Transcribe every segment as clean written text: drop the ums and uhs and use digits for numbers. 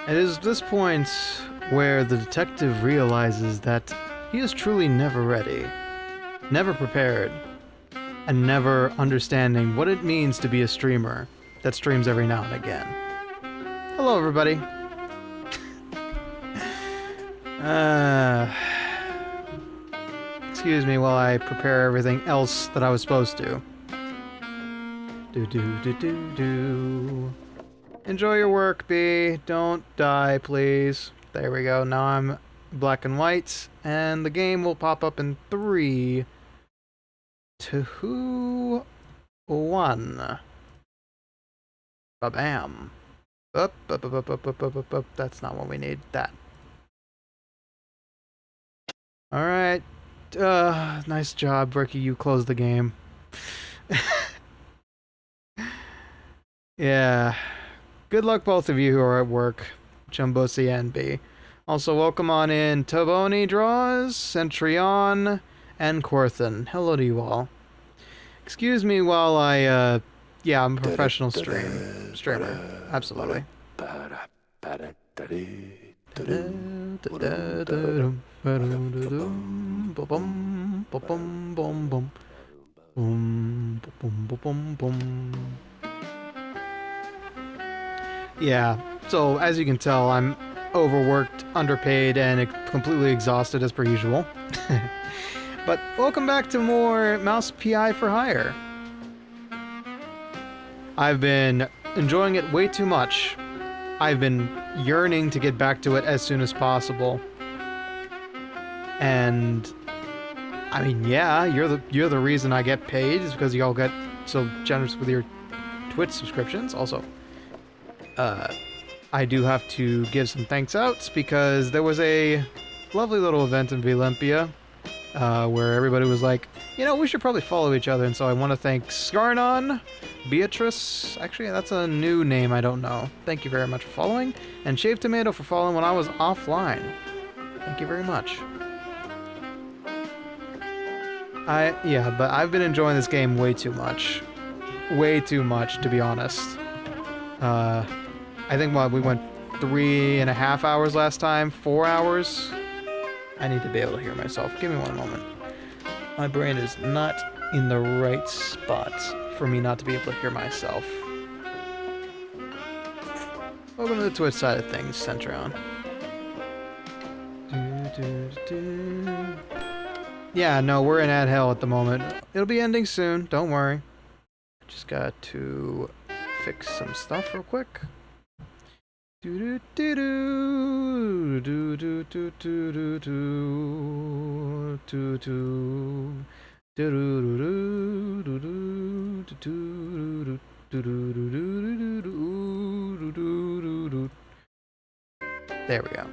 It is this point where the detective realizes that he is truly never ready, never prepared, and never understanding what it means to be a streamer that streams every now and again. Hello, everybody. Excuse me while I prepare everything else that I was supposed to. Do. Enjoy your work, B. Don't die, please. There we go. Now I'm black and white, and the game will pop up in 3, 2, 1. Ba-bam. Up. That's not what we need. That. Alright. Nice job, Ricky. You closed the game. Yeah. Good luck, both of you who are at work. Chumbussy and B. Also, welcome on in TboniDraws, Centrion, and Quorthan. Hello to you all. Excuse me while I, yeah, I'm a professional streamer. Absolutely. Yeah, so as you can tell, I'm overworked, underpaid, and completely exhausted as per usual. But welcome back to more Mouse PI for Hire. I've been enjoying it way too much. I've been yearning to get back to it as soon as possible. And I mean, yeah, you're the reason I get paid, is because y'all get so generous with your Twitch subscriptions. Also, I do have to give some thanks outs because there was a lovely little event in Olympia where everybody was like, you know, we should probably follow each other, and so I want to thank Scarnon, Beatrice, actually that's a new name, I don't know. Thank you very much for following, and Shaved Tomato for following when I was offline. Thank you very much. Yeah, but I've been enjoying this game way too much. Way too much, to be honest. I think, what, we went 3.5 hours last time? 4 hours? I need to be able to hear myself. Give me one moment. My brain is not in the right spot for me not to be able to hear myself. Welcome to the Twitch side of things, Centrion. Yeah, no, we're in ad hell at the moment. It'll be ending soon, don't worry. Just got to fix some stuff real quick. There we go.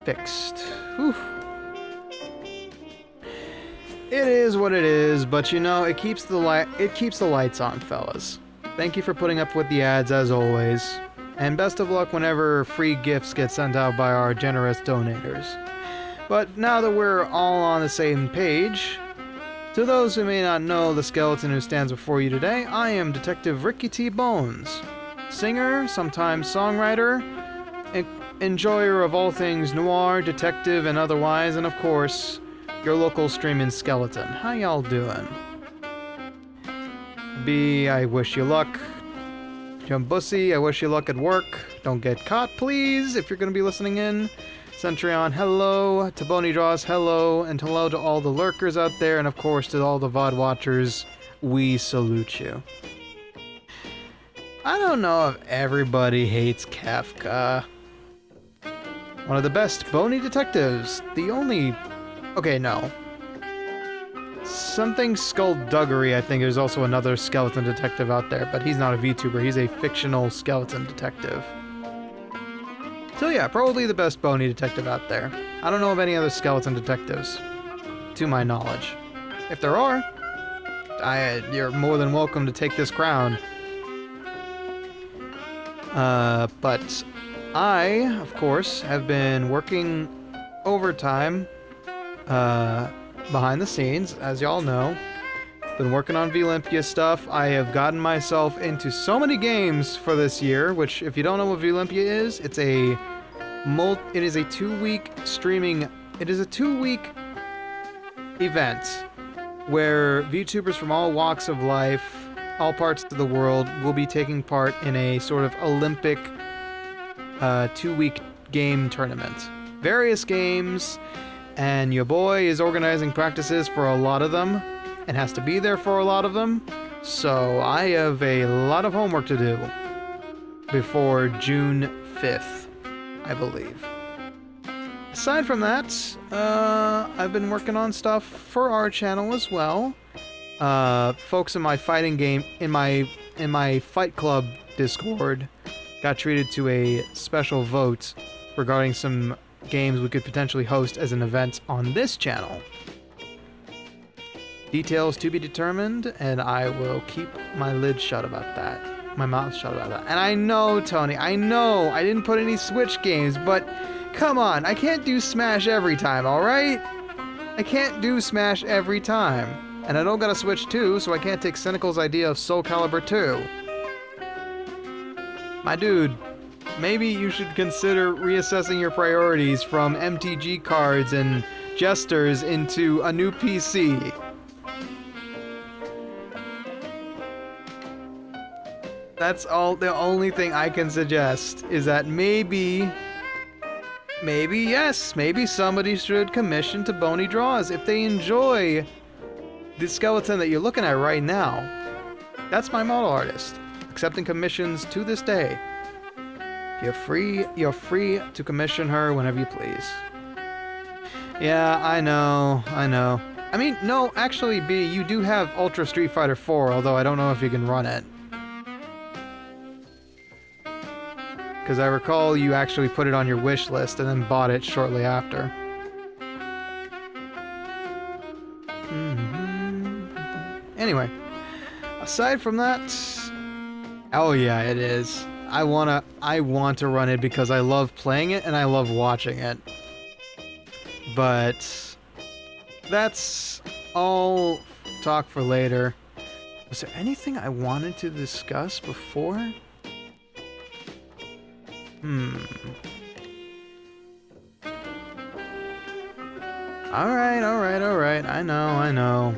Fixed. Whew. It is what it is, but you know, it keeps the lights on, fellas. Thank you for putting up with the ads as always, and best of luck whenever free gifts get sent out by our generous donators. But now that we're all on the same page, to those who may not know the skeleton who stands before you today, I am Detective Ricky T. Bones, singer, sometimes songwriter, enjoyer of all things noir, detective, and otherwise, and of course, your local streaming skeleton. How y'all doing? B, I wish you luck. Jumbussy, I wish you luck at work. Don't get caught, please, if you're going to be listening in. Centrion, hello. TboniDraws, hello. And hello to all the lurkers out there, and of course to all the VOD watchers. We salute you. I don't know if everybody hates Kafka. One of the best bony detectives. The only... Okay, no. Something Skullduggery, I think there's also another skeleton detective out there, but he's not a VTuber, he's a fictional skeleton detective. So yeah, probably the best bony detective out there. I don't know of any other skeleton detectives, to my knowledge. If there are, you're more than welcome to take this crown. But I, of course, have been working overtime, behind the scenes, as y'all know, Been working on Veolympia stuff. I have gotten myself into so many games for this year, which if you don't know what Veolympia is, it is a 2-week streaming, it is a 2-week event where VTubers from all walks of life, all parts of the world, will be taking part in a sort of Olympic 2-week game tournament. Various games, and your boy is organizing practices for a lot of them, and has to be there for a lot of them, so I have a lot of homework to do before June 5th, I believe. Aside from that, I've been working on stuff for our channel as well. Folks in my fighting game, in my Fight Club Discord, got treated to a special vote regarding some games we could potentially host as an event on this channel. Details to be determined, and I will keep my lid shut about that. My mouth shut about that. And I know, Tony, I know I didn't put any Switch games, but come on, I can't do Smash every time, alright? I can't do Smash every time. And I don't got a Switch 2, so I can't take Cynical's idea of Soul Calibur 2. My dude, maybe you should consider reassessing your priorities from MTG cards and jesters into a new PC. That's all. The only thing I can suggest is that maybe somebody should commission TboniDraws if they enjoy the skeleton that you're looking at right now. That's my model artist, accepting commissions to this day. You're free to commission her whenever you please. Yeah, I know. I mean, no, actually, B, you do have Ultra Street Fighter 4, although I don't know if you can run it. Because I recall you actually put it on your wish list and then bought it shortly after. Anyway, aside from that, oh yeah, it is. I want to run it because I love playing it and I love watching it. But that's all talk for later. Was there anything I wanted to discuss before? Alright. I know.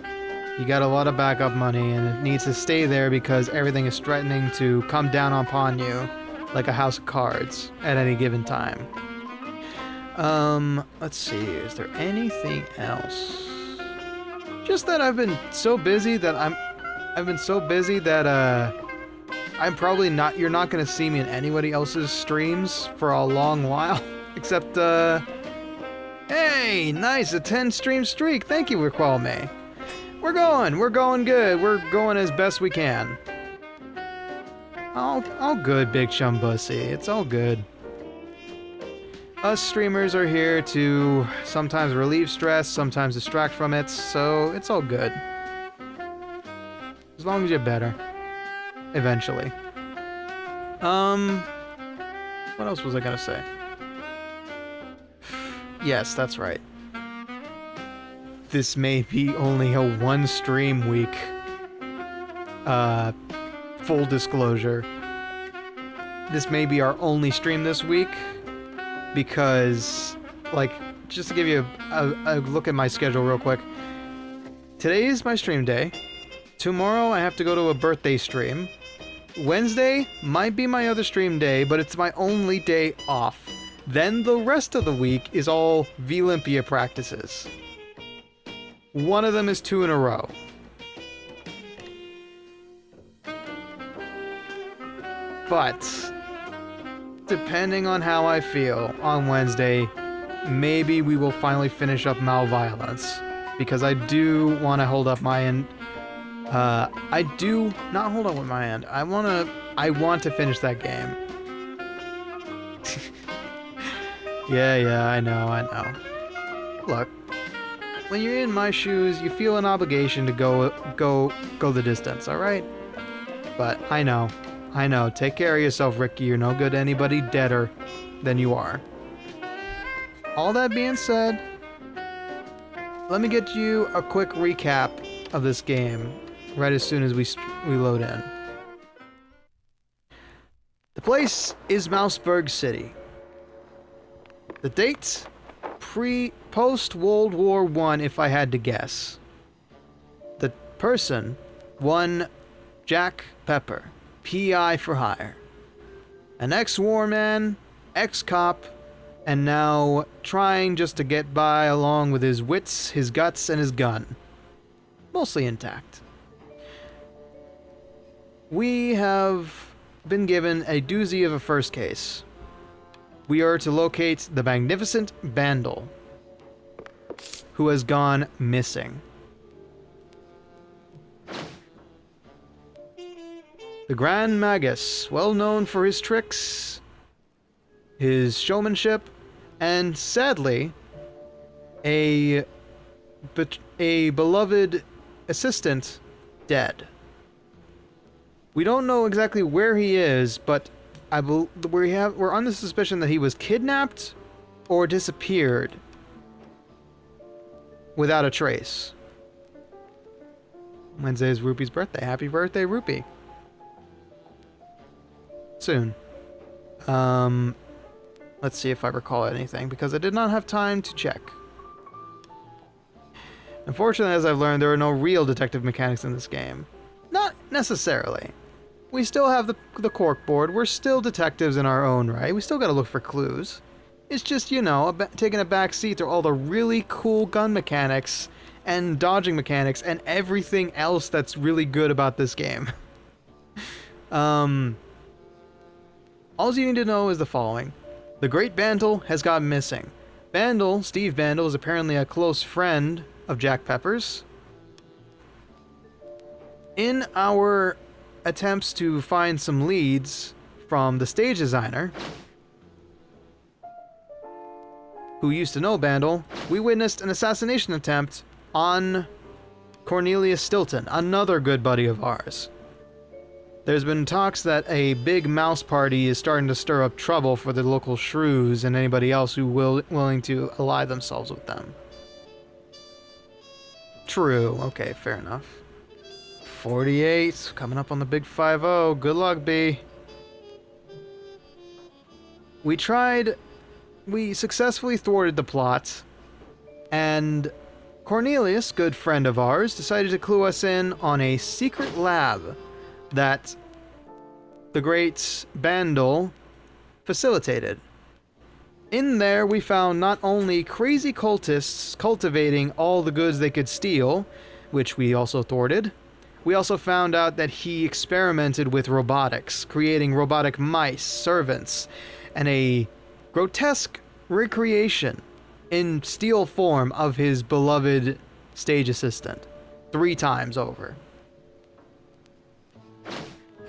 You got a lot of backup money and it needs to stay there because everything is threatening to come down upon you like a house of cards at any given time. Let's see, is there anything else? Just that I've been so busy that I'm probably not, you're not gonna see me in anybody else's streams for a long while. Except, hey, nice, a 10 stream streak. Thank you, Recall Me. We're going good. We're going as best we can. All good, Big Chum Bussy. It's all good. Us streamers are here to sometimes relieve stress, sometimes distract from it, so it's all good. As long as you're better. Eventually. What else was I gonna say? Yes, that's right. This may be only a 1 stream week. Full disclosure. This may be our only stream this week. Because, like, just to give you a look at my schedule real quick. Today is my stream day. Tomorrow I have to go to a birthday stream. Wednesday might be my other stream day, but it's my only day off. Then the rest of the week is all Veolympia practices. One of them is 2 in a row. But, depending on how I feel on Wednesday, maybe we will finally finish up Malviolence. Because I do want to hold up my end. I do not hold up with my end. I want to finish that game. Yeah, I know. Look, when you're in my shoes, you feel an obligation to go the distance, alright? But I know. Take care of yourself, Ricky. You're no good to anybody deader than you are. All that being said, let me get you a quick recap of this game. right as soon as we load in. The place is Mouseberg City. The date? Post-World War I, if I had to guess. The person, one Jack Pepper, PI for hire. An ex-war man, ex-cop, and now trying just to get by along with his wits, his guts, and his gun. Mostly intact. We have been given a doozy of a first case. We are to locate the magnificent Bandle, who has gone missing. The Grand Magus, well known for his tricks, his showmanship, and sadly, a beloved assistant, dead. We don't know exactly where he is, but we're on the suspicion that he was kidnapped or disappeared without a trace. Wednesday is Rupee's birthday. Happy birthday, Rupee. Soon. Let's see if I recall anything, because I did not have time to check. Unfortunately, as I've learned, there are no real detective mechanics in this game. Not necessarily. We still have the corkboard. We're still detectives in our own right. We still gotta look for clues. It's just, you know, taking a back seat to all the really cool gun mechanics and dodging mechanics and everything else that's really good about this game. All you need to know is the following. The Great Bandle has gone missing. Bandle, Steve Bandle, is apparently a close friend of Jack Pepper's. In our attempts to find some leads from the stage designer, who used to know Bandle, we witnessed an assassination attempt on Cornelius Stilton, another good buddy of ours. There's been talks that a big mouse party is starting to stir up trouble for the local shrews and anybody else who willing to ally themselves with them. True. Okay, fair enough. 48, coming up on the big 5-0. Good luck, B. We successfully thwarted the plot, and Cornelius, good friend of ours, decided to clue us in on a secret lab that the great Bandle facilitated. In there, we found not only crazy cultists cultivating all the goods they could steal, which we also thwarted, we also found out that he experimented with robotics, creating robotic mice, servants, and a grotesque recreation in steel form of his beloved stage assistant 3 times over.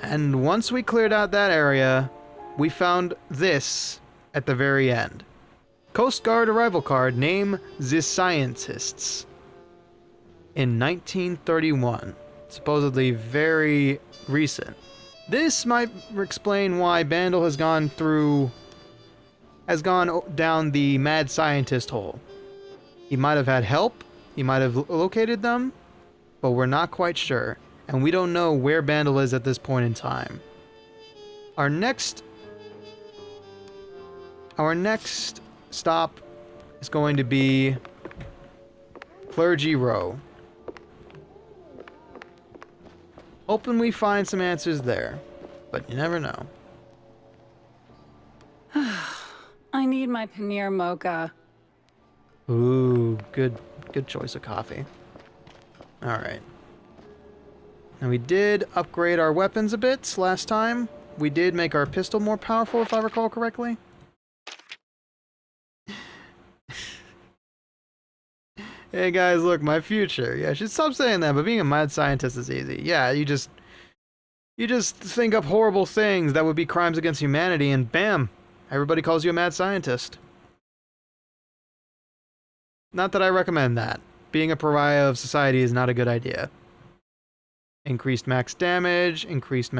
And once we cleared out that area, we found this at the very end. Coast Guard arrival card, name The Scientists. In 1931. Supposedly very recent. This might explain why Bandle has gone down the mad scientist hole. He might have had help, he might have located them, but we're not quite sure. And we don't know where Bandle is at this point in time. Our next stop is going to be Clergy Row. Hoping we find some answers there, but you never know. I need my paneer mocha. Ooh, good choice of coffee. Alright. Now we did upgrade our weapons a bit last time. We did make our pistol more powerful, if I recall correctly. Hey guys, look, my future. Yeah, I should stop saying that, but being a mad scientist is easy. Yeah, you just think up horrible things that would be crimes against humanity, and bam, everybody calls you a mad scientist. Not that I recommend that. Being a pariah of society is not a good idea. Increased max damage, increased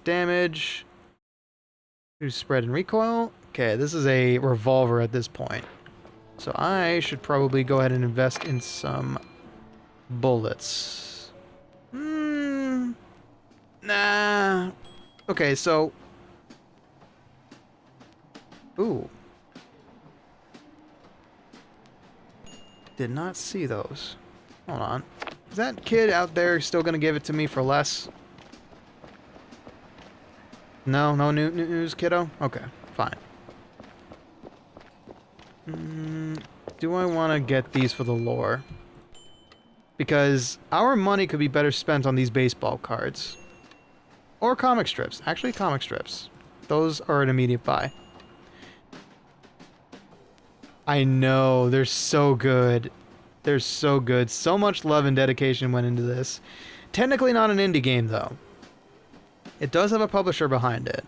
damage. Spread and recoil. Okay, this is a revolver at this point. So I should probably go ahead and invest in some bullets. Nah. Okay, so... Ooh. Did not see those. Hold on. Is that kid out there still gonna give it to me for less? No? No news, kiddo? Okay, fine. Do I want to get these for the lore? Because our money could be better spent on these baseball cards. Or comic strips. Actually, comic strips. Those are an immediate buy. I know, they're so good. They're so good. So much love and dedication went into this. Technically not an indie game, though. It does have a publisher behind it.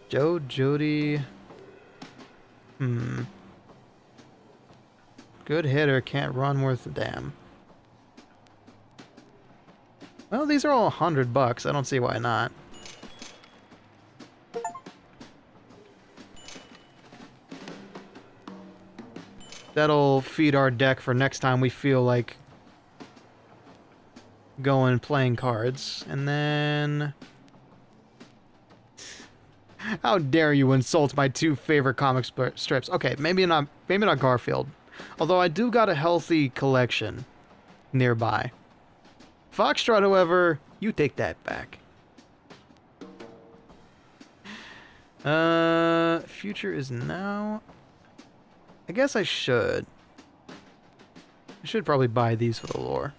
Joe, Jody. Good hitter, can't run worth a damn. Well, these are all $100. I don't see why not. That'll feed our deck for next time we feel like going playing cards. And then... How dare you insult my two favorite comic strips? Okay, maybe not Garfield. Although I do got a healthy collection nearby. Foxtrot, however, you take that back. Future is now... I guess I should. I should probably buy these for the lore.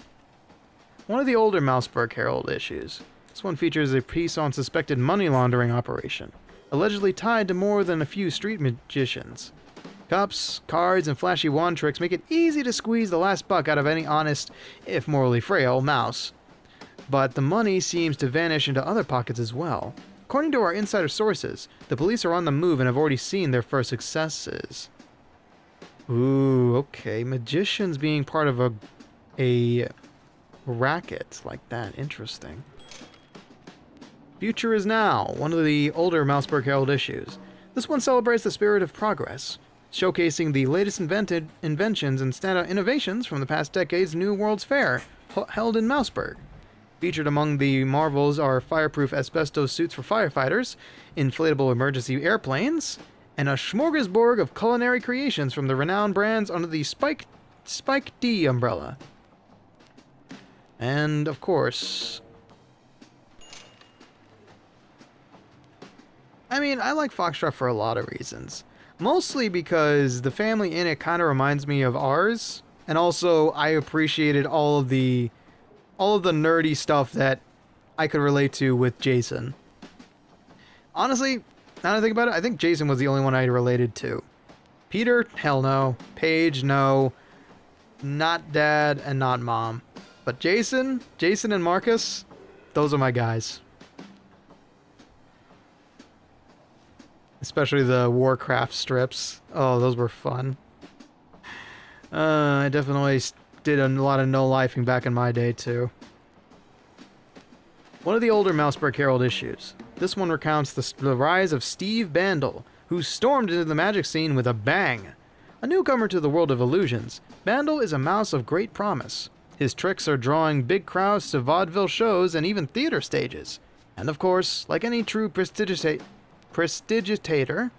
One of the older Mouseberg Herald issues. This one features a piece on suspected money laundering operation, allegedly tied to more than a few street magicians. Cups, cards, and flashy wand tricks make it easy to squeeze the last buck out of any honest, if morally frail, mouse. But the money seems to vanish into other pockets as well. According to our insider sources, the police are on the move and have already seen their first successes. Ooh, okay. Magicians being part of a racket like that. Interesting. Future is Now, one of the older Mouseberg Herald issues. This one celebrates the spirit of progress, showcasing the latest inventions and standout innovations from the past decade's New World's Fair, held in Mouseberg. Featured among the marvels are fireproof asbestos suits for firefighters, inflatable emergency airplanes, and a smorgasbord of culinary creations from the renowned brands under the Spike D umbrella. And, of course... I mean, I like Foxtrot for a lot of reasons. Mostly because the family in it kind of reminds me of ours, and also I appreciated all of the nerdy stuff that I could relate to with Jason. Honestly, now that I think about it, I think Jason was the only one I related to. Peter, hell no. Paige, no. Not Dad and not Mom. But Jason and Marcus, those are my guys. Especially the Warcraft strips. Oh, those were fun. I definitely did a lot of no-lifing back in my day, too. One of the older Mouseberg Herald issues. This one recounts the rise of Steve Bandel, who stormed into the magic scene with a bang. A newcomer to the world of illusions, Bandel is a mouse of great promise. His tricks are drawing big crowds to vaudeville shows and even theater stages. And of course, like any true prestidigitator,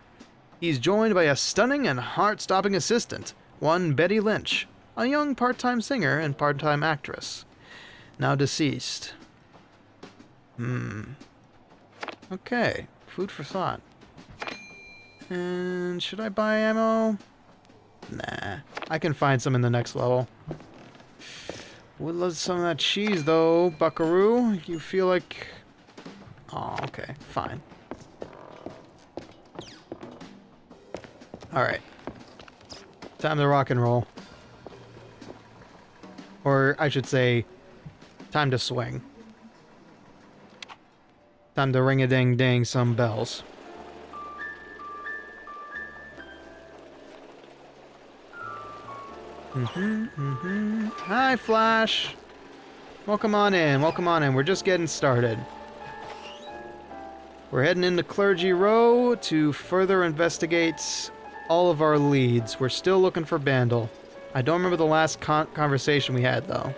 he's joined by a stunning and heart-stopping assistant, one Betty Lynch, a young part-time singer and part-time actress, now deceased. Okay, food for thought. And should I buy ammo? Nah, I can find some in the next level. Would love some of that cheese though, buckaroo. You feel like... Oh, okay, fine. Alright. Time to rock and roll. Or, I should say, time to swing. Time to ring-a-ding-ding some bells. Hi, Flash! Welcome on in, welcome on in. We're just getting started. We're heading into Clergy Row to further investigate all of our leads. We're still looking for Bandle. I don't remember the last conversation we had, though.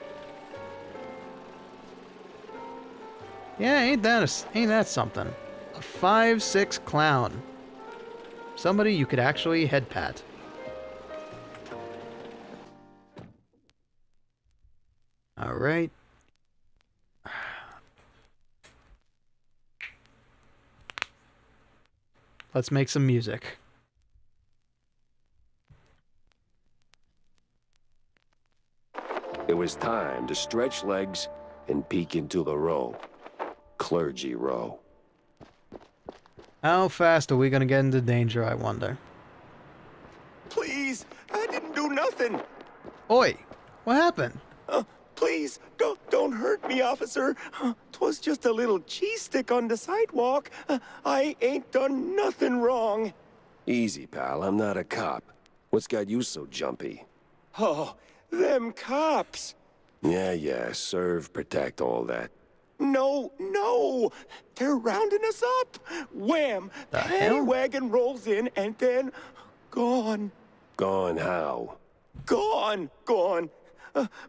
Yeah, ain't that something? A 5'6" clown. Somebody you could actually head pat. Alright. Let's make some music. It was time to stretch legs and peek into the row. Clergy Row. How fast are we gonna get into danger, I wonder? Please, I didn't do nothing. Oi! What happened? Please, don't hurt me, officer. 'Twas just a little cheese stick on the sidewalk. I ain't done nothing wrong. Easy, pal. I'm not a cop. What's got you so jumpy? Oh, them cops. Yeah, serve, protect, all that. No. They're rounding us up. Wham! The Paddy hell? wagon rolls in and then gone. Gone how? Gone.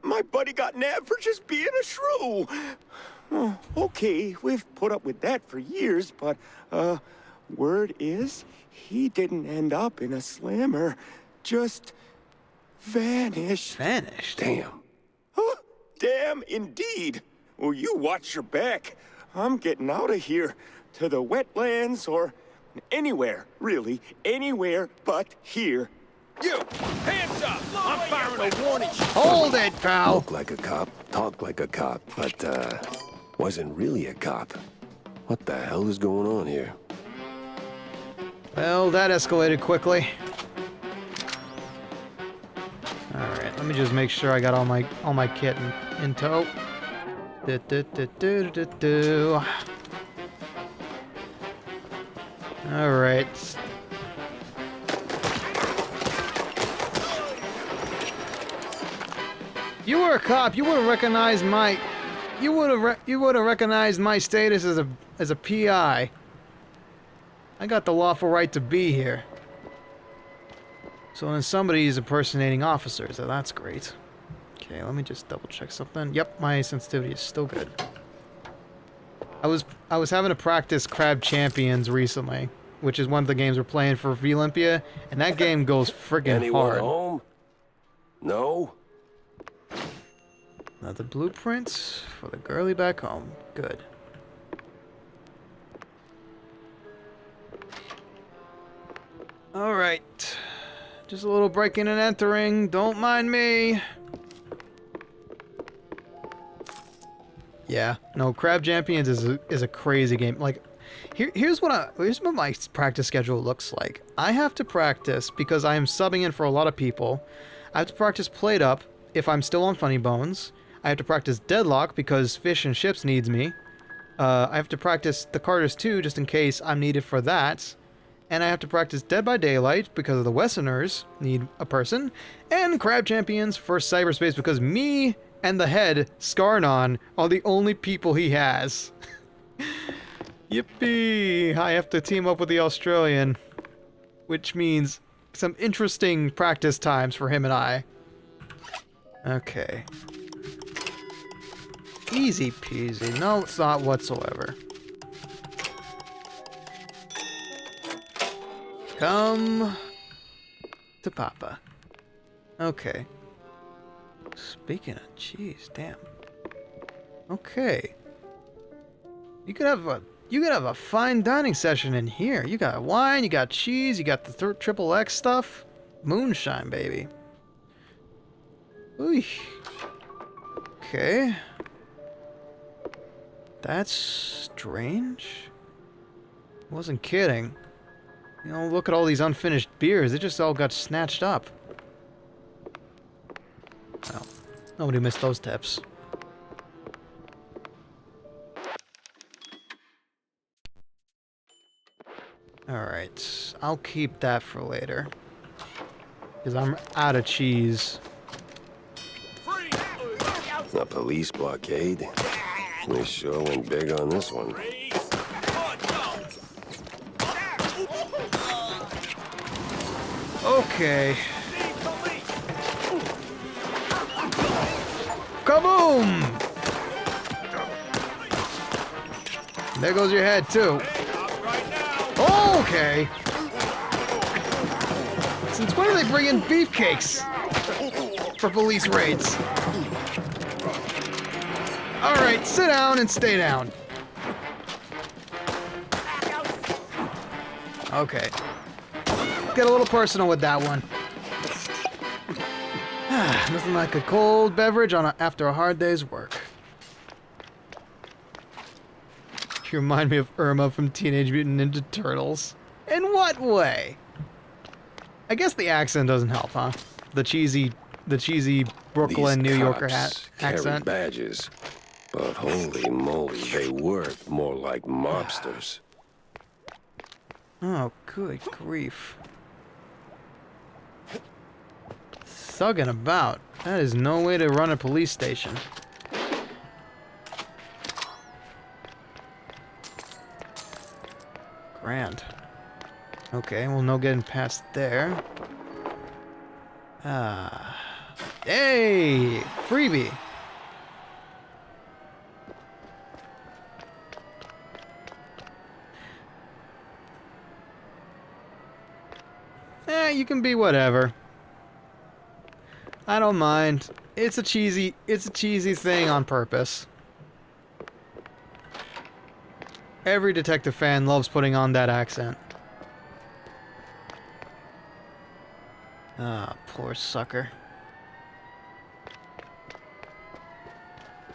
My buddy got nabbed for just being a shrew. Okay, we've put up with that for years, but, word is, he didn't end up in a slammer. Just vanished. Vanished? Damn. Damn indeed. Well, you watch your back. I'm getting out of here. To the wetlands or anywhere, really. Anywhere but here. You! Hands up! I'm firing a warning shot! Hold it, pal! Look like a cop, talk like a cop, but, wasn't really a cop. What the hell is going on here? Well, that escalated quickly. Alright, let me just make sure I got all my kit in tow. Alright. You were a cop, you would have recognized my status as a PI. I got the lawful right to be here. So then somebody is impersonating officers, so that's great. Okay, let me just double check something. Yep, my sensitivity is still good. I was having to practice Crab Champions recently, which is one of the games we're playing for Olympia, and that game goes friggin' Anyone hard. home? No? Another blueprint for the girlie back home. Good. Alright. Just a little breaking and entering. Don't mind me. Yeah. No, Crab Champions is a crazy game. Like, here's what my practice schedule looks like. I have to practice because I am subbing in for a lot of people. I have to practice Plate Up if I'm still on Funny Bones. I have to practice Deadlock because Fish and Ships needs me. I have to practice The Carters 2 just in case I'm needed for that. And I have to practice Dead by Daylight because of the Westerners need a person. And Crab Champions for cyberspace because me and the head, Scarnon, are the only people he has. Yippee! I have to team up with the Australian. Which means some interesting practice times for him and I. Okay. Easy peasy. No, it's not whatsoever. Come to Papa. Okay. Speaking of cheese, damn. Okay. You could have a fine dining session in here. You got wine, you got cheese, you got the triple X stuff. Moonshine, baby. Ooh. Okay. That's strange. Wasn't kidding. You know, look at all these unfinished beers. They just all got snatched up. Well, nobody missed those tips. Alright, I'll keep that for later. Because I'm out of cheese. A police blockade? We sure went big on this one. Okay. Kaboom! There goes your head, too. Okay. Since when do they bring in beefcakes for police raids? Alright, sit down and stay down. Okay. Get a little personal with that one. Nothing like a cold beverage after a hard day's work. You remind me of Irma from Teenage Mutant Ninja Turtles. In what way? I guess the accent doesn't help, huh? The cheesy Brooklyn, New Yorker Carry accent. badges, but holy moly, they work more like mobsters. Oh, good grief. Thugging about. That is no way to run a police station. Grand. Okay, well, no getting past there. Hey! Freebie! You can be whatever. I don't mind. It's a cheesy thing on purpose. Every detective fan loves putting on that accent. Ah, poor sucker.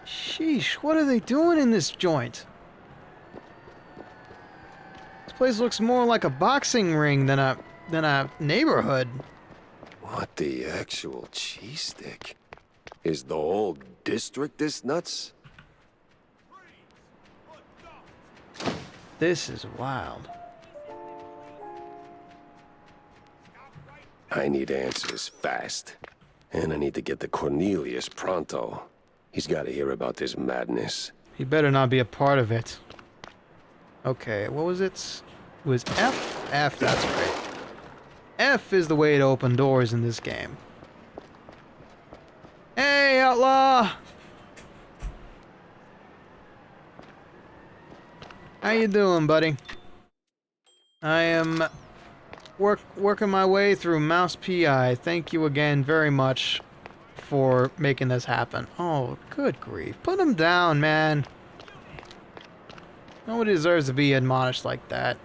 Sheesh, what are they doing in this joint? This place looks more like a boxing ring than a neighborhood. What the actual cheese stick? Is the whole district this nuts? This is wild. I need answers fast. And I need to get to Cornelius pronto. He's got to hear about this madness. He better not be a part of it. Okay, what was it? It was F? F, that's right. F is the way to open doors in this game. Hey, outlaw! How you doing, buddy? I am working my way through Mouse PI. Thank you again very much for making this happen. Oh, good grief. Put him down, man. Nobody deserves to be admonished like that.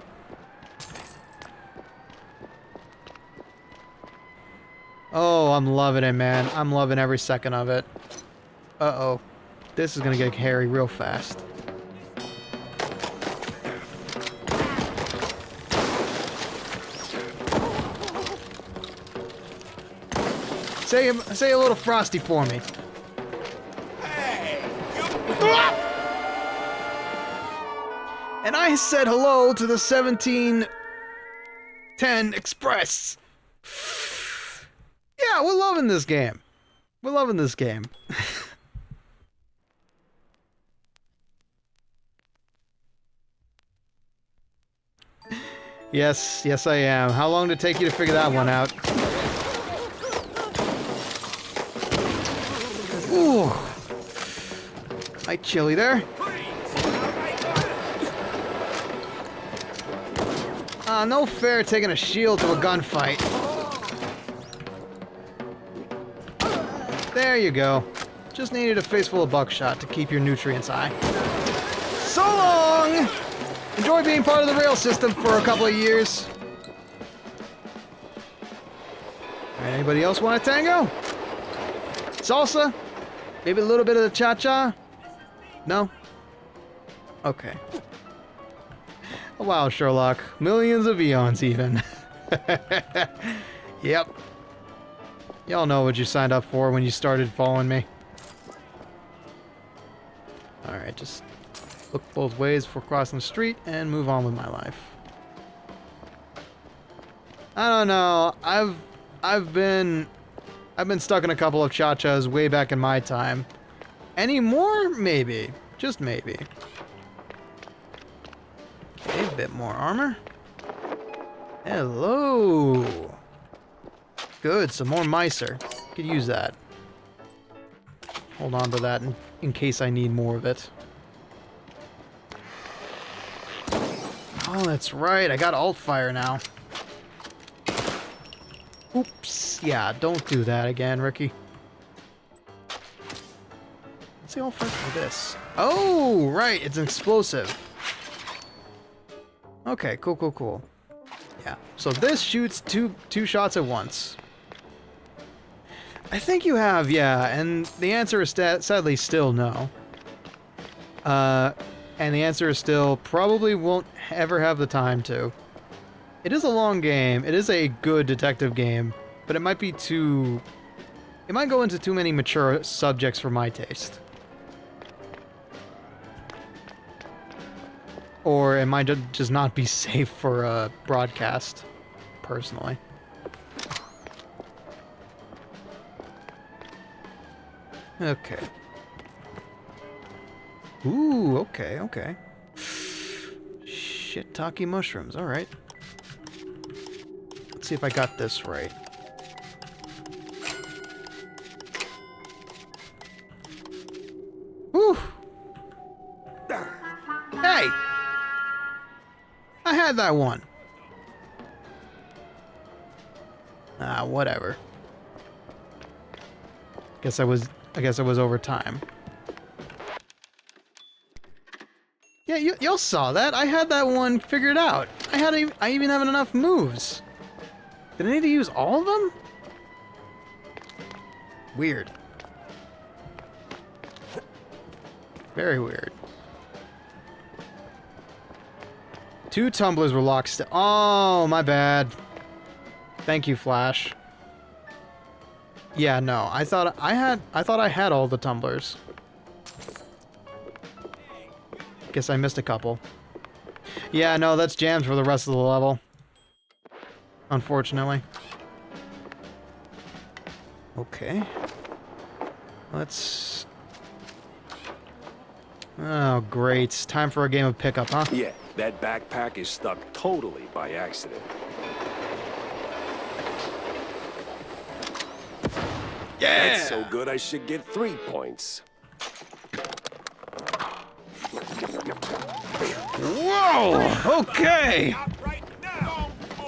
Oh, I'm loving it, man. I'm loving every second of it. Uh-oh. This is gonna get hairy real fast. Say a little frosty for me. Hey! And I said hello to the 1710 Express. Yeah, we're loving this game. We're loving this game. Yes, I am. How long did it take you to figure that one out? Ooh. Hi, chilly there. No fair taking a shield to a gunfight. There you go. Just needed a face full of buckshot to keep your nutrients high. So long! Enjoy being part of the rail system for a couple of years. Alright, anybody else want a tango? Salsa? Maybe a little bit of the cha-cha? No? Okay. Wow, Sherlock. Millions of eons, even. Yep. Y'all know what you signed up for when you started following me. Alright, just look both ways before crossing the street and move on with my life. I don't know. I've been stuck in a couple of cha-chas way back in my time. Any more? Maybe. Just maybe. Okay, a bit more armor. Hello. Good, some more micer. Could use that. Hold on to that in case I need more of it. Oh, that's right. I got alt fire now. Oops. Yeah, don't do that again, Ricky. What's the alt fire for this? Oh, right. It's an explosive. Okay, cool, cool, cool. Yeah. So this shoots two shots at once. I think you have, yeah, and the answer is sadly still no. And the answer is still probably won't ever have the time to. It is a long game. It is a good detective game, but it might be too... It might go into too many mature subjects for my taste. Or it might just not be safe for a broadcast, personally. Okay. Ooh, okay, okay. Shiitake mushrooms, alright. Let's see if I got this right. Whew! Hey! I had that one! Ah, whatever. I guess I was over time. Yeah, y'all saw that. I had that one figured out. I even have enough moves. Did I need to use all of them? Weird. Very weird. 2 tumblers were locked still. Oh, my bad. Thank you, Flash. Yeah, no. I thought I had all the tumblers. Guess I missed a couple. Yeah, no, that's jammed for the rest of the level. Unfortunately. Okay. Let's... Oh, great. Time for a game of pickup, huh? Yeah, that backpack is stuck totally by accident. Yeah! That's so good I should get 3 points. Whoa! Okay!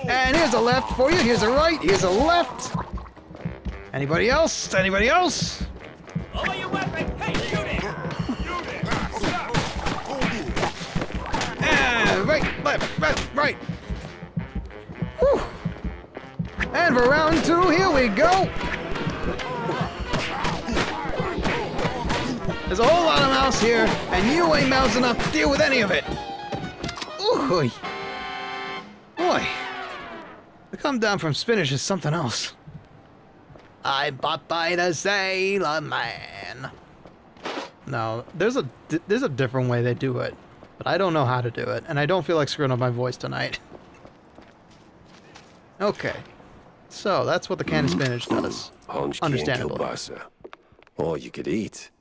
And here's a left for you, here's a right, here's a left! Anybody else? Anybody else? Lower your weapon! Hey, shoot it! And right, left, right. Whew! And for round 2, here we go! There's a whole lot of mouse here, and you ain't mouse enough to deal with any of it! Ooh! Boy, the come down from spinach is something else. I bought by the sailor man. No, there's a different way they do it, but I don't know how to do it, and I don't feel like screwing up my voice tonight. Okay, so that's what the can of spinach does. Understandable. Kielbasa. All you could eat.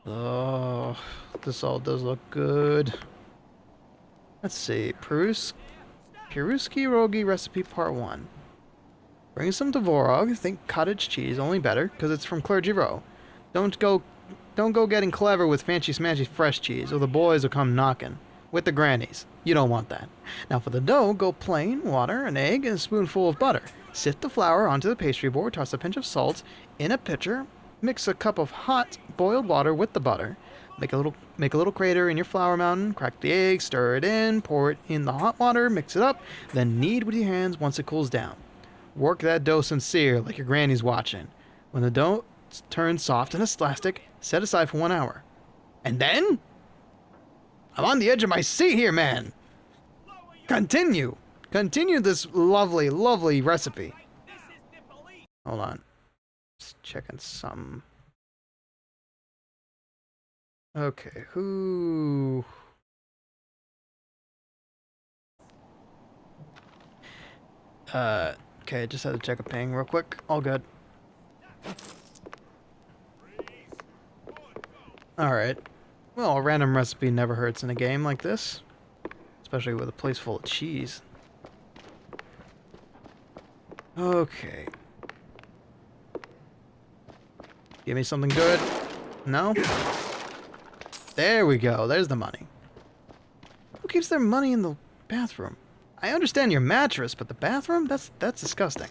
Oh, this all does look good. Let's see, Peruski Rogi recipe part 1. Bring some tvorog, think cottage cheese, only better, because it's from Clergy Row. Don't go getting clever with fancy smashy fresh cheese, or the boys will come knocking. With the grannies. You don't want that. Now for the dough, go plain, water, an egg, and a spoonful of butter. Sift the flour onto the pastry board, toss a pinch of salt in a pitcher, mix a cup of hot, boiled water with the butter. Make a little crater in your flour mountain, crack the egg, stir it in, pour it in the hot water, mix it up, then knead with your hands once it cools down. Work that dough sincere, like your granny's watching. When the dough turns soft and elastic, set aside for 1 hour. And then? I'm on the edge of my seat here, man! Continue! Continue this lovely, lovely recipe. Hold on. Just checking some... Okay, who... Okay, just had to check a ping real quick. All good. Alright. Well, a random recipe never hurts in a game like this. Especially with a place full of cheese. Okay. Give me something good. No? There we go. There's the money. Who keeps their money in the bathroom? I understand your mattress, but the bathroom? That's disgusting.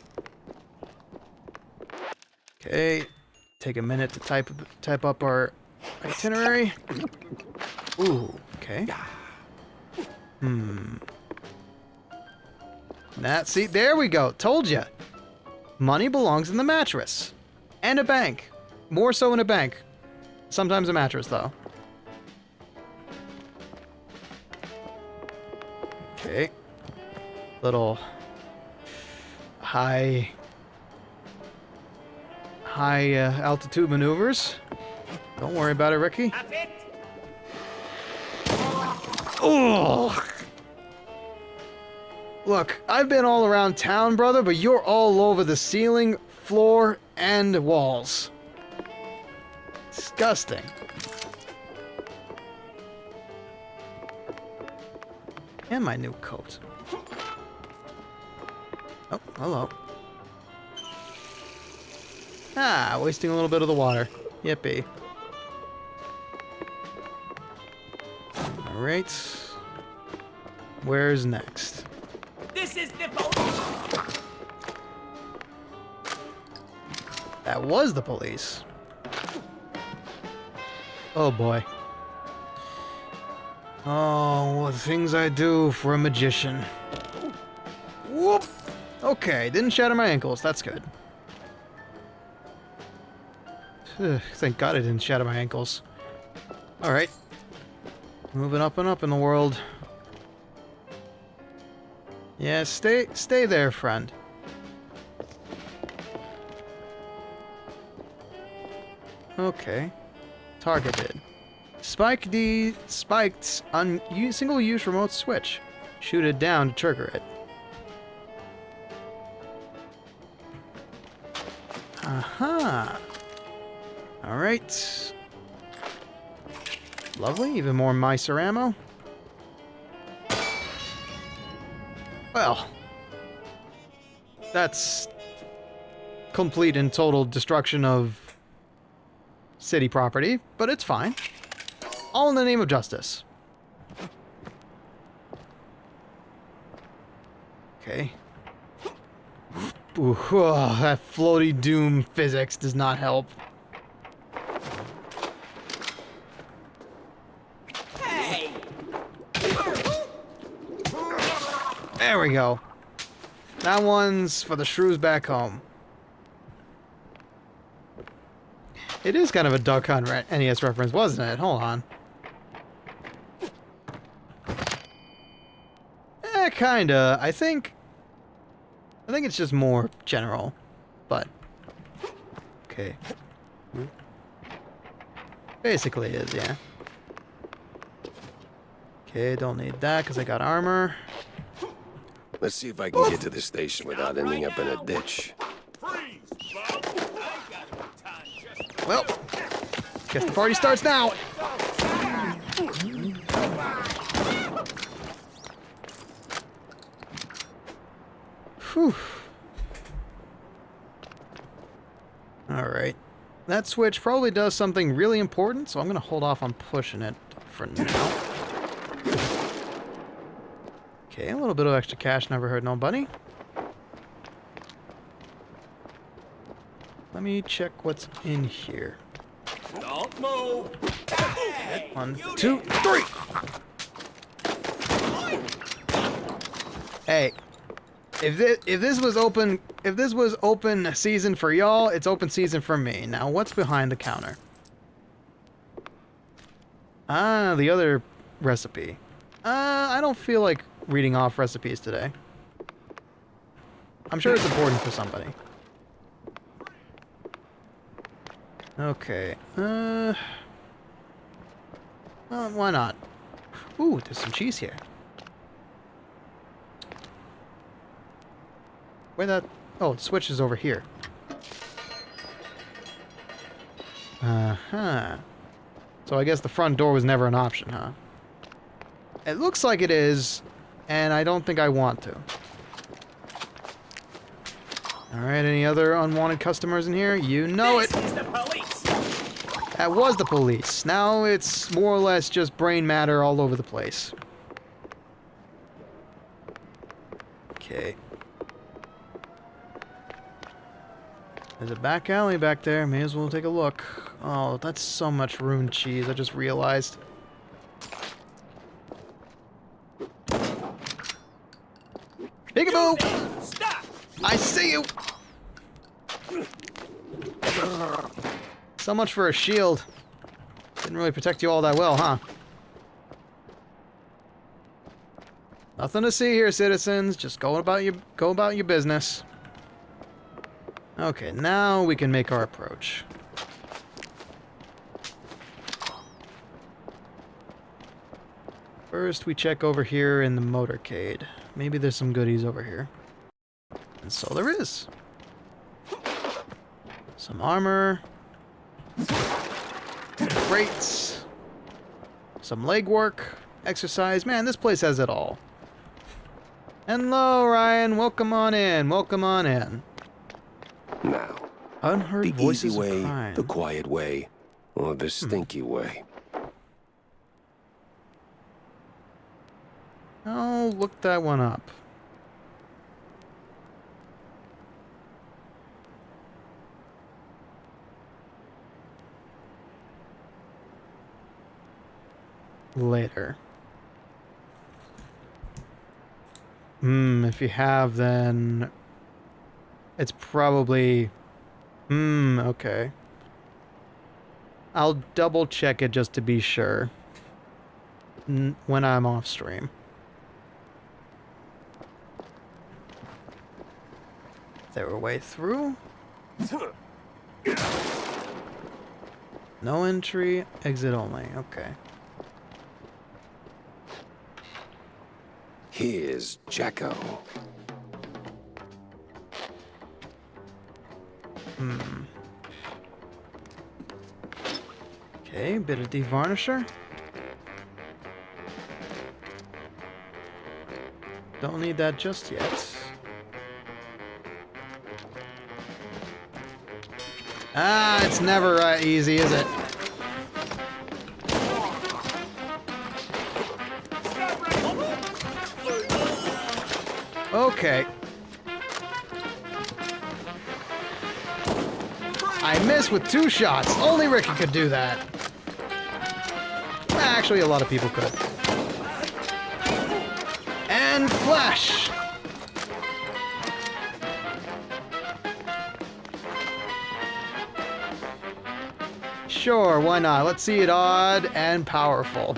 Okay. Take a minute to type up our itinerary. Ooh, okay. See, there we go. Told ya. Money belongs in the mattress. And a bank. More so in a bank. Sometimes a mattress, though. Okay. Little high altitude maneuvers. Don't worry about it, Ricky. Oh! Look, I've been all around town, brother, but you're all over the ceiling, floor, and walls. Disgusting. And my new coat. Oh, hello. Ah, wasting a little bit of the water. Yippee. Alright. Where's next? This is the That was the police. Oh boy. Oh, the things I do for a magician. Whoop! Okay, didn't shatter my ankles. That's good. Thank God I didn't shatter my ankles. Alright. Moving up and up in the world. Yeah, stay there, friend. Okay. Targeted. Spiked on single-use remote switch. Shoot it down to trigger it. Aha. Alright. Lovely, even more micer ammo. Well, that's complete and total destruction of city property, but it's fine. All in the name of justice. Okay. Ooh, oh, that floaty doom physics does not help. Hey! There we go. That one's for the shrews back home. It is kind of a Duck Hunt NES reference, wasn't it? Hold on. Kinda. I think it's just more general, but okay. Basically it is, yeah. Okay, don't need that because I got armor. Let's see if I can get to the station without ending up in a ditch. Well, guess the party starts now. Whew. Alright. That switch probably does something really important, so I'm going to hold off on pushing it for now. Okay, a little bit of extra cash never hurt nobody. Let me check what's in here. Don't move. Hey, 1, 2, 3! Hey. If this was open season for y'all, it's open season for me. Now, what's behind the counter? Ah, the other recipe. I don't feel like reading off recipes today. I'm sure it's important for somebody. Okay. Well, why not? Ooh, there's some cheese here. Where that... Oh, the switch is over here. Uh-huh. So I guess the front door was never an option, huh? It looks like it is, and I don't think I want to. Alright, any other unwanted customers in here? You know it! This is the police. That was the police. Now it's more or less just brain matter all over the place. Okay. There's a back alley back there. May as well take a look. Oh, that's so much ruined cheese. I just realized. Peekaboo! Stop. I see you! So much for a shield. Didn't really protect you all that well, huh? Nothing to see here, citizens. Just go about your business. Okay, now we can make our approach. First, we check over here in the motorcade. Maybe there's some goodies over here. And so there is. Some armor. Some crates. Some legwork. Exercise. Man, this place has it all. Hello, Ryan. Welcome on in. Welcome on in. Now, Unheard the voices easy way, of crime. the quiet way, or the stinky way. I'll look that one up. Later. If you have, then it's probably... okay. I'll double check it just to be sure. When I'm off stream. Is there a way through? No entry, exit only. Okay. Here's Jacko. Okay, bit of devarnisher. Don't need that just yet. Ah, it's never easy, is it? Okay. I missed with 2 shots. Only Ricky could do that. Actually, a lot of people could. And flash! Sure, why not? Let's see it odd and powerful.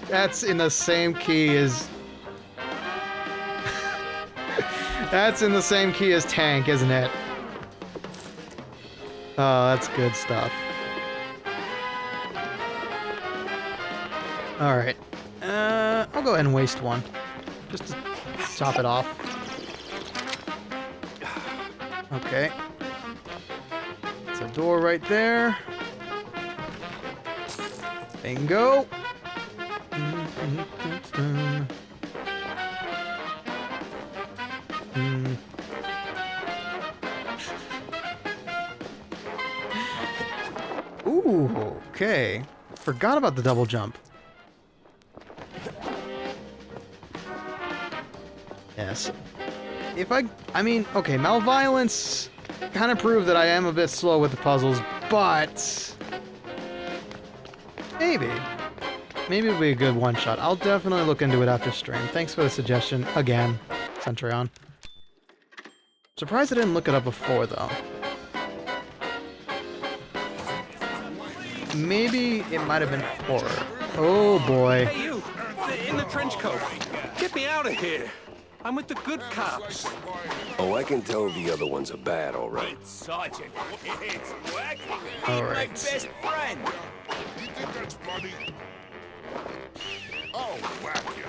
That's in the same key as... That's in the same key as Tank, isn't it? Oh, that's good stuff. Alright. I'll go ahead and waste one. Just to top it off. Okay. It's a door right there. Bingo. Ooh, okay. Forgot about the double jump. Yes. I mean, okay, Malviolence kind of proved that I am a bit slow with the puzzles, but maybe it'll be a good one-shot. I'll definitely look into it after stream. Thanks for the suggestion, again, Centurion. Surprised I didn't look it up before, though. Maybe it might have been horror. Oh, boy. Hey, you! In the trench coat. Get me out of here. I'm with the good cops. Oh, I can tell the other ones are bad, all right. Sergeant, it's wacky. All My right. best friend. You think that's funny? Oh, whack you.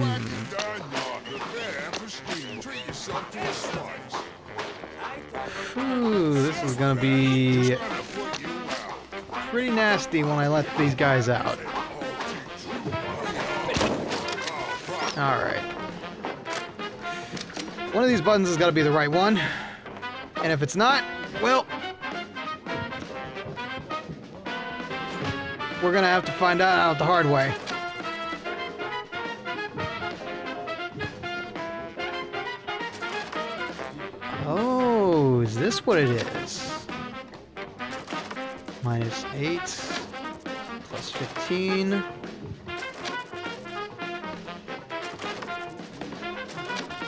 Whack you down yard. Prepare for steam. Treat yourself to a slice. Ooh, this is gonna be pretty nasty when I let these guys out. Alright. One of these buttons has got to be the right one. And if it's not, well... we're gonna have to find out the hard way. Oh, is this what it is? Minus 8, plus 15.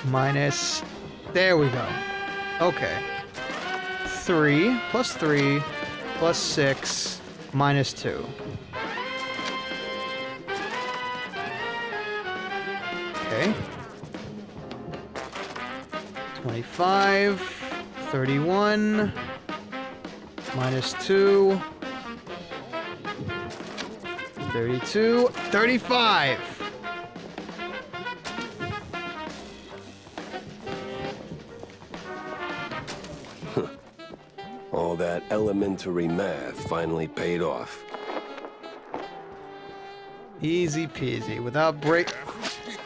Minus, there we go. Okay. 3, plus 3, plus 6, minus 2. Okay. 25, 31, minus 2, 32, 35. All that elementary math finally paid off. Easy peasy, without break.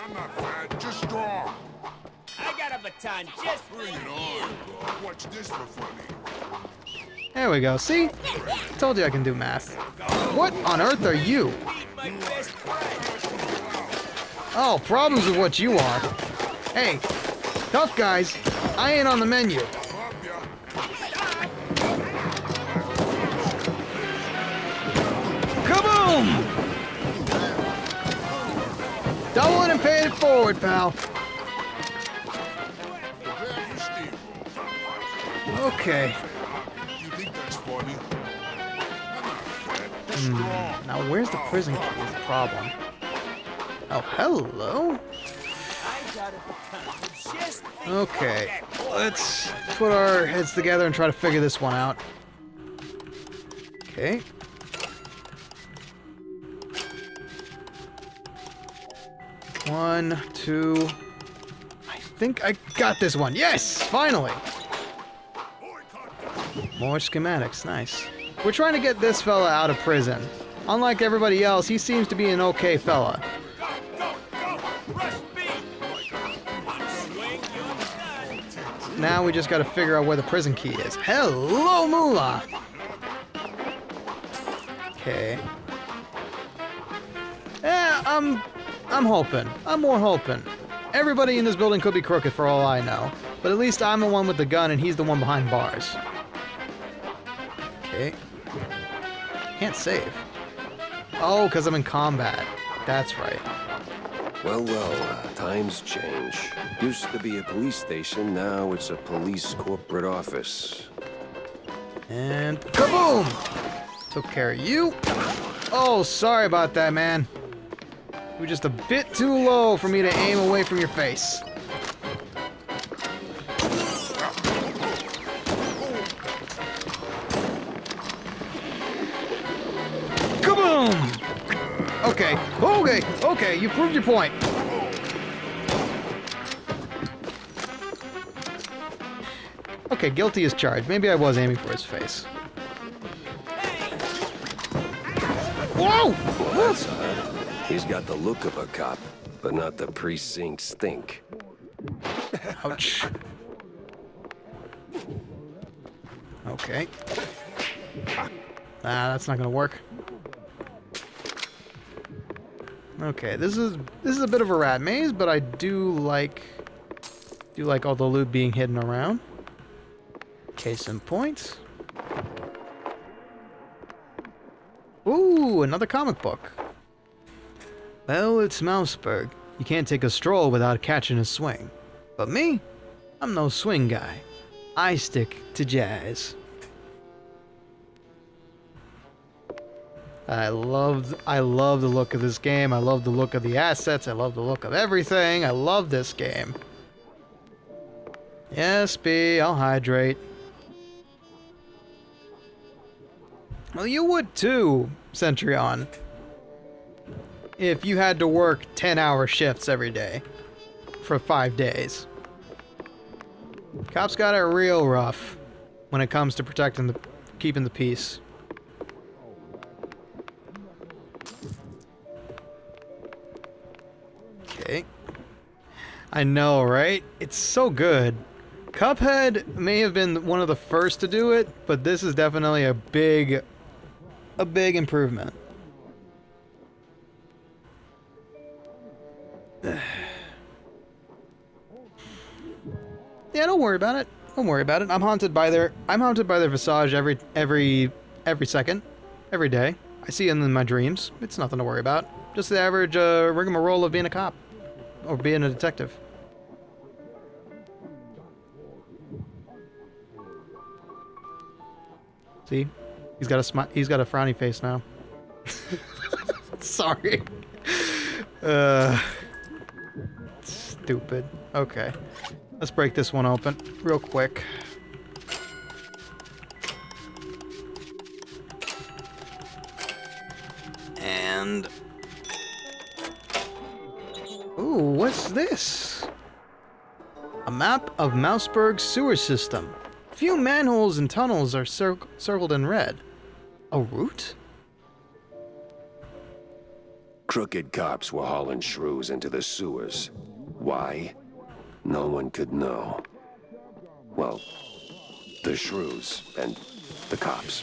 I'm not fat, just strong. I got a baton just for Bring it you. on, bro. Watch this for funny. There we go. See? Told you I can do math. What on earth are you? My best friend. Oh, problems with what you are. Hey, tough guys, I ain't on the menu. Up ya. Kaboom! Double it and pay it forward, pal. Prepare for steam. Okay. You think that's funny? I'm not fat, just strong. Now, where's the prison key is the problem. Oh, hello. I got a baton just for Okay, let's put our heads together and try to figure this one out. Okay. One, two. I think I got this one. Yes, finally. More schematics, nice. We're trying to get this fella out of prison. Unlike everybody else, he seems to be an okay fella. Now we just gotta figure out where the prison key is. Hello, Moolah! Okay. Yeah, I'm hoping. I'm more hoping. Everybody in this building could be crooked for all I know. But at least I'm the one with the gun and he's the one behind bars. Okay. Can't save. Oh, because I'm in combat. That's right. Well, times change. Used to be a police station, now it's a police corporate office. And kaboom! Took care of you. Oh, sorry about that, man. You were just a bit too low for me to aim away from your face. Kaboom! Okay, you proved your point. Okay, guilty as charged. Maybe I was aiming for his face. Whoa! That's odd. He's got the look of a cop, but not the precinct stink. Ouch. Okay. That's not gonna work. Okay, this is a bit of a rat maze, but I do like all the loot being hidden around. Case in point. Ooh, another comic book. Well, it's Mouseberg. You can't take a stroll without catching a swing. But me? I'm no swing guy. I stick to jazz. I love the look of this game. I love the look of the assets. I love the look of everything. I love this game. Yes, B, I'll hydrate. Well, you would too, Centurion. If you had to work 10-hour shifts every day for 5 days. Cops got it real rough when it comes to keeping the peace. Okay. I know, right? It's so good. Cuphead may have been one of the first to do it, but this is definitely a big improvement. Yeah, don't worry about it. Don't worry about it. I'm haunted by their visage every second, every day. I see them in my dreams. It's nothing to worry about. Just the average rigmarole of being a cop or being a detective. See, he's got a he's got a frowny face now. Sorry. Stupid. Okay. Let's break this one open real quick. And... ooh, what's this? A map of Mouseberg's sewer system. Few manholes and tunnels are circled in red. A route? Crooked cops were hauling shrews into the sewers. Why? No one could know. Well, the shrews and the cops.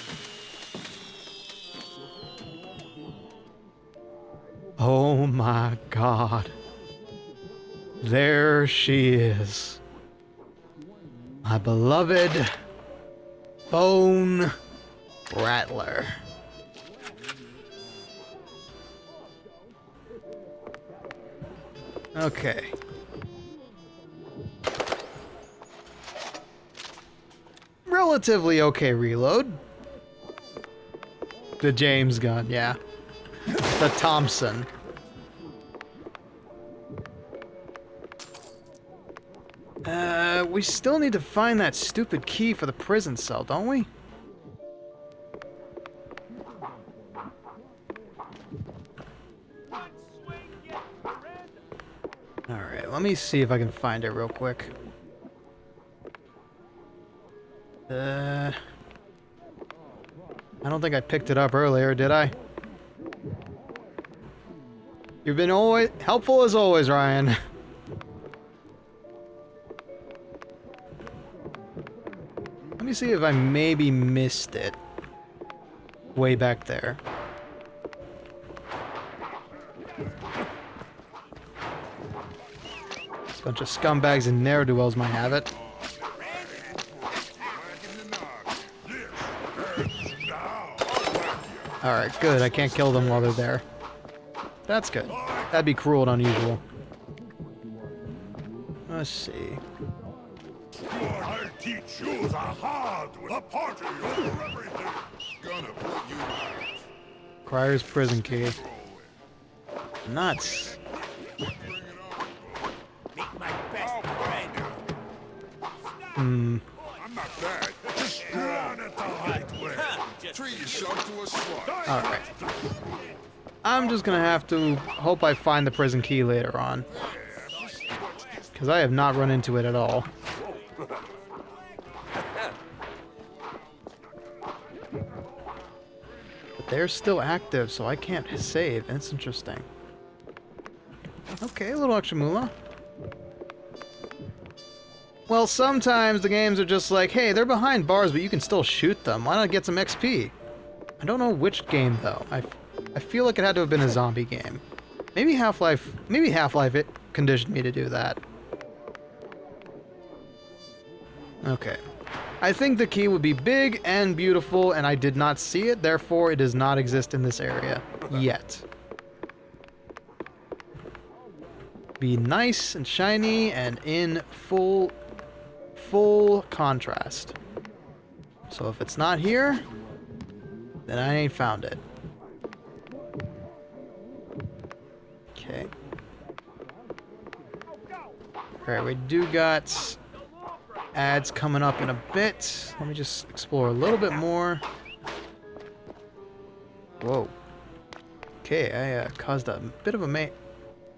Oh my god. There she is. My beloved Bone Rattler. Okay. Relatively okay reload. The James gun, yeah. The Thompson. We still need to find that stupid key for the prison cell, don't we? Alright, let me see if I can find it real quick. I don't think I picked it up earlier, did I? You've been always helpful as always, Ryan. Let me see if I maybe missed it. Way back there. This bunch of scumbags and ne'er-do-wells might have it. Alright, good. I can't kill them while they're there. That's good. That'd be cruel and unusual. Let's see. I'll teach you the hard way. A party over everything. Gonna put you out. Crier's prison key. Nuts. Meet my best friend. I'm not bad. Just run it the right way. Treat yourself to a slice. Alright. I'm just gonna have to hope I find the prison key later on. Because I have not run into it at all. But they're still active, so I can't save. It's interesting. Okay, a little extra moolah. Well, sometimes the games are just like, hey, they're behind bars, but you can still shoot them. Why not get some XP? I don't know which game, though. I feel like it had to have been a zombie game. Maybe Half-Life it conditioned me to do that. Okay. I think the key would be big and beautiful, and I did not see it, therefore it does not exist in this area. Yet. Be nice and shiny and in full contrast. So if it's not here, then I ain't found it. Okay. Alright, we do got ads coming up in a bit. Let me just explore a little bit more. Whoa. Okay, I caused a bit of a Is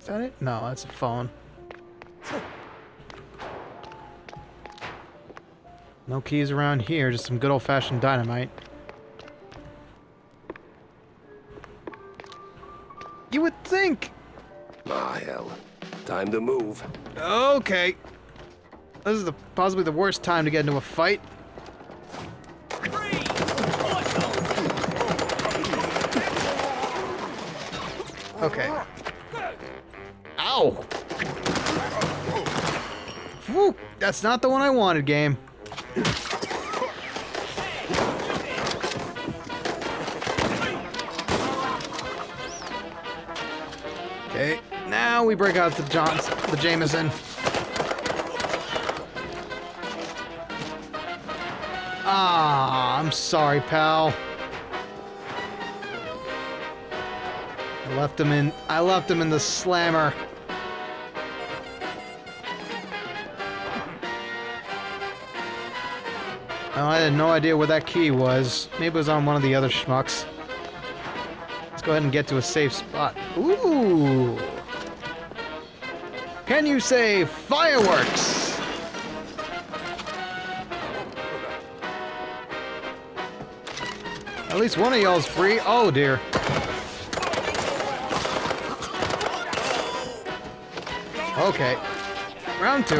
that it? No, that's a phone. No keys around here, just some good old-fashioned dynamite. You would think! Ah, hell. Time to move. Okay. This is possibly the worst time to get into a fight. Okay. Ow! Whew, that's not the one I wanted, game. Okay, now we break out the Jameson. Ah, I'm sorry, pal. I left him in the slammer. Well, I had no idea where that key was. Maybe it was on one of the other schmucks. Let's go ahead and get to a safe spot. Ooh! Can you say fireworks? At least one of y'all's free. Oh dear. Okay. Round 2.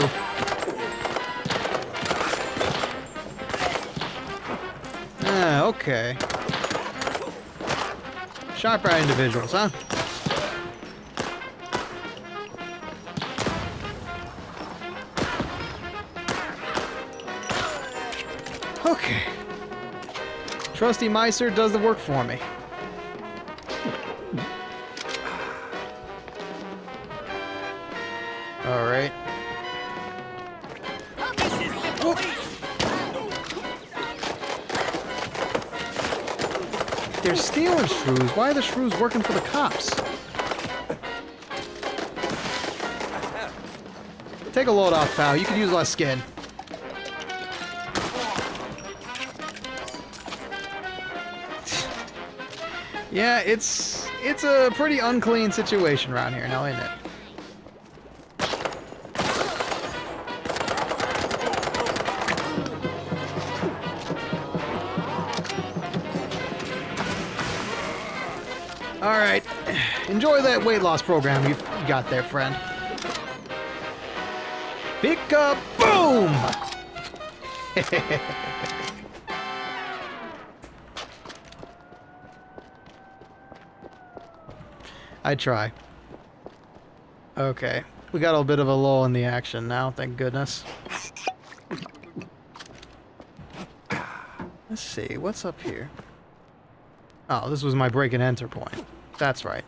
Okay. Sharp-eyed individuals, huh? Okay. Trusty Meister does the work for me. All right. They're stealing shrews. Why are the shrews working for the cops? Take a load off, pal. You could use less skin. Yeah, it's a pretty unclean situation around here now, isn't it? Alright, enjoy that weight loss program you got there, friend. Pick-a-boom! I try. Okay, we got a bit of a lull in the action now, thank goodness. Let's see, what's up here? Oh, this was my break and enter point. That's right.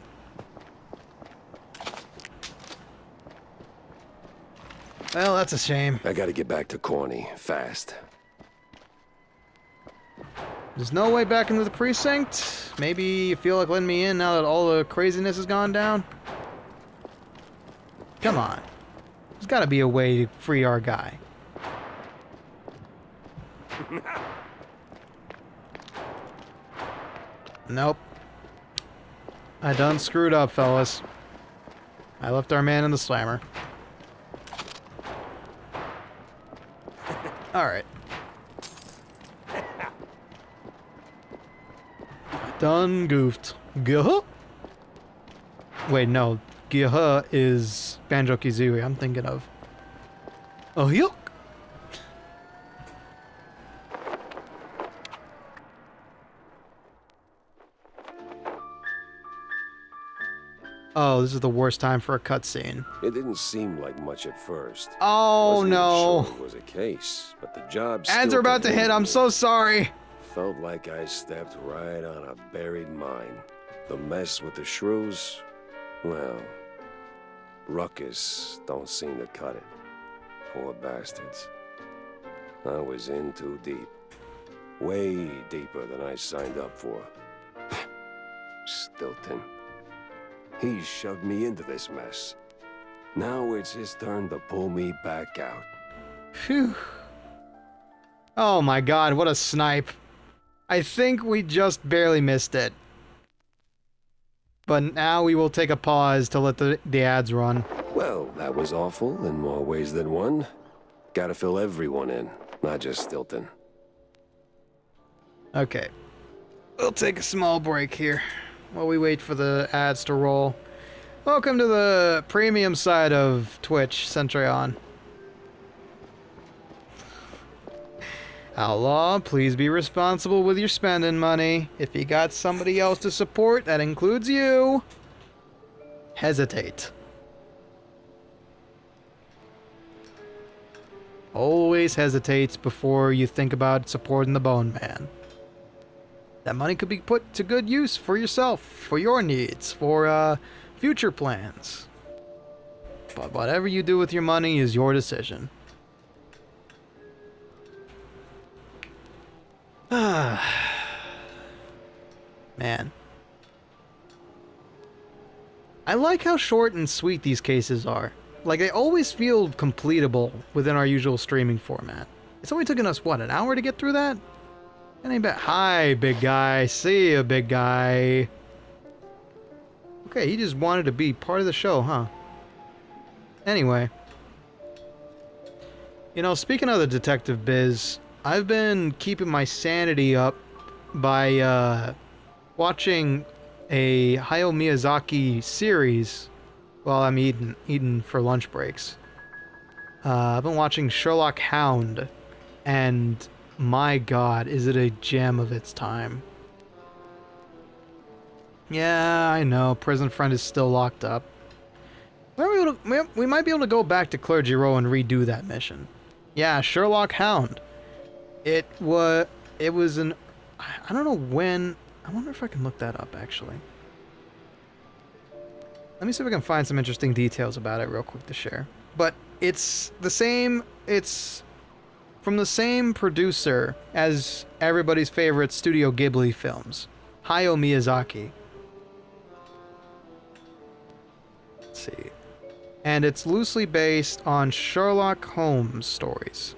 Well, that's a shame. I gotta get back to Corny, fast. There's no way back into the precinct? Maybe you feel like letting me in now that all the craziness has gone down? Come on. There's gotta be a way to free our guy. Nope. I done screwed up, fellas. I left our man in the slammer. Alright. Done goofed. Gah? Wait, no. Gah is Banjo-Kazooie I'm thinking of. Oh, yuck! Oh, this is the worst time for a cutscene. It didn't seem like much at first. Oh, Wasn't no. even sure it was a case, but the job Ads still are about to hit. I'm so sorry. Felt like I stepped right on a buried mine. The mess with the shrews, well, Ruckus don't seem to cut it. Poor bastards. I was in too deep. Way deeper than I signed up for. Stilton. He shoved me into this mess. Now it's his turn to pull me back out. Phew. Oh my god, what a snipe. I think we just barely missed it. But now we will take a pause to let the ads run. Well, that was awful in more ways than one. Gotta fill everyone in, not just Stilton. Okay. We'll take a small break here while we wait for the ads to roll. Welcome to the premium side of Twitch, Centreon. Outlaw, please be responsible with your spending money. If you got somebody else to support, that includes you, hesitate. Always hesitates before you think about supporting the Bone Man. That money could be put to good use for yourself, for your needs, for future plans. But whatever you do with your money is your decision. Man. I like how short and sweet these cases are. Like, they always feel completable within our usual streaming format. It's only taken us, what, an hour to get through that? That ain't bad. Hi, big guy. See ya, big guy. Okay, he just wanted to be part of the show, huh? Anyway. You know, speaking of the detective biz, I've been keeping my sanity up by watching a Hayao Miyazaki series while I'm eating for lunch breaks. I've been watching Sherlock Hound, and my god, is it a gem of its time. Yeah, I know, Prison Friend is still locked up. We might be able to go back to Clergy Row and redo that mission. Yeah, Sherlock Hound. It was an... I don't know when... I wonder if I can look that up, actually. Let me see if I can find some interesting details about it real quick to share. But it's the same... It's from the same producer as everybody's favorite Studio Ghibli films. Hayao Miyazaki. Let's see. And it's loosely based on Sherlock Holmes stories.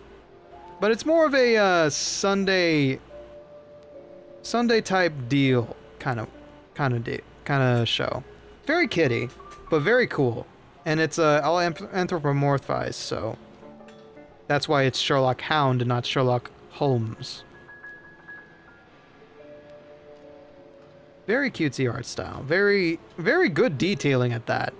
But it's more of a Sunday type deal kind of show. Very kiddie, but very cool. And it's all anthropomorphized, so that's why it's Sherlock Hound and not Sherlock Holmes. Very cutesy art style. Very, very good detailing at that.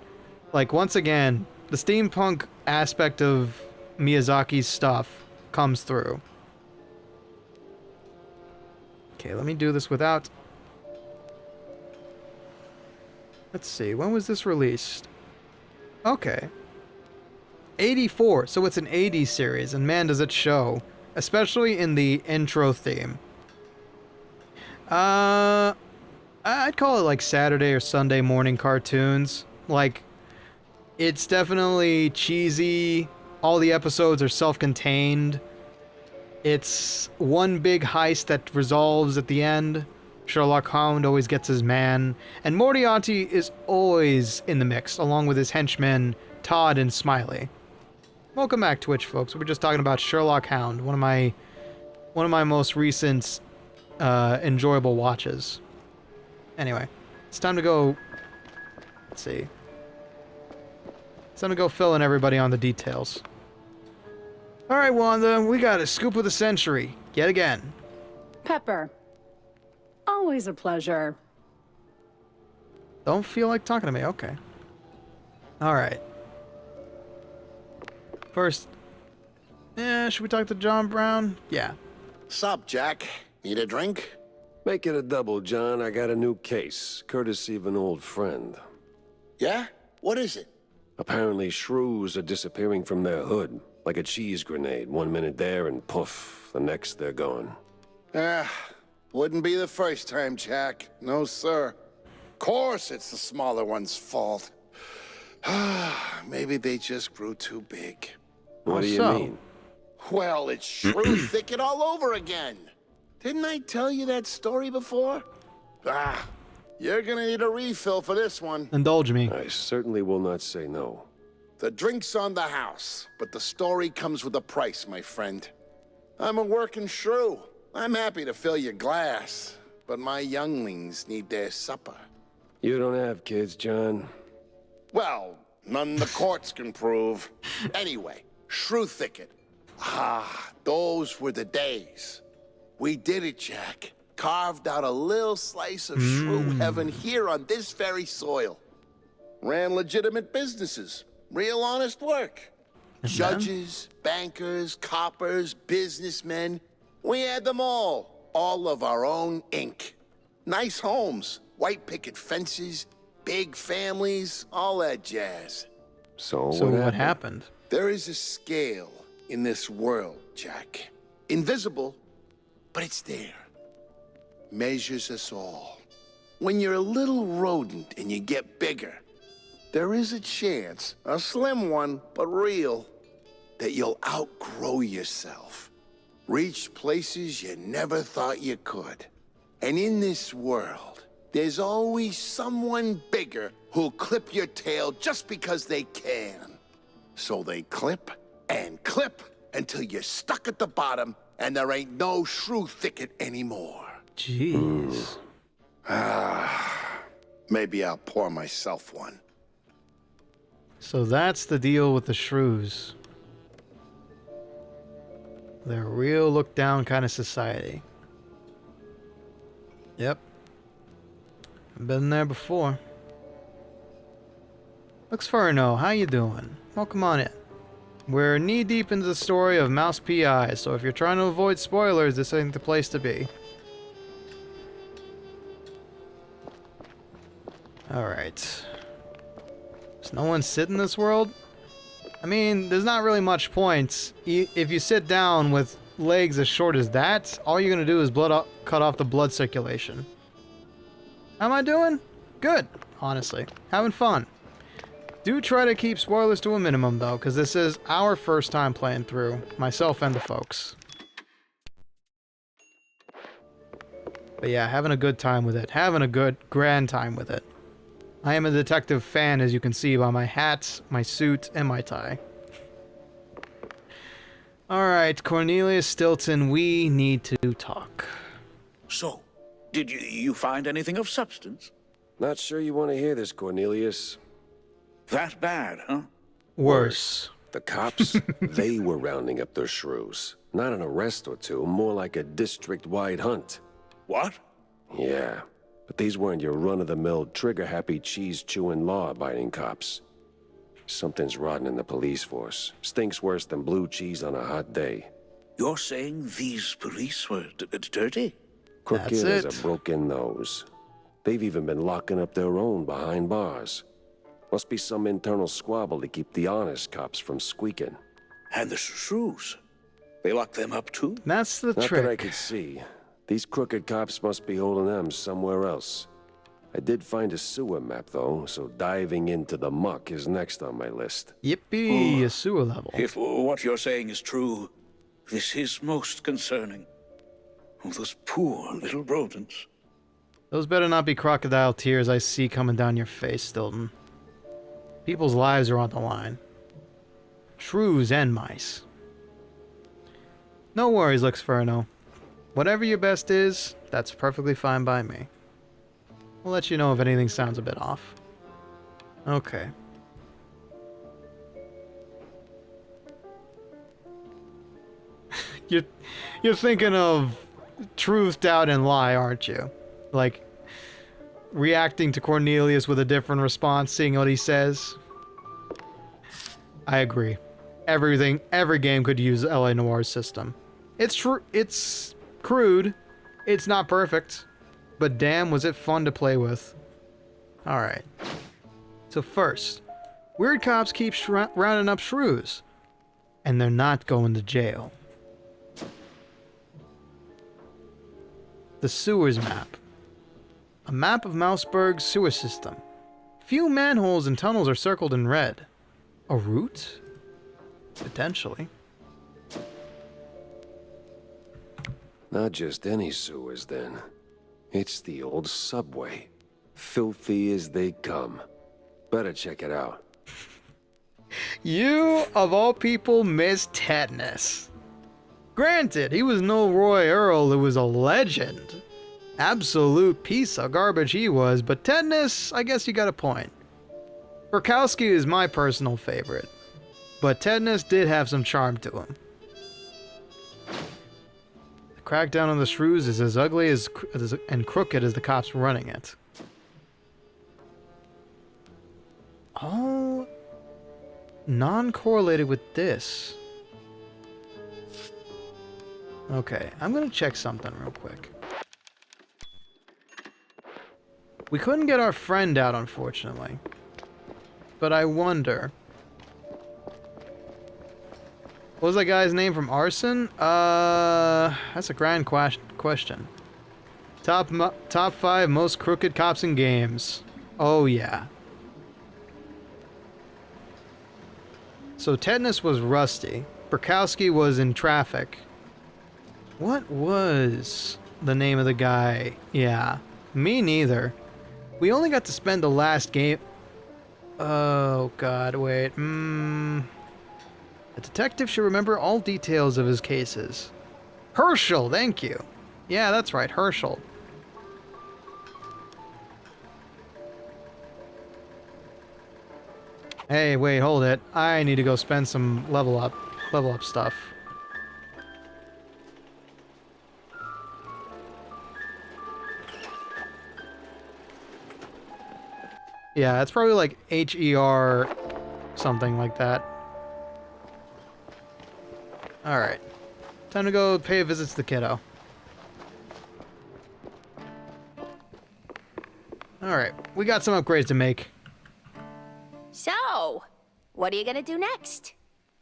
Like, once again, the steampunk aspect of Miyazaki's stuff comes through. Okay, let me do this without... Let's see, when was this released? Okay. 84, so it's an 80s series, and man does it show. Especially in the intro theme. I'd call it like Saturday or Sunday morning cartoons. Like, it's definitely cheesy. All the episodes are self-contained. It's one big heist that resolves at the end. Sherlock Holmes always gets his man. And Moriarty is always in the mix, along with his henchmen, Todd and Smiley. Welcome back, Twitch folks. We're just talking about Sherlock Hound, one of my most recent enjoyable watches. Anyway, it's time to go... Let's see. It's time to go fill in everybody on the details. Alright, Wanda, we got a scoop of the century. Yet again. Pepper. Always a pleasure. Don't feel like talking to me. Okay. Alright. First... should we talk to John Brown? Yeah. Sup, Jack? Need a drink? Make it a double, John. I got a new case, courtesy of an old friend. Yeah? What is it? Apparently, shrews are disappearing from their hood, like a cheese grenade. 1 minute there and poof, the next they're gone. Wouldn't be the first time, Jack. No, sir. Course it's the smaller one's fault. Maybe they just grew too big. What do you mean? Well, it's shrew thicket all over again. Didn't I tell you that story before? You're gonna need a refill for this one. Indulge me. I certainly will not say no. The drink's on the house, but the story comes with a price, my friend. I'm a working shrew. I'm happy to fill your glass, but my younglings need their supper. You don't have kids, John. Well, none the courts can prove. Anyway, shrew thicket. Those were the days. We did it, Jack. Carved out a little slice of shrew heaven here on this very soil. ran legitimate businesses, real honest work. And Judges, bankers, coppers, businessmen, we had them all of our own ink. Nice homes, white picket fences, big families, all that jazz. So what happened? There is a scale in this world, Jack. Invisible, but it's there. Measures us all. When you're a little rodent and you get bigger, there is a chance, a slim one, but real, that you'll outgrow yourself. Reach places you never thought you could. And in this world, there's always someone bigger who'll clip your tail just because they can. So they clip and clip until you're stuck at the bottom and there ain't no shrew thicket anymore. Jeez. Maybe I'll pour myself one. So that's the deal with the shrews. They're a real look-down kind of society. Yep. I've been there before. Looks Furno, how you doing? Welcome on in. We're knee-deep into the story of Mouse P.I., so if you're trying to avoid spoilers, this ain't the place to be. Alright. Does no one sit in this world? I mean, there's not really much point. If you sit down with legs as short as that, all you're gonna do is cut off the blood circulation. How am I doing? Good, honestly. Having fun. Do try to keep spoilers to a minimum, though, because this is our first time playing through, myself and the folks. But yeah, having a good time with it. Having a good, grand time with it. I am a detective fan, as you can see by my hat, my suit, and my tie. Alright, Cornelius Stilton, we need to talk. So, did you find anything of substance? Not sure you want to hear this, Cornelius. That bad, huh? Worse. The cops, they were rounding up their shrews. Not an arrest or two, more like a district-wide hunt. What? Yeah, but these weren't your run-of-the-mill, trigger-happy, cheese-chewing, law-abiding cops. Something's rotten in the police force. Stinks worse than blue cheese on a hot day. You're saying these police were dirty? Crooked That's as it. a broken nose. They've even been locking up their own behind bars. Must be some internal squabble to keep the honest cops from squeaking. And the shrews? They lock them up too? That's the Not trick. that I could see. These crooked cops must be holding them somewhere else. I did find a sewer map, though, so diving into the muck is next on my list. Yippee, a sewer level. If what you're saying is true, this is most concerning. Oh, those poor little rodents. Those better not be crocodile tears I see coming down your face, Stilton. People's lives are on the line. Shrews and mice. No worries, Luxferno. Whatever your best is, that's perfectly fine by me. We'll let you know if anything sounds a bit off. Okay. You're thinking of truth, doubt, and lie, aren't you? Like, reacting to Cornelius with a different response, seeing what he says. I agree. Every game could use LA Noir's system. It's true. It's crude. It's not perfect. But damn, was it fun to play with. Alright. So first, weird cops keep rounding up shrews. And they're not going to jail. The sewers map. A map of Mouseberg's sewer system. Few manholes and tunnels are circled in red. A route? Potentially. Not just any sewers, then. It's the old subway. Filthy as they come. Better check it out. You, of all people, miss Tetanus. Granted, he was no Roy Earl, who was a legend. Absolute piece of garbage he was, but Tetanus, I guess you got a point. Burkowski is my personal favorite, but Tetanus did have some charm to him. The crackdown on the shrews is as ugly and crooked as the cops running it. all non-correlated with this. Okay, I'm gonna check something real quick. We couldn't get our friend out, unfortunately. But I wonder... What was that guy's name from Arson? That's a grand question. Top 5 most crooked cops in games. Oh, yeah. So Tetanus was Rusty. Burkowski was in Traffic. What was the name of the guy? Yeah, me neither. We only got to spend the last game... Oh, God, wait. The detective should remember all details of his cases. Herschel, thank you. Yeah, that's right, Herschel. Hey, wait, hold it. I need to go spend some level up stuff. Yeah, it's probably like HER something like that. Alright. Time to go pay a visit to the kiddo. Alright, we got some upgrades to make. So, what are you gonna do next?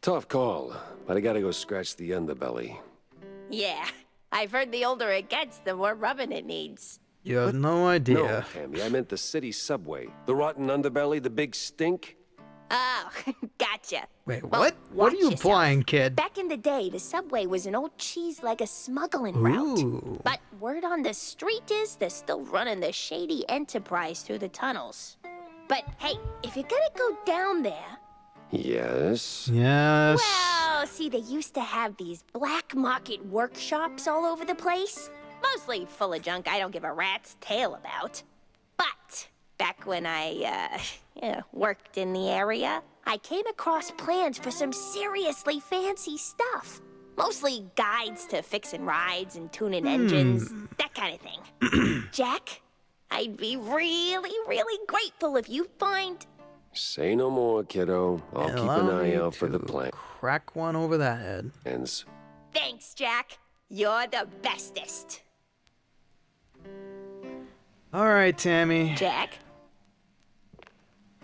Tough call, but I gotta go scratch the underbelly. Yeah, I've heard the older it gets, the more rubbing it needs. You have no idea. No, Tammy, I meant the city subway. The rotten underbelly, the big stink. Oh, gotcha. Wait, Well, what? What are watch you yourself. implying, kid? Back in the day, the subway was an old cheese-leg smuggling route. Ooh. But word on the street is they're still running the shady enterprise through the tunnels. But hey, if you're gonna go down there... Yes? Yes. Well, see, they used to have these black market workshops all over the place. Mostly full of junk I don't give a rat's tail about. But back when I, worked in the area, I came across plans for some seriously fancy stuff. Mostly guides to fixing rides and tuning engines, that kind of thing. Jack, I'd be really, really grateful if you find... Say no more, kiddo. I'll keep an eye out for the plan. Crack one over that head. Thanks, Jack. You're the bestest. Alright, Tammy. Jack?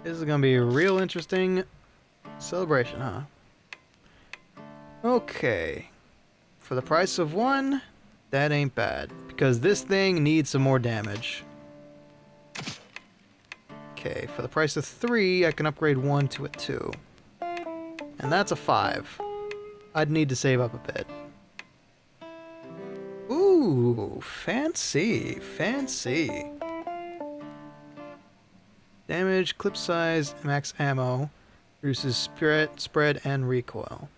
This is gonna be a real interesting celebration, huh? Okay. For the price of 1, that ain't bad. Because this thing needs some more damage. Okay, for the price of 3, I can upgrade 1 to a 2. And that's a 5. I'd need to save up a bit. Ooh, fancy, fancy. Damage, clip size, max ammo, reduces spread, and recoil.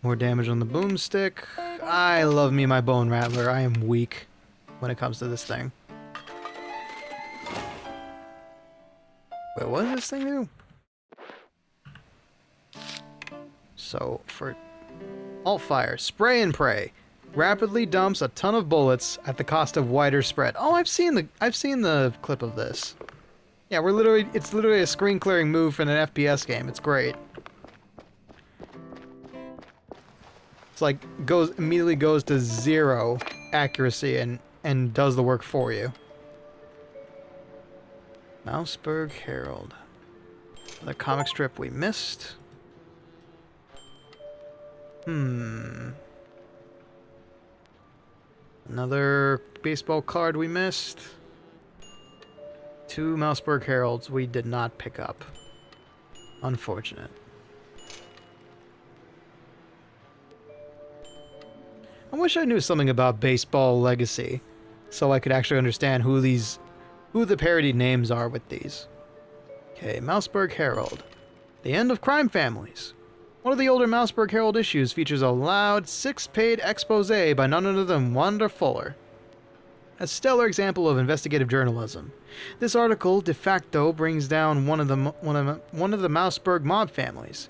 More damage on the boomstick. I love me my bone rattler. I am weak when it comes to this thing. Wait, what does this thing do? So, for alt fire, spray and pray. Rapidly dumps a ton of bullets at the cost of wider spread. Oh, I've seen the clip of this. Yeah, it's literally a screen clearing move in an FPS game. It's great. It's like immediately goes to 0 accuracy and does the work for you. Mouseberg Herald. The comic strip we missed. Another baseball card we missed. 2 Mouseberg Heralds we did not pick up. Unfortunate. I wish I knew something about Baseball Legacy, so I could actually understand who the parodied names are with these. Okay, Mouseberg Herald. The End of Crime Families. One of the older Mouseberg Herald issues features a loud, 6-page expose by none other than Wanda Fuller. A stellar example of investigative journalism. This article de facto brings down one of the Mouseberg mob families.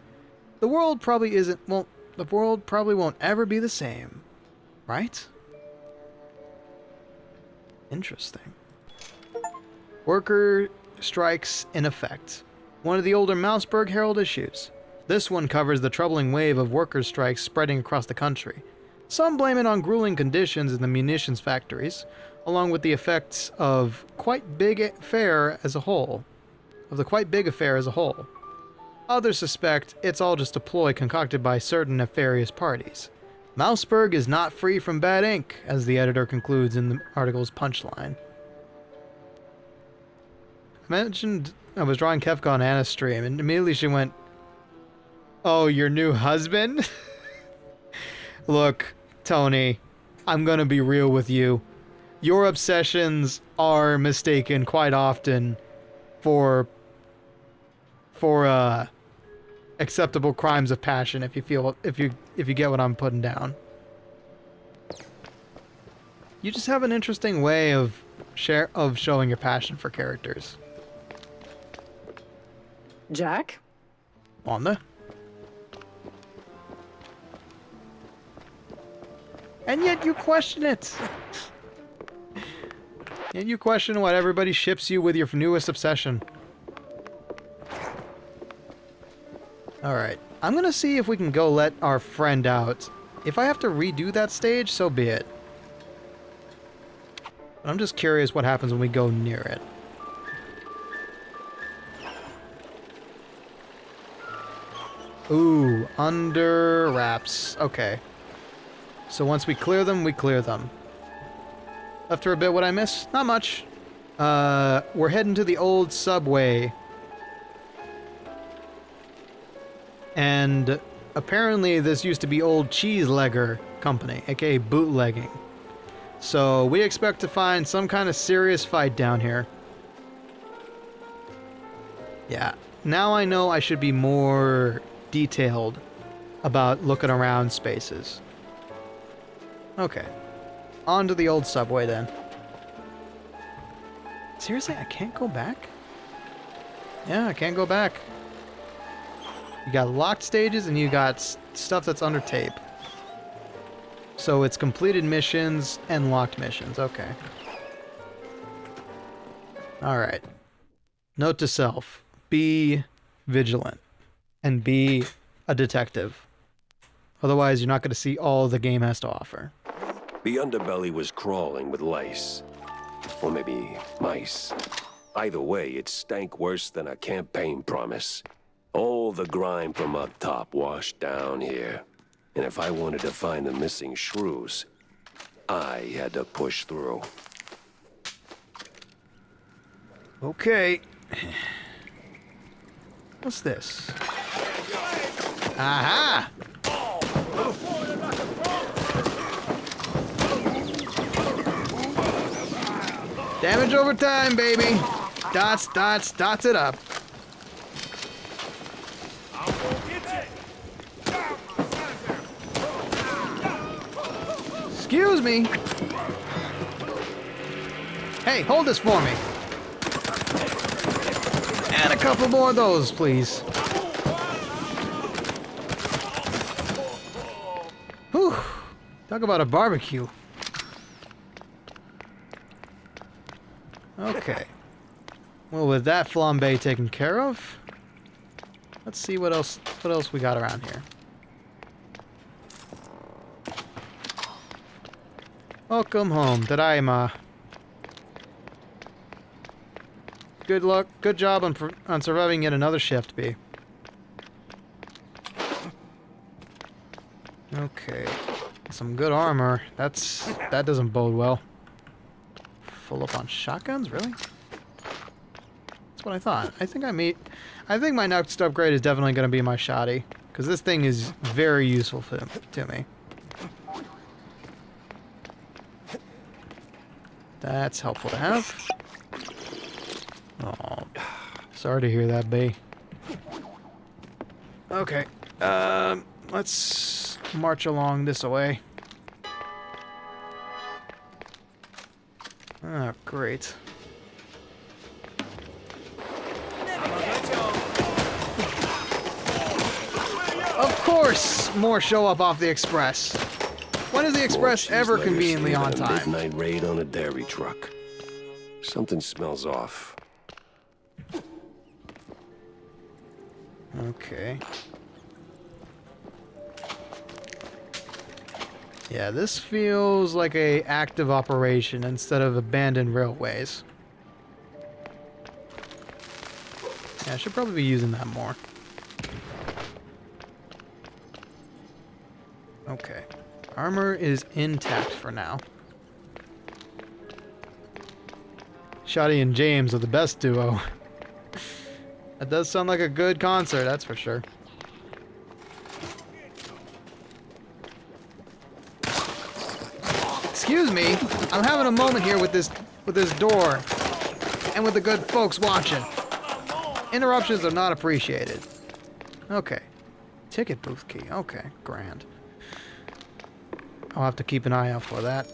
The world probably won't ever be the same. Right? Interesting. Worker strikes in effect. One of the older Mouseberg Herald issues. This one covers the troubling wave of workers' strikes spreading across the country. Some blame it on grueling conditions in the munitions factories, along with the effects of the quite big affair as a whole. Others suspect it's all just a ploy concocted by certain nefarious parties. Mouseberg is not free from bad ink, as the editor concludes in the article's punchline. I mentioned I was drawing Kefka on Anna's stream, and immediately she went, "Oh, your new husband?" Look, Tony, I'm gonna be real with you. Your obsessions are mistaken quite often for acceptable crimes of passion, if you get what I'm putting down. You just have an interesting way of showing your passion for characters. Jack? Wanda? And yet you question it. And you question what everybody ships you with your newest obsession. Alright, I'm gonna see if we can go let our friend out. If I have to redo that stage, so be it. But I'm just curious what happens when we go near it. Ooh, under wraps. Okay. So once we clear them, we clear them. Left her a bit, what I miss? Not much. We're heading to the old subway. And apparently this used to be Old Cheeselegger Company, aka bootlegging. So we expect to find some kind of serious fight down here. Yeah, now I know I should be more detailed about looking around spaces. Okay, on to the old subway then. Seriously, I can't go back? Yeah, I can't go back. You got locked stages and you got stuff that's under tape. So it's completed missions and locked missions. Okay. Alright. Note to self. Be vigilant. And be a detective. Otherwise, you're not going to see all the game has to offer. The underbelly was crawling with lice. Or maybe mice. Either way, it stank worse than a campaign promise. All the grime from up top washed down here. And if I wanted to find the missing shrews, I had to push through. Okay. What's this? Aha! Damage over time, baby. Dots, dots, dots it up. Excuse me. Hey, hold this for me. And a couple more of those, please. Whew. Talk about a barbecue. Okay. Well, with that flambe taken care of, let's see what else we got around here. Welcome home, Tadaima. Good luck, good job on surviving yet another shift, B. Okay, some good armor. That doesn't bode well. Full up on shotguns, really? That's what I thought. I think my next upgrade is definitely going to be my shotty, because this thing is very useful to me. That's helpful to have. Oh, sorry to hear that, B. Okay, let's march along this way. Oh, great. Of course, more show up off the express. When is the express ever conveniently on time? Midnight raid on a dairy truck. Something smells off. Okay. Yeah, this feels like a active operation instead of abandoned railways. Yeah, I should probably be using that more. Okay. Armor is intact for now. Shotty and James are the best duo. That does sound like a good concert, that's for sure. Excuse me, I'm having a moment here with this door, and with the good folks watching. Interruptions are not appreciated. Okay, ticket booth key. Okay, grand. I'll have to keep an eye out for that.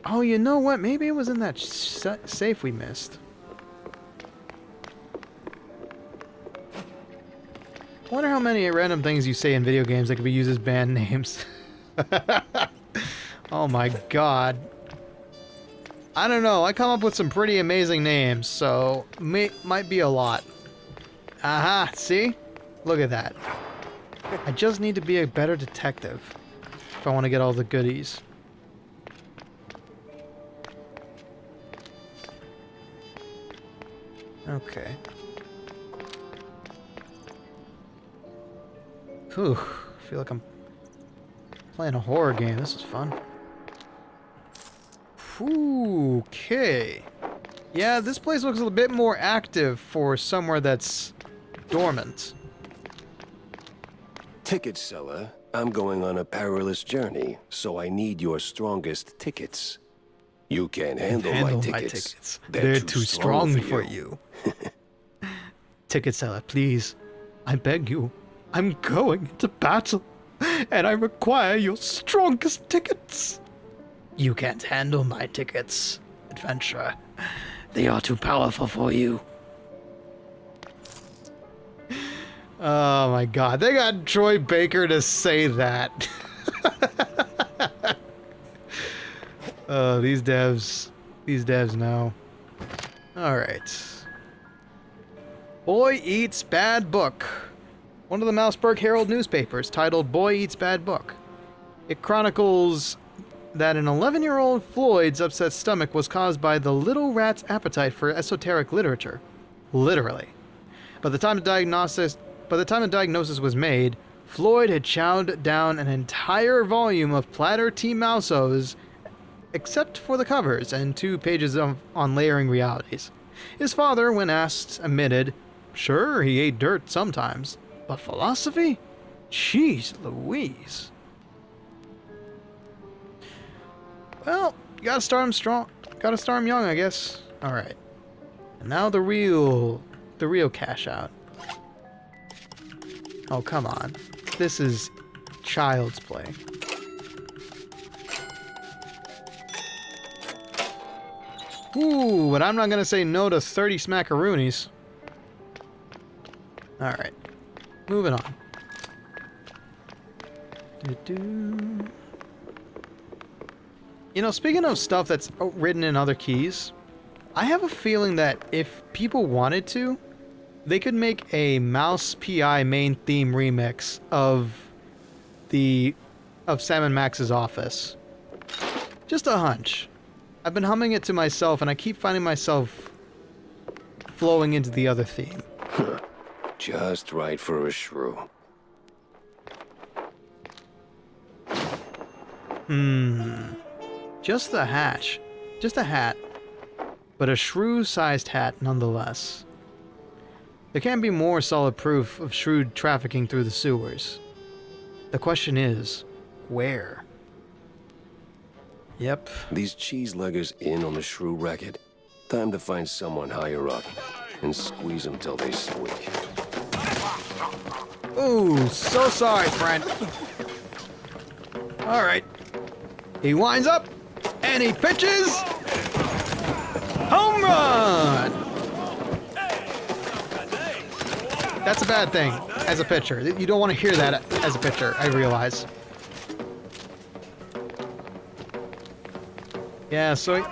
Oh, you know what? Maybe it was in that safe we missed. I wonder how many random things you say in video games that could be used as band names. Oh my god. I don't know. I come up with some pretty amazing names, so might be a lot. Aha, see? Look at that. I just need to be a better detective if I want to get all the goodies. Okay. Whew. I feel like I'm playing a horror game. This is fun. Okay. Yeah, this place looks a bit more active for somewhere that's dormant. Ticket seller, I'm going on a perilous journey, so I need your strongest tickets. You can't handle my tickets. They're too strong for you. Ticket seller, please. I beg you. I'm going into battle, and I require your strongest tickets. You can't handle my tickets, adventurer. They are too powerful for you. Oh my god, they got Troy Baker to say that. These devs know. Alright. Boy Eats Bad Book. One of the Mouseberg Herald newspapers, titled Boy Eats Bad Book. It chronicles that an 11-year-old Floyd's upset stomach was caused by the little rat's appetite for esoteric literature. Literally. By the time a diagnosis was made, Floyd had chowed down an entire volume of Platter T. Mousos, except for the covers and 2 pages on layering realities. His father, when asked, admitted, sure, he ate dirt sometimes, but philosophy? Jeez Louise. Well, you gotta start him strong. Gotta start him young, I guess. Alright. And now the real cash out. Oh, come on. This is child's play. Ooh, but I'm not gonna say no to 30 smackaroonies. Alright. Moving on. You know, speaking of stuff that's written in other keys, I have a feeling that if people wanted to, they could make a Mouse PI main theme remix of Sam & Max's Office. Just a hunch. I've been humming it to myself, and I keep finding myself flowing into the other theme. Just right for a shrew. Just the hash. Just a hat. But a shrew-sized hat nonetheless. There can't be more solid proof of shrewd trafficking through the sewers. The question is, where? Yep. These cheese-leggers in on the shrew racket. Time to find someone higher up and squeeze them till they squeak. Ooh, so sorry, friend. Alright. He winds up, and he pitches. Home run! That's a bad thing as a pitcher. You don't want to hear that as a pitcher, I realize. Yeah, so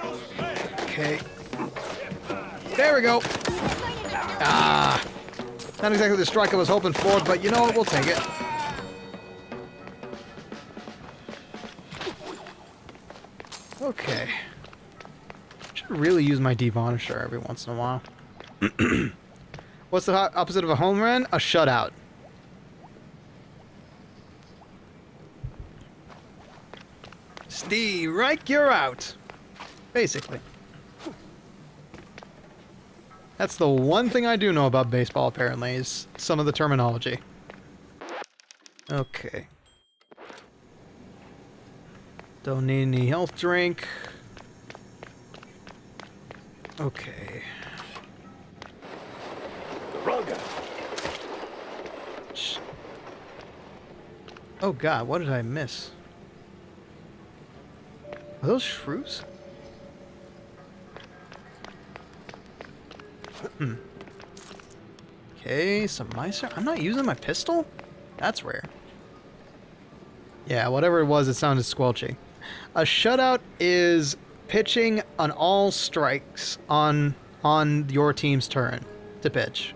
Okay. There we go. Ah. Not exactly the strike I was hoping for, but you know what? We'll take it. Okay. Should really use my devonisher every once in a while. What's the opposite of a home run? A shutout. Steve, right, you're out. Basically. That's the one thing I do know about baseball, apparently, is some of the terminology. Okay. Don't need any health drink. Okay. Wrong guy. Oh god, what did I miss? Are those shrews? Okay, some mice. I'm not using my pistol? That's rare. Yeah, whatever it was, it sounded squelchy. A shutout is pitching on all strikes on your team's turn to pitch.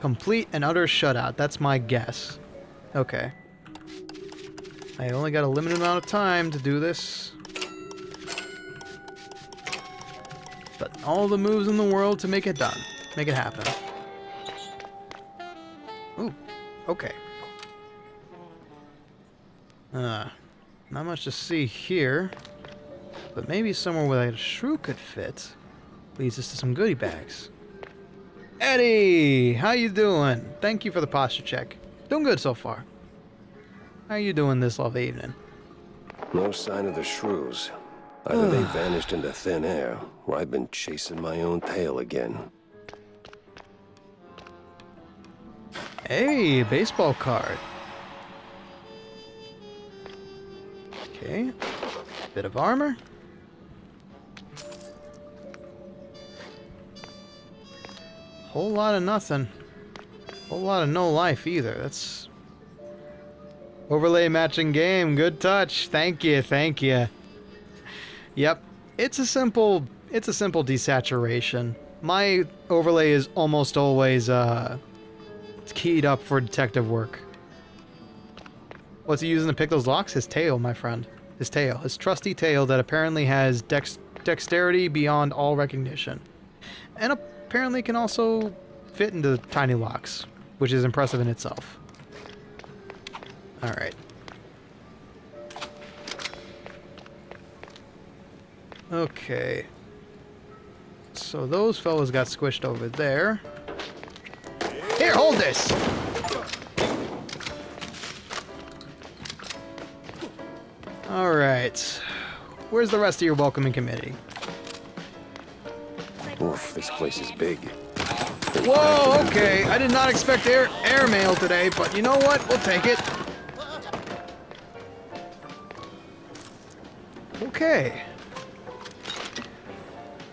Complete and utter shutout. That's my guess. Okay. I only got a limited amount of time to do this. But all the moves in the world to make it done. Make it happen. Ooh, okay. Not much to see here. But maybe somewhere where a shrew could fit leads us to some goodie bags. Eddie! How you doing? Thank you for the posture check. Doing good so far. How are you doing this lovely evening? No sign of the shrews. Either they vanished into thin air, or I've been chasing my own tail again. Hey, baseball card. Okay. Bit of armor. Whole lot of nothing. Whole lot of no life either. That's... Overlay matching game. Good touch. Thank you, thank you. Yep. It's a simple desaturation. My overlay is almost always keyed up for detective work. What's he using to pick those locks? His tail, my friend. His tail. His trusty tail that apparently has dexterity beyond all recognition. And apparently can also fit into tiny locks, which is impressive in itself. Alright. Okay. So those fellas got squished over there. Here, hold this! Alright. Where's the rest of your welcoming committee? Oof, this place is big. Whoa, okay. I did not expect air mail today, but you know what? We'll take it. Okay.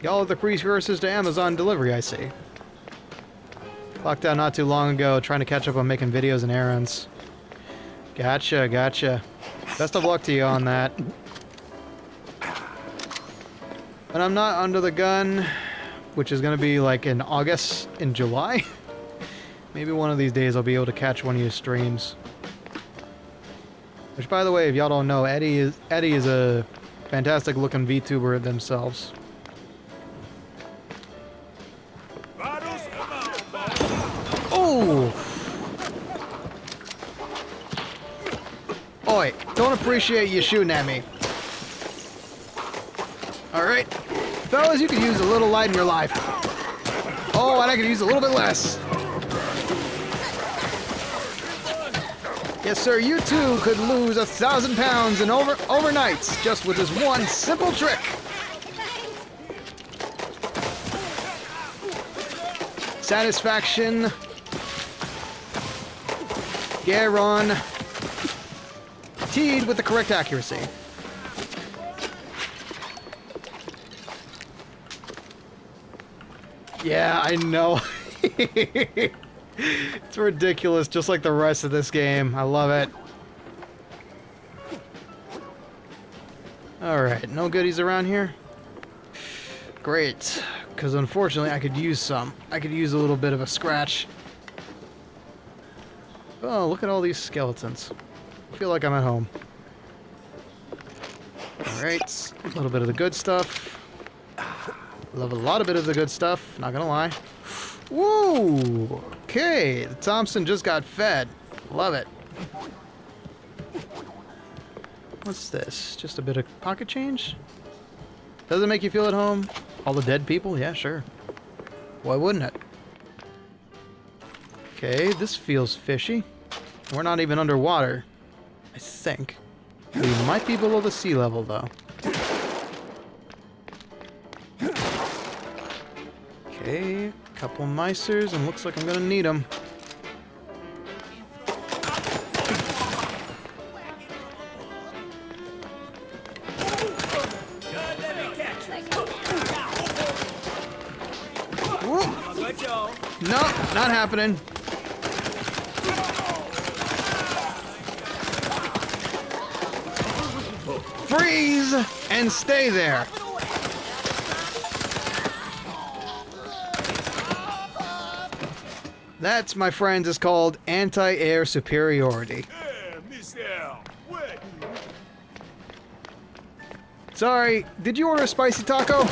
Y'all are the precursors to Amazon delivery, I see. Clocked out not too long ago, trying to catch up on making videos and errands. Gotcha, gotcha. Best of luck to you on that. When I'm not under the gun, which is going to be like in August, in July, maybe one of these days I'll be able to catch one of your streams. Which, by the way, if y'all don't know, Eddie is a fantastic looking VTuber themselves. Oh! Oi, don't appreciate you shooting at me. Alright. Fellas, you could use a little light in your life. Oh, and I could use a little bit less. Yes, sir, you too could lose 1,000 pounds in overnight just with this one simple trick. Satisfaction. Guaranteed with the correct accuracy. Yeah, I know. It's ridiculous, just like the rest of this game. I love it. Alright, no goodies around here? great. Because unfortunately, I could use some. I could use a little bit of a scratch. Oh, look at all these skeletons. I feel like I'm at home. Alright, a little bit of the good stuff. Love a lot of bit of the good stuff, not gonna lie. Woo! Okay, the Thompson just got fed. Love it. What's this? Just a bit of pocket change? Does it make you feel at home? All the dead people? Yeah, sure. Why wouldn't it? Okay, this feels fishy. We're not even underwater, I think. We might be below the sea level, though. Okay, couple micers, and looks like I'm gonna need them. No, not happening. Freeze and stay there. That, my friends, is called anti-air superiority. Sorry, did you order a spicy taco?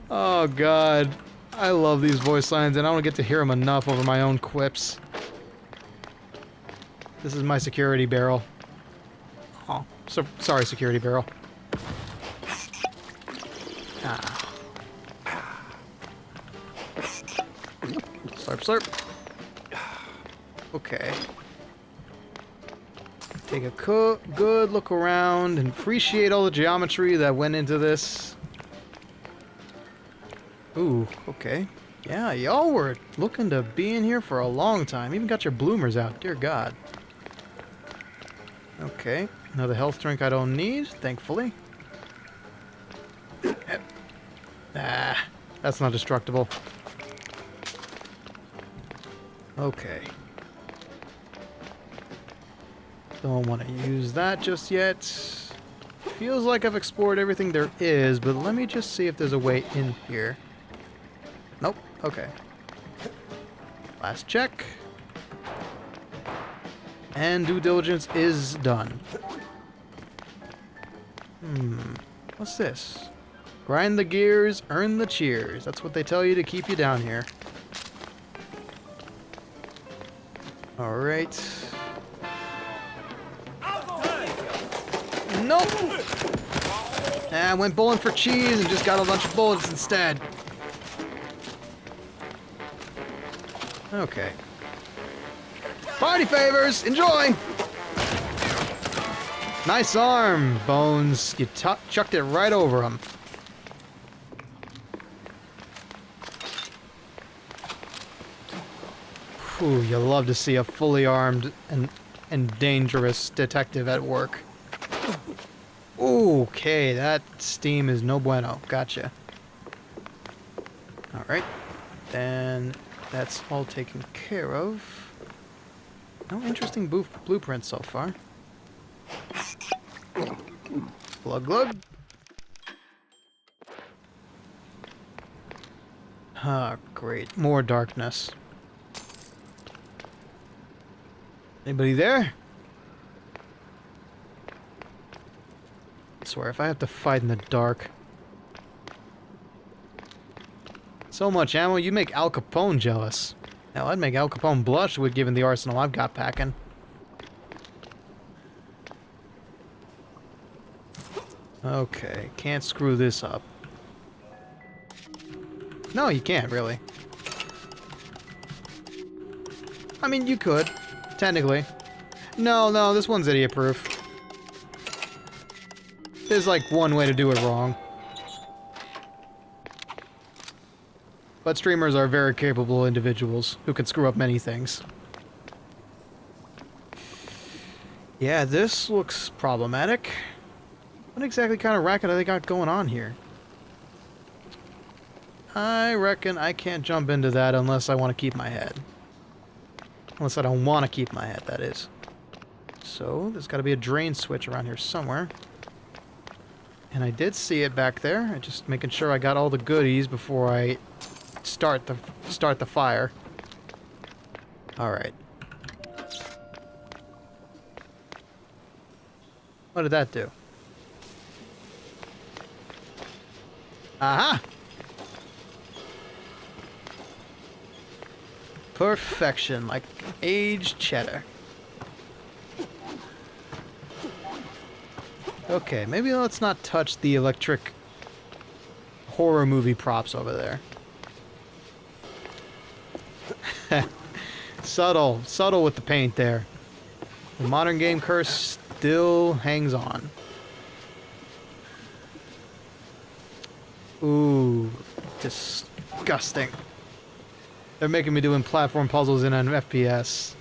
Oh god, I love these voice lines and I don't get to hear them enough over my own quips. This is my security barrel. Oh, so sorry, security barrel. Slurp, slurp. Okay. Take a good look around and appreciate all the geometry that went into this. Ooh, okay. Yeah, y'all were looking to be in here for a long time. Even got your bloomers out, dear God. Okay, another health drink I don't need, thankfully. Ah, that's not destructible. Okay. Don't want to use that just yet. Feels like I've explored everything there is, but let me just see if there's a way in here. Nope. Okay. Last check. And due diligence is done. What's this? Grind the gears, earn the cheers. That's what they tell you to keep you down here. Alright. Nope! I went bowling for cheese and just got a bunch of bullets instead. Okay. Party favors! Enjoy! Nice arm, Bones. You chucked it right over him. Whew, you love to see a fully armed and dangerous detective at work. Okay, that steam is no bueno. Gotcha. Alright. Then that's all taken care of. No interesting blueprints so far. Glug glug. Ah, great. More darkness. Anybody there? I swear, if I have to fight in the dark. So much ammo, you make Al Capone jealous. Hell, I'd make Al Capone blush with given the arsenal I've got packing. Okay, can't screw this up. No, you can't, really. I mean, you could. Technically. No, this one's idiot-proof. There's like one way to do it wrong. But streamers are very capable individuals who can screw up many things. Yeah, this looks problematic. What exactly kind of racket have they got going on here? I reckon I can't jump into that unless I want to keep my head. Unless I don't want to keep my head, that is. So, there's got to be a drain switch around here somewhere. And I did see it back there. I'm just making sure I got all the goodies before I start the fire. Alright. What did that do? Aha! Perfection, like aged cheddar. Okay, maybe let's not touch the electric horror movie props over there. Subtle with the paint there. The modern game curse still hangs on. Ooh, disgusting. They're making me doing platform puzzles in an FPS.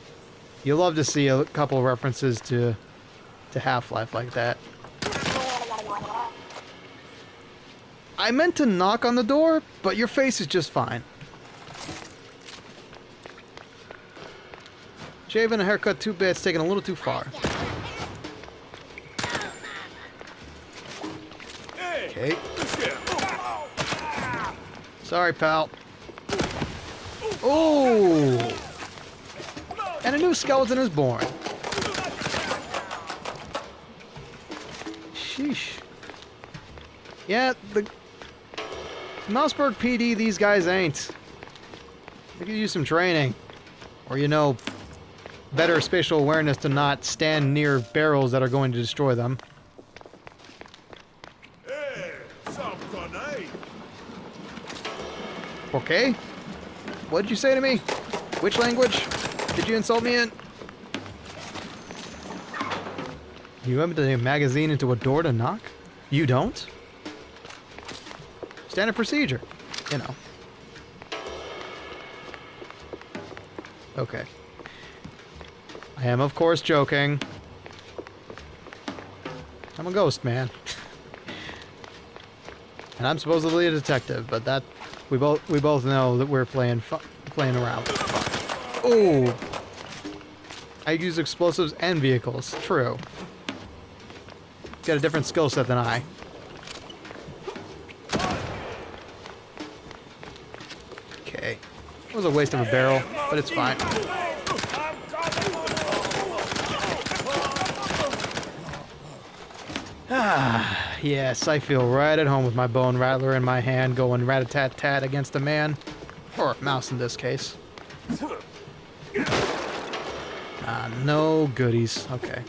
You love to see a couple references to Half-Life like that. I meant to knock on the door, but your face is just fine. Shaving a haircut 2 bits, taking a little too far. Okay. Sorry, pal. Oh! And a new skeleton is born. Sheesh. Yeah, the Mouseberg PD, these guys ain't. They could use some training. Or, you know, better spatial awareness to not stand near barrels that are going to destroy them. Hey, something, eh? Okay? What did you say to me? Which language did you insult me in? You empty a magazine into a door to knock? You don't? Standard procedure, you know. Okay. I am, of course, joking. I'm a ghost man. And I'm supposedly a detective, but that we both know that we're playing around. Oh, I use explosives and vehicles. True. Got a different skill set than I. Okay. It was a waste of a barrel, but it's fine. Ah, yes, I feel right at home with my bone rattler in my hand going rat-a-tat-tat against a man. Or a mouse in this case. Ah, no goodies. Okay.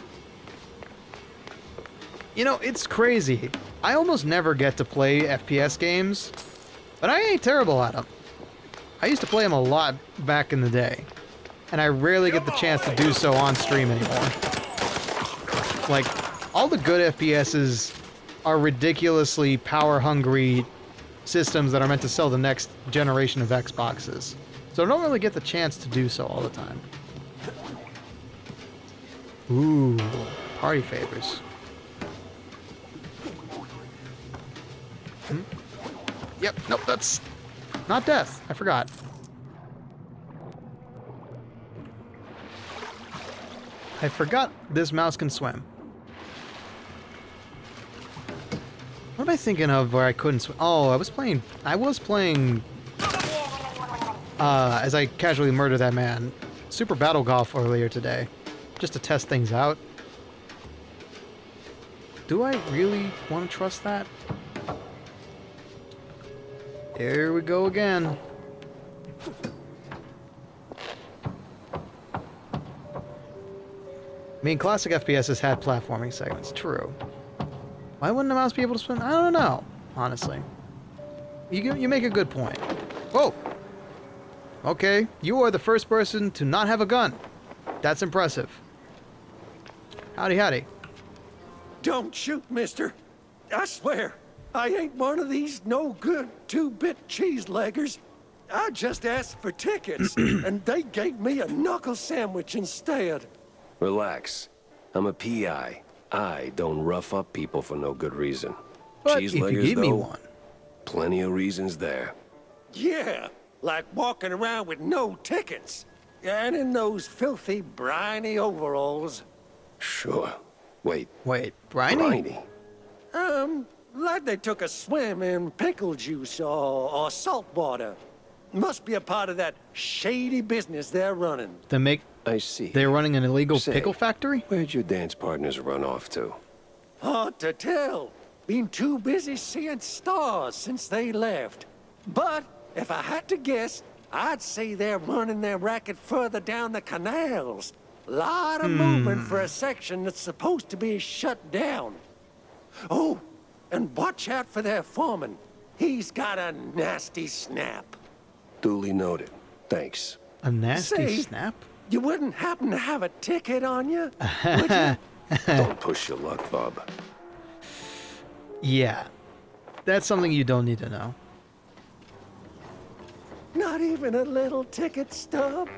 You know, it's crazy. I almost never get to play FPS games, but I ain't terrible at them. I used to play them a lot back in the day, and I rarely get the chance to do so on stream anymore. Like, all the good FPSs are ridiculously power-hungry systems that are meant to sell the next generation of Xboxes. So I don't really get the chance to do so all the time. Ooh, party favors. Yep, nope, that's not death. I forgot. I forgot this mouse can swim. What am I thinking of where I couldn't swim? Oh, I was playing as I casually murder that man, Super Battle Golf earlier today, just to test things out. Do I really want to trust that? Here we go again. I mean, classic FPSs had platforming segments, true. Why wouldn't a mouse be able to swim? I don't know, honestly. You make a good point. Whoa! Okay, you are the first person to not have a gun. That's impressive. Howdy, howdy. Don't shoot, mister. I swear, I ain't one of these no-good 2-bit cheese-leggers. I just asked for tickets, and they gave me a knuckle sandwich instead. Relax. I'm a PI. I don't rough up people for no good reason. But if you give me one. Plenty of reasons there. Yeah, like walking around with no tickets. And in those filthy, briny overalls. Sure. Wait, Wait, briny? briny? Like they took a swim in pickle juice or salt water. Must be a part of that shady business they're running. I see. They're running an illegal Say, pickle factory? Where'd your dance partners run off to? Hard to tell. Been too busy seeing stars since they left. But if I had to guess, I'd say they're running their racket further down the canals. Lot of movement for a section that's supposed to be shut down. Oh, and watch out for their foreman. He's got a nasty snap. Duly noted. Thanks. A nasty Say, snap? You wouldn't happen to have a ticket on you, would you? Don't push your luck, Bob. Yeah. That's something you don't need to know. Not even a little ticket stub?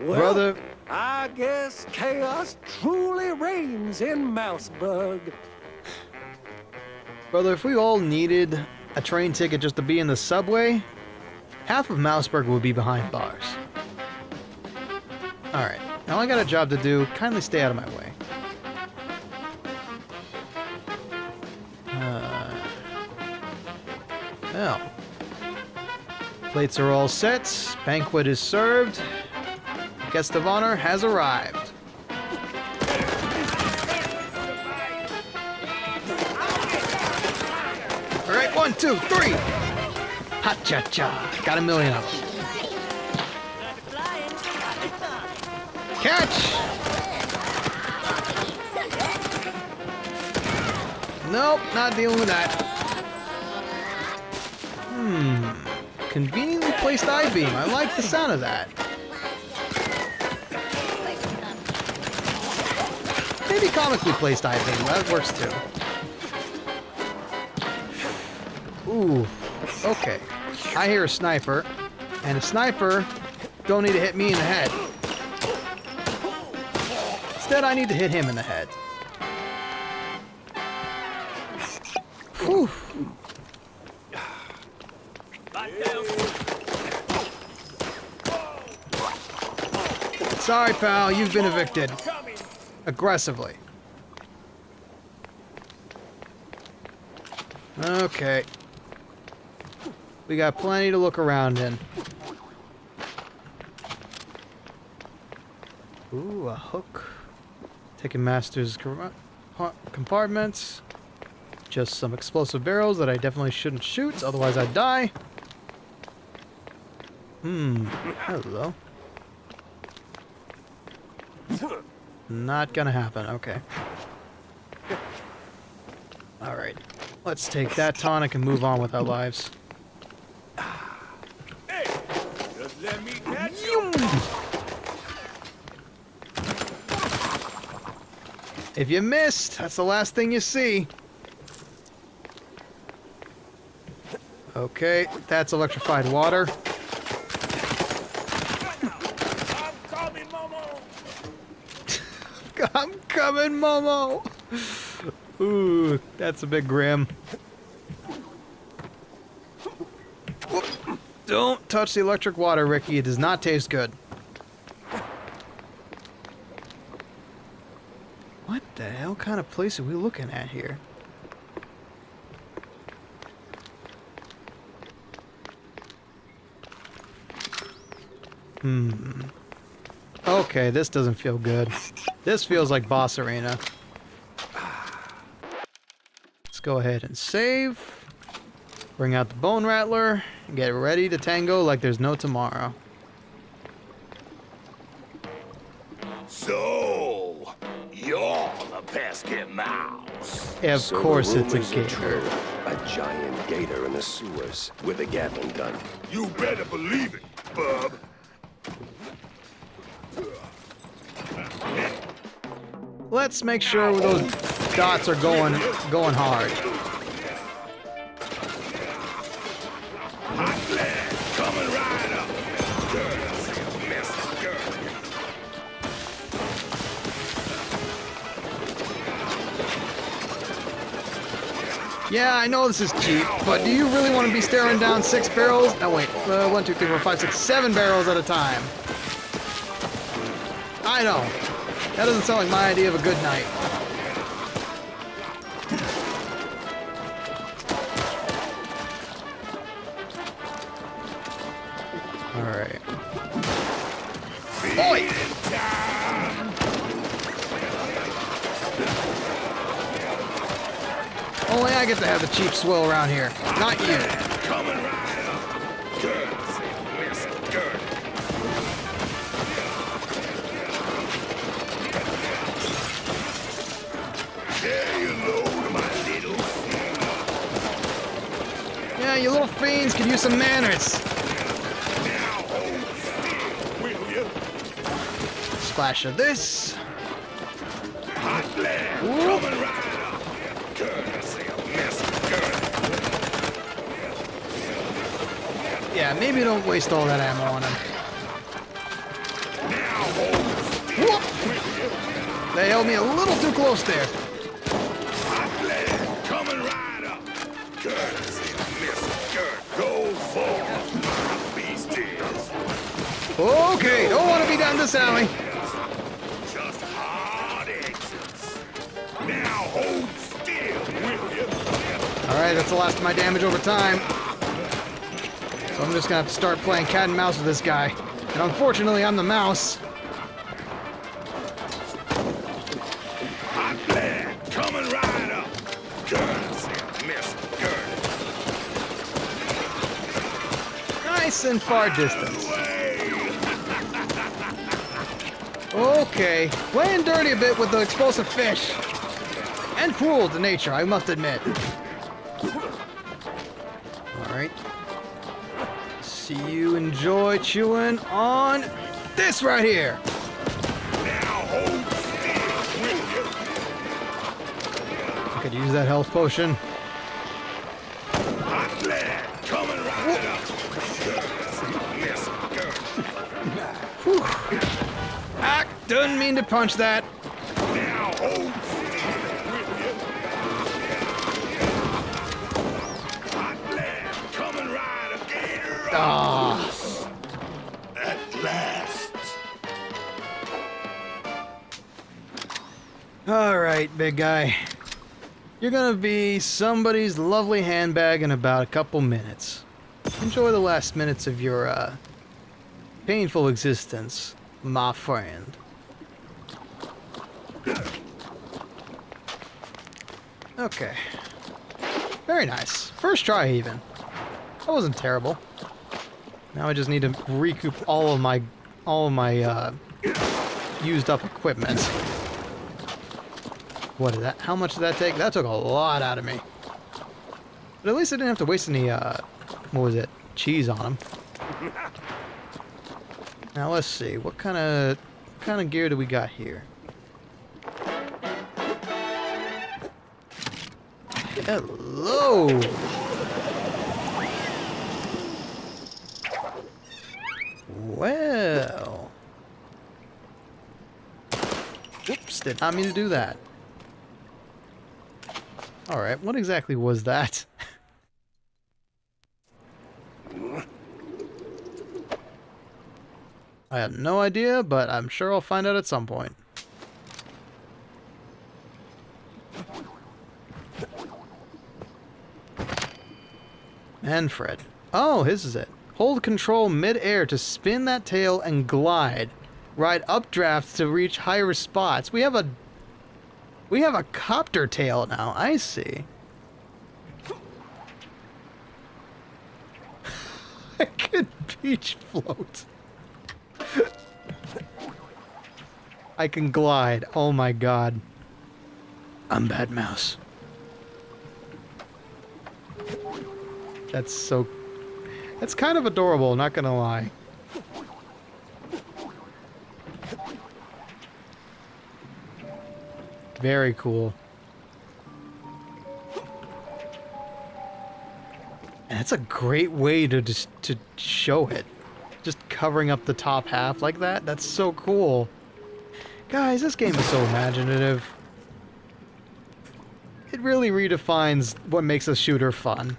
Well, Brother, I guess chaos truly reigns in Mouseberg. if we all needed a train ticket just to be in the subway, half of Mouseberg would be behind bars. Alright, now I got a job to do. Kindly stay out of my way. Well. Plates are all set. Banquet is served. Guest of honor has arrived. Alright, 1, 2, 3. Hot cha cha. Got a million of them. Catch! Nope, not dealing with that. Conveniently placed I-beam. I like the sound of that. Maybe comically placed I-beam. That works too. Ooh. Okay. I hear a sniper. And a sniper don't need to hit me in the head. Instead, I need to hit him in the head. Whew. Sorry, pal, you've been evicted. Aggressively. Okay. We got plenty to look around in. Ooh, a hook. Taking master's compartments. Just some explosive barrels that I definitely shouldn't shoot, otherwise I'd die. Hello. Not gonna happen, okay. Alright. Let's take that tonic and move on with our lives. Hey, just let me catch you. If you missed, that's the last thing you see. Okay, that's electrified water. I'm coming, Momo! Ooh, that's a bit grim. Whoop. Don't touch the electric water, Ricky. It does not taste good. What the hell kind of place are we looking at here? Okay, this doesn't feel good. This feels like boss arena. Let's go ahead and save. Bring out the bone rattler and get ready to tango like there's no tomorrow. So, you're the pesky mouse. Of So course the it's a rumors are gator. true. A giant gator in the sewers with a Gatling gun. You better believe it, bub. Let's make sure those dots are going hard. Hot lad coming right up. Yeah, I know this is cheap, but do you really want to be staring down 6 barrels? Oh wait, 1, 2, 3, 4, 5, 6, 7 barrels at a time. I know. That doesn't sound like my idea of a good night. Alright. Oi! Only I get to have the cheap swill around here, not you. Coming right up. Good. Miss. Good. There you go, my little. Yeah, you little fiends could use some manners. Now hold still, will you? Splash of this. Hot blast. Whoop. Coming right up. Good. I say a miss. Good. Yeah, maybe don't waste all that ammo on him. Now hold still, Whoop. will you? They held me a little too close there. Hot blast. Coming right up. Good. I say a miss. Good. Go for beasties. Okay, don't want to be down this alley. Just hard exits. Now hold still, will you? Alright, that's the last of my damage over time. So I'm just gonna have to start playing cat and mouse with this guy. And unfortunately, I'm the mouse. Hot blast coming right up. Good. Say miss. Good. Nice and far distance. Way. Okay, playing dirty a bit with the explosive fish. And cruel to nature, I must admit. Alright. See you enjoy chewing on this right here. Now hold still, will you? I could use that health potion. Hot blast coming right up. Good. Say miss. Good. Whew. Ah, didn't mean to punch that. Now hold still, will you? Hot blast coming right again. Ah. At last. Alright, big guy. You're gonna be somebody's lovely handbag in about a couple minutes. Enjoy the last minutes of your, painful existence, my friend. Okay. Very nice. First try, even. That wasn't terrible. Now I just need to recoup all of my used up equipment. What did that? How much did that take? That took a lot out of me. But at least I didn't have to waste any what was it? Cheese on them. Now let's see. What kind of gear do we got here? Hello. Well. Whoops, did not mean to do that. Alright, what exactly was that? I have no idea, but I'm sure I'll find out at some point. Manfred. Oh, his is it. Hold control mid-air to spin that tail and glide. Ride updrafts to reach higher spots. We have a copter tail now. I see. I can beach float. I can glide. Oh my god. I'm Bad Mouse. That's kind of adorable, not gonna lie. Very cool. And that's a great way to show it. Just covering up the top half like that. That's so cool. Guys, this game is so imaginative. It really redefines what makes a shooter fun.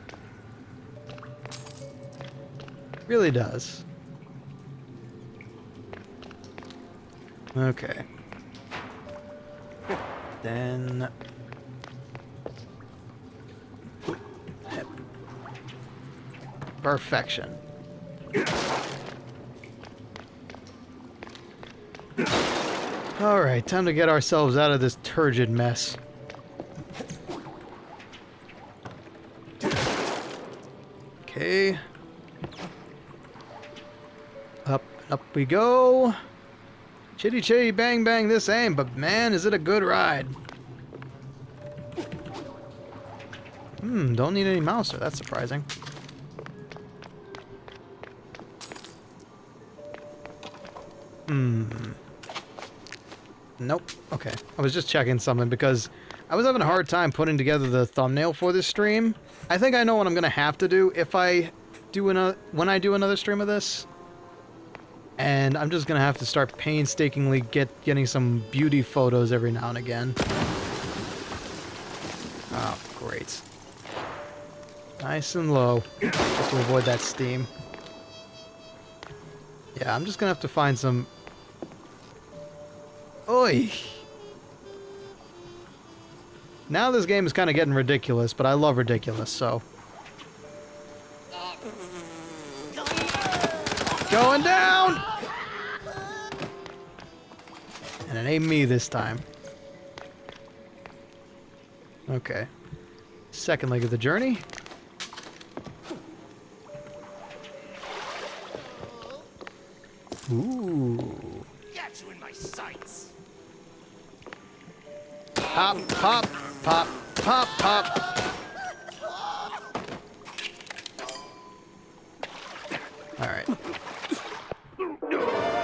Really does. Okay. Then... Perfection. Alright, time to get ourselves out of this turgid mess. Okay. Up and up we go. Chitty chitty bang bang this aim, but man, is it a good ride. Don't need any mouser, that's surprising. Nope. Okay. I was just checking something because I was having a hard time putting together the thumbnail for this stream. I think I know what I'm gonna have to do if I do when I do another stream of this. And I'm just gonna have to start painstakingly getting some beauty photos every now and again. Oh, great. Nice and low, just to avoid that steam. Yeah, I'm just gonna have to find some... Oi! Now this game is kind of getting ridiculous, but I love ridiculous, so... Going down! And it ain't me this time. Okay. Second leg of the journey. Ooh. Got you in my sights. Pop, pop, pop, pop, pop. Alright.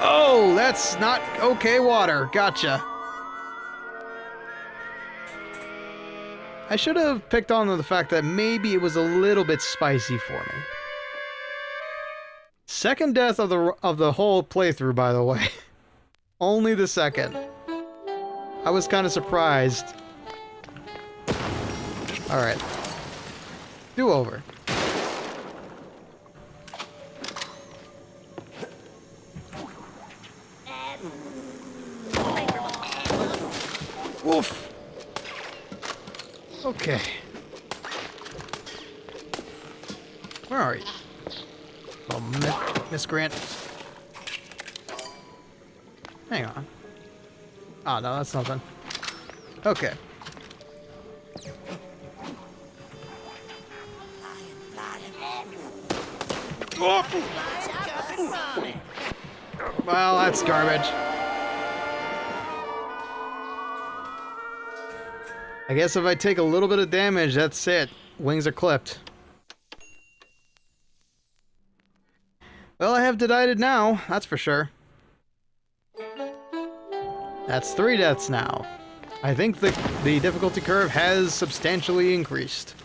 Oh, that's not okay water. Gotcha. I should have picked on the fact that maybe it was a little bit spicy for me. Second death of the whole playthrough, by the way. Only the second. I was kind of surprised. Alright. Do over. Woof. Okay. Where are you? Oh, miscreant. Hang on. Oh, no, that's nothing. Okay. Well, that's garbage. I guess if I take a little bit of damage, that's it. Wings are clipped. Well, I have decided now, that's for sure. That's 3 deaths now. I think the difficulty curve has substantially increased.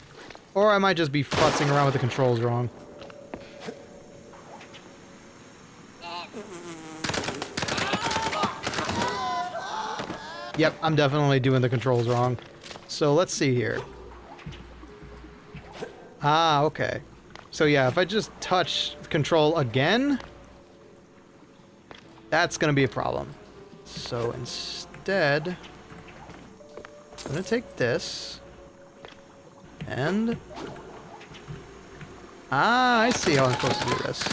Or I might just be futzing around with the controls wrong. Yep, I'm definitely doing the controls wrong. So let's see here. Ah, okay. So yeah, if I just touch control again, that's gonna be a problem. So instead, I'm gonna take this, and... Ah, I see how I'm supposed to do this.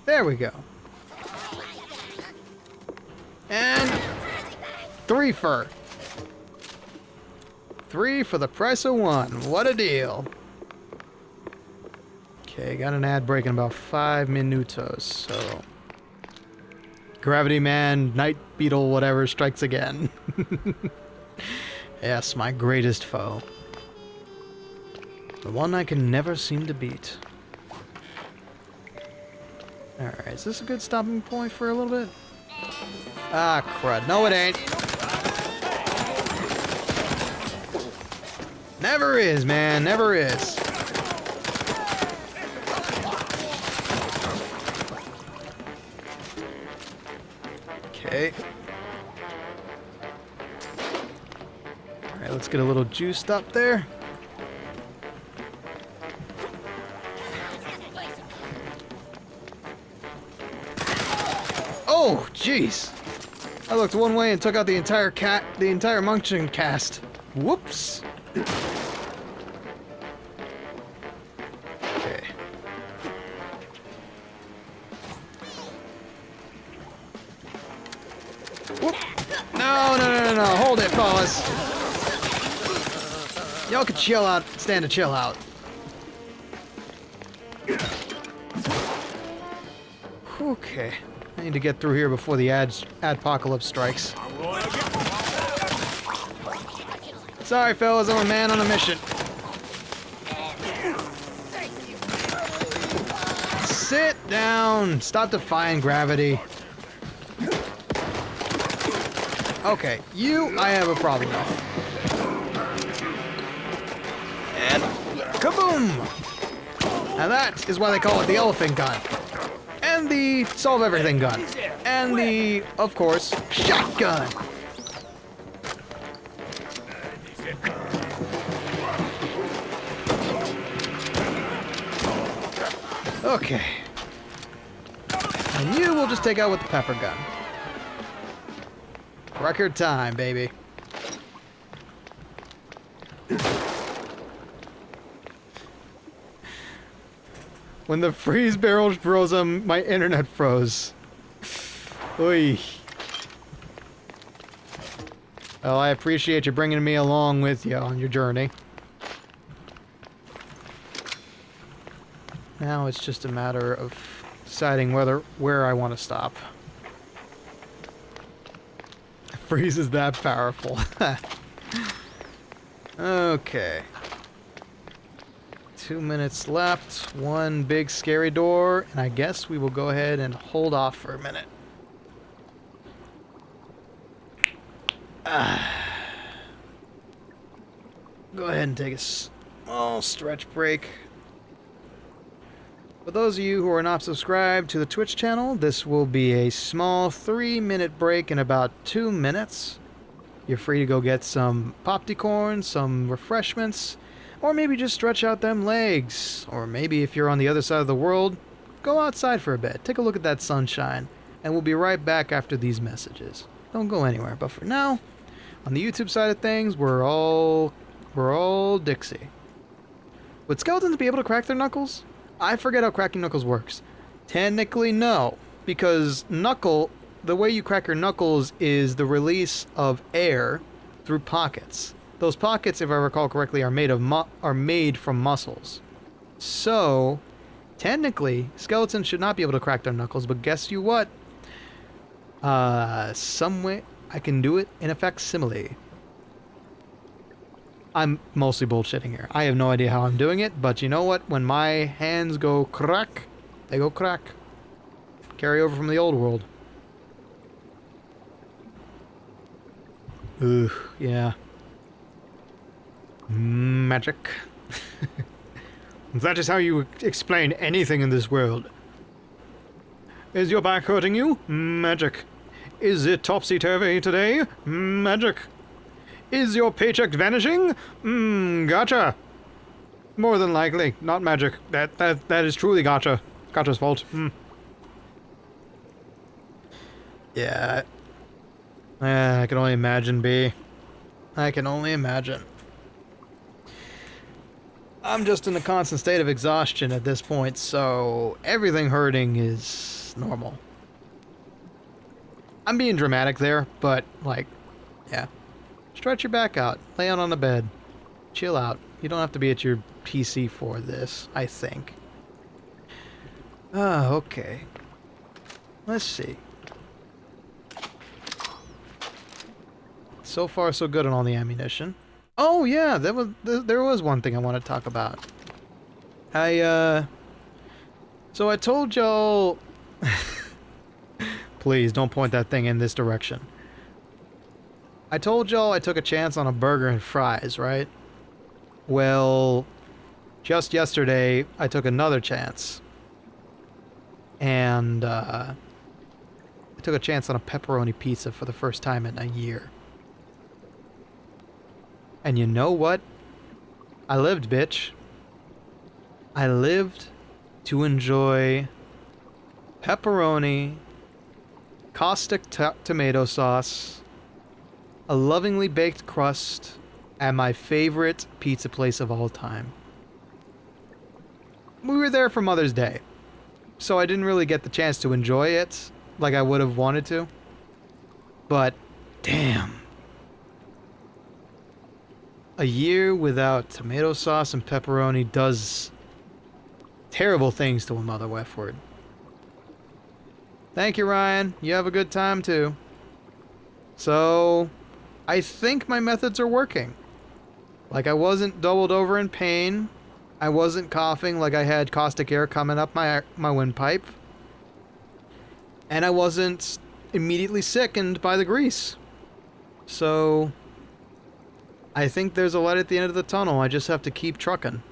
There we go. And... 3 for. 3 for the price of 1. What a deal. Okay, got an ad break in about 5 minutos, so... Gravity Man, Night Beetle, whatever, strikes again. Yes, my greatest foe. The one I can never seem to beat. Alright, is this a good stopping point for a little bit? Ah, crud. No, it ain't. Never is, man. Never is. Okay. Alright, let's get a little juiced up there. Jeez. I looked one way and took out the entire Munchkin cast. Whoops. Okay. Whoop. No. Hold it, fellas. Y'all can chill out. Stand to chill out. Okay. I need to get through here before the adpocalypse strikes. Sorry, fellas. I'm a man on a mission. Sit down. Stop defying gravity. Okay, I have a problem with. And kaboom! Now that is why they call it the elephant gun. And the solve everything gun. And the, of course, shotgun. Okay. And you will just take out with the pepper gun. Record time, baby. When the freeze barrel froze, my internet froze. Oy. Well, I appreciate you bringing me along with you on your journey. Now it's just a matter of deciding where I want to stop. Freeze is that powerful. Okay. 2 minutes left. One big scary door, and I guess we will go ahead and hold off for a minute. Go ahead and take a small stretch break. For those of you who are not subscribed to the Twitch channel, this will be a small 3-minute break in about 2 minutes. You're free to go get some popcorn, some refreshments, or maybe just stretch out them legs. Or maybe if you're on the other side of the world, go outside for a bit. Take a look at that sunshine, and we'll be right back after these messages. Don't go anywhere, but for now, on the YouTube side of things, we're all Dixie. Would skeletons be able to crack their knuckles? I forget how cracking knuckles works. Technically, no. Because the way you crack your knuckles is the release of air through pockets. Those pockets, if I recall correctly, are made from muscles. So, technically, skeletons should not be able to crack their knuckles, but guess you what? Some way I can do it in a facsimile. I'm mostly bullshitting here. I have no idea how I'm doing it, but you know what? When my hands go crack, they go crack. Carry over from the old world. Ugh, yeah. Magic. That is how you explain anything in this world. Is your back hurting you? Magic. Is it topsy-turvy today? Magic. Is your paycheck vanishing? Gotcha. More than likely, not magic. That is truly gotcha. Gotcha's fault. Yeah. I can only imagine, B. I can only imagine. I'm just in a constant state of exhaustion at this point, so everything hurting is normal. I'm being dramatic there, but, like, yeah. Stretch your back out. Lay out on the bed. Chill out. You don't have to be at your PC for this, I think. Okay. Let's see. So far, so good on all the ammunition. Oh, yeah, there was one thing I want to talk about. So I told y'all... Please, don't point that thing in this direction. I told y'all I took a chance on a burger and fries, right? Well, just yesterday, I took another chance. And, I took a chance on a pepperoni pizza for the first time in a year. And you know what? I lived, bitch. I lived to enjoy pepperoni, caustic tomato sauce, a lovingly baked crust, and my favorite pizza place of all time. We were there for Mother's Day, so I didn't really get the chance to enjoy it like I would have wanted to. But, damn. A year without tomato sauce and pepperoni does terrible things to a mother F-word. Thank you, Ryan. You have a good time, too. So, I think my methods are working. Like, I wasn't doubled over in pain. I wasn't coughing like I had caustic air coming up my windpipe. And I wasn't immediately sickened by the grease. So, I think there's a light at the end of the tunnel. I just have to keep trucking.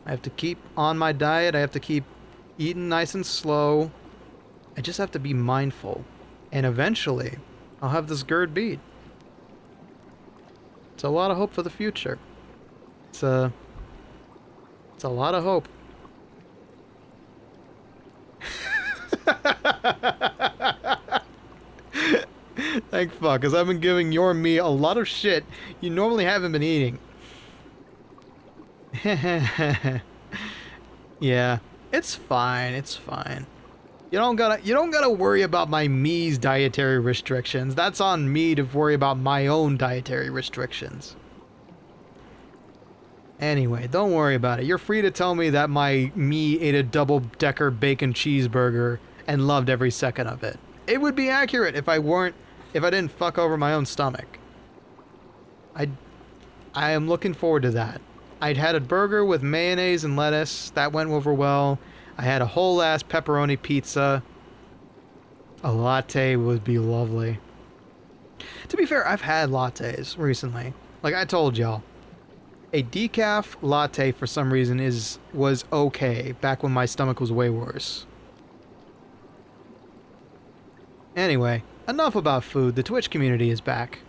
I have to keep on my diet. I have to keep eating nice and slow. I just have to be mindful. And eventually, I'll have this GERD beat. It's a lot of hope for the future. It's a lot of hope. Thank fuck, because I've been giving your me a lot of shit you normally haven't been eating. Yeah, it's fine, it's fine. You don't gotta worry about my me's dietary restrictions. That's on me to worry about my own dietary restrictions. Anyway, don't worry about it. You're free to tell me that my me ate a double-decker bacon cheeseburger and loved every second of it. It would be accurate if I didn't fuck over my own stomach. I am looking forward to that. I'd had a burger with mayonnaise and lettuce. That went over well. I had a whole-ass pepperoni pizza. A latte would be lovely. To be fair, I've had lattes recently. Like I told y'all. A decaf latte, for some reason, was okay back when my stomach was way worse. Anyway, enough about food. The Twitch community is back.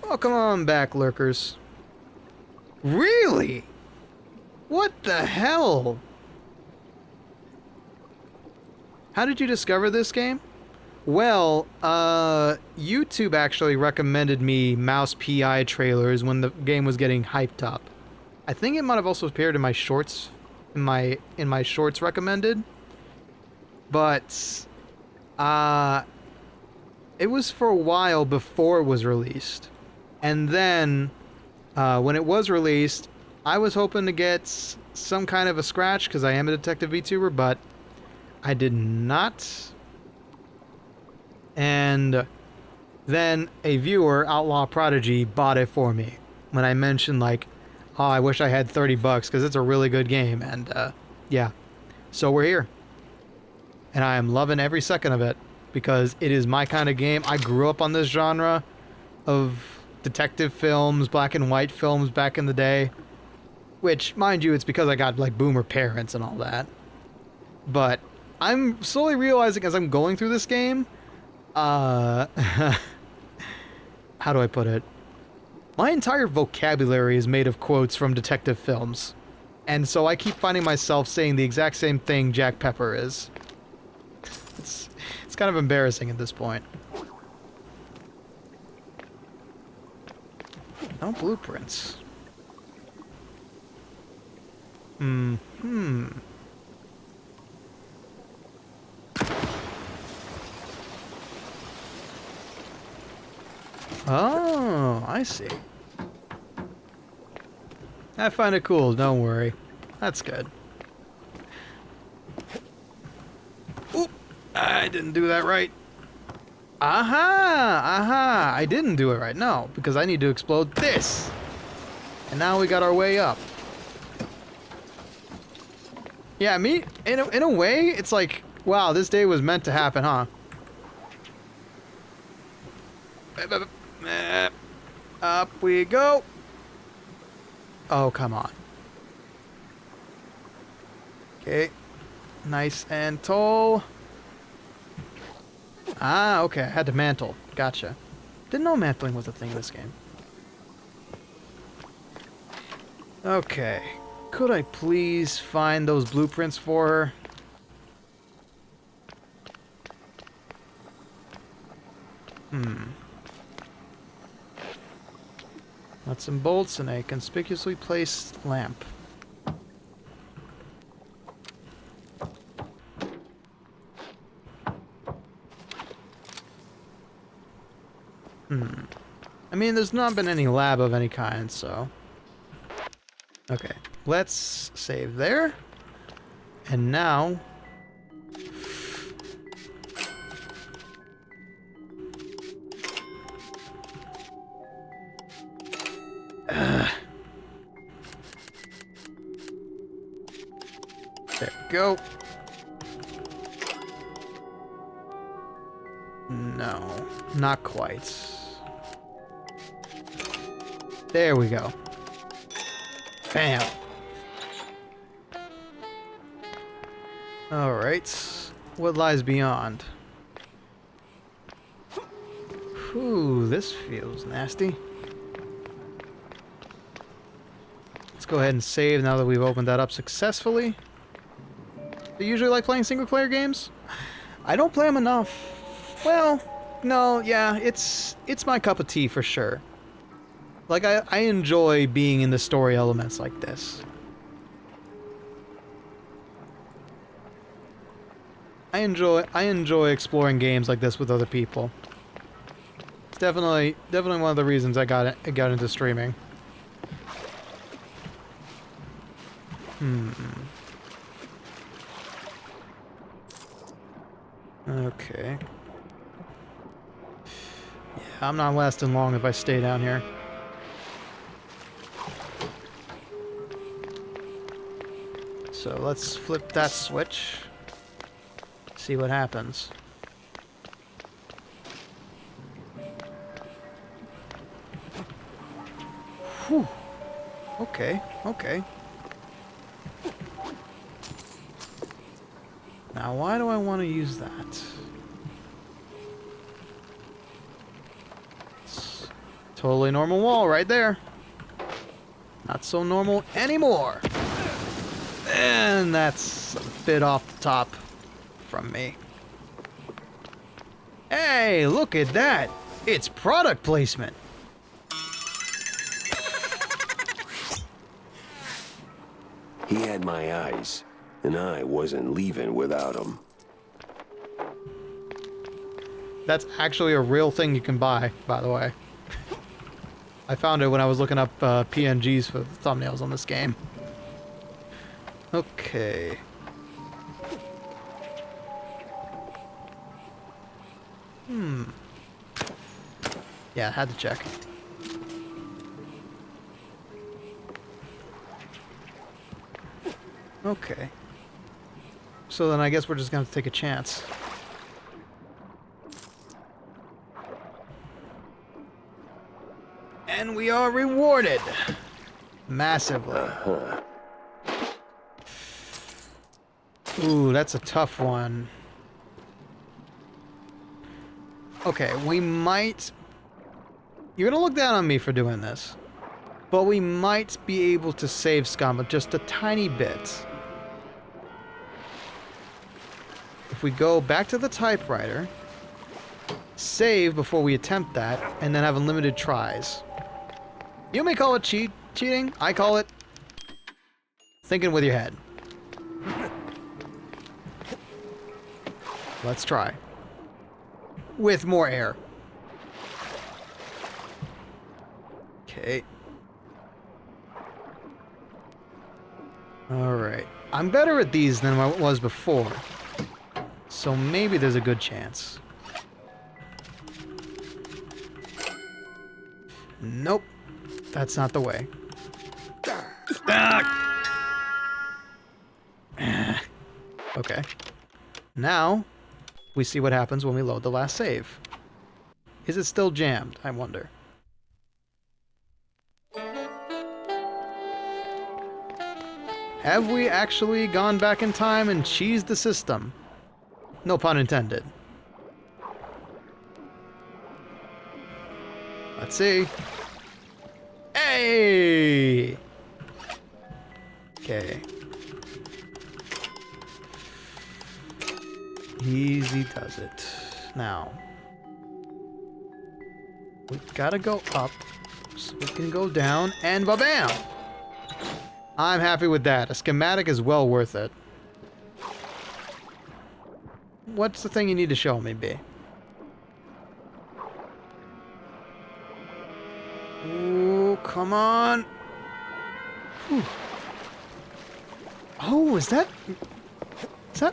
Welcome on back, lurkers. Really? What the hell? How did you discover this game? Well, YouTube actually recommended me Mouse PI trailers when the game was getting hyped up. I think it might have also appeared in my shorts, in my shorts recommended. But, it was for a while before it was released. And then, when it was released, I was hoping to get some kind of a scratch, because I am a detective VTuber, but I did not. And then a viewer, Outlaw Prodigy, bought it for me when I mentioned, like, oh, I wish I had $30 because it's a really good game. And, yeah. So we're here. And I am loving every second of it because it is my kind of game. I grew up on this genre of detective films, black and white films back in the day. Which, mind you, it's because I got, like, boomer parents and all that. But I'm slowly realizing as I'm going through this game, how do I put it? My entire vocabulary is made of quotes from detective films. And so I keep finding myself saying the exact same thing Jack Pepper is. It's kind of embarrassing at this point. No blueprints. Oh, I see. I find it cool, don't worry. That's good. Oop! I didn't do that right. Aha! I didn't do it right, no, because I need to explode this. And now we got our way up. Yeah, in a way, it's like, wow, this day was meant to happen, huh? Up we go. Oh, come on. Okay. Nice and tall. Ah, okay. I had to mantle. Gotcha. Didn't know mantling was a thing in this game. Okay. Could I please find those blueprints for her? Nuts and bolts and a conspicuously placed lamp. I mean, there's not been any lab of any kind, so... Okay, let's save there. And now... There we go. No, not quite. There we go. Bam. Alright. What lies beyond? Whew, this feels nasty. Let's go ahead and save now that we've opened that up successfully. Do you usually like playing single-player games? I don't play them enough. Well, no, yeah, it's my cup of tea for sure. Like, I enjoy being in the story elements like this. I enjoy exploring games like this with other people. It's definitely one of the reasons I got into streaming. Okay. Yeah, I'm not lasting long if I stay down here. So let's flip that switch. See what happens. Whew. Okay, okay. Now, why do I want to use that? It's totally normal wall right there. Not so normal anymore. And that's a bit off the top from me. Hey, look at that! It's product placement! He had my eyes, and I wasn't leaving without him. That's actually a real thing you can buy, by the way. I found it when I was looking up PNGs for the thumbnails on this game. Okay. Yeah, I had to check. Okay. So then I guess we're just gonna have to take a chance. And we are rewarded. Massively. Ooh, that's a tough one. Okay, we might... You're gonna look down on me for doing this. But we might be able to save scum just a tiny bit. If we go back to the typewriter, save before we attempt that, and then have unlimited tries. You may call it cheating. I call it thinking with your head. Let's try. With more air. Okay. Alright. I'm better at these than I was before. So maybe there's a good chance. Nope. That's not the way. Okay. Now, we see what happens when we load the last save. Is it still jammed? I wonder. Have we actually gone back in time and cheesed the system? No pun intended. Let's see. Hey! Okay. Easy does it. Now. We gotta go up so we can go down, and ba-bam! I'm happy with that. A schematic is well worth it. What's the thing you need to show me, B? Ooh, come on! Whew. Oh, is that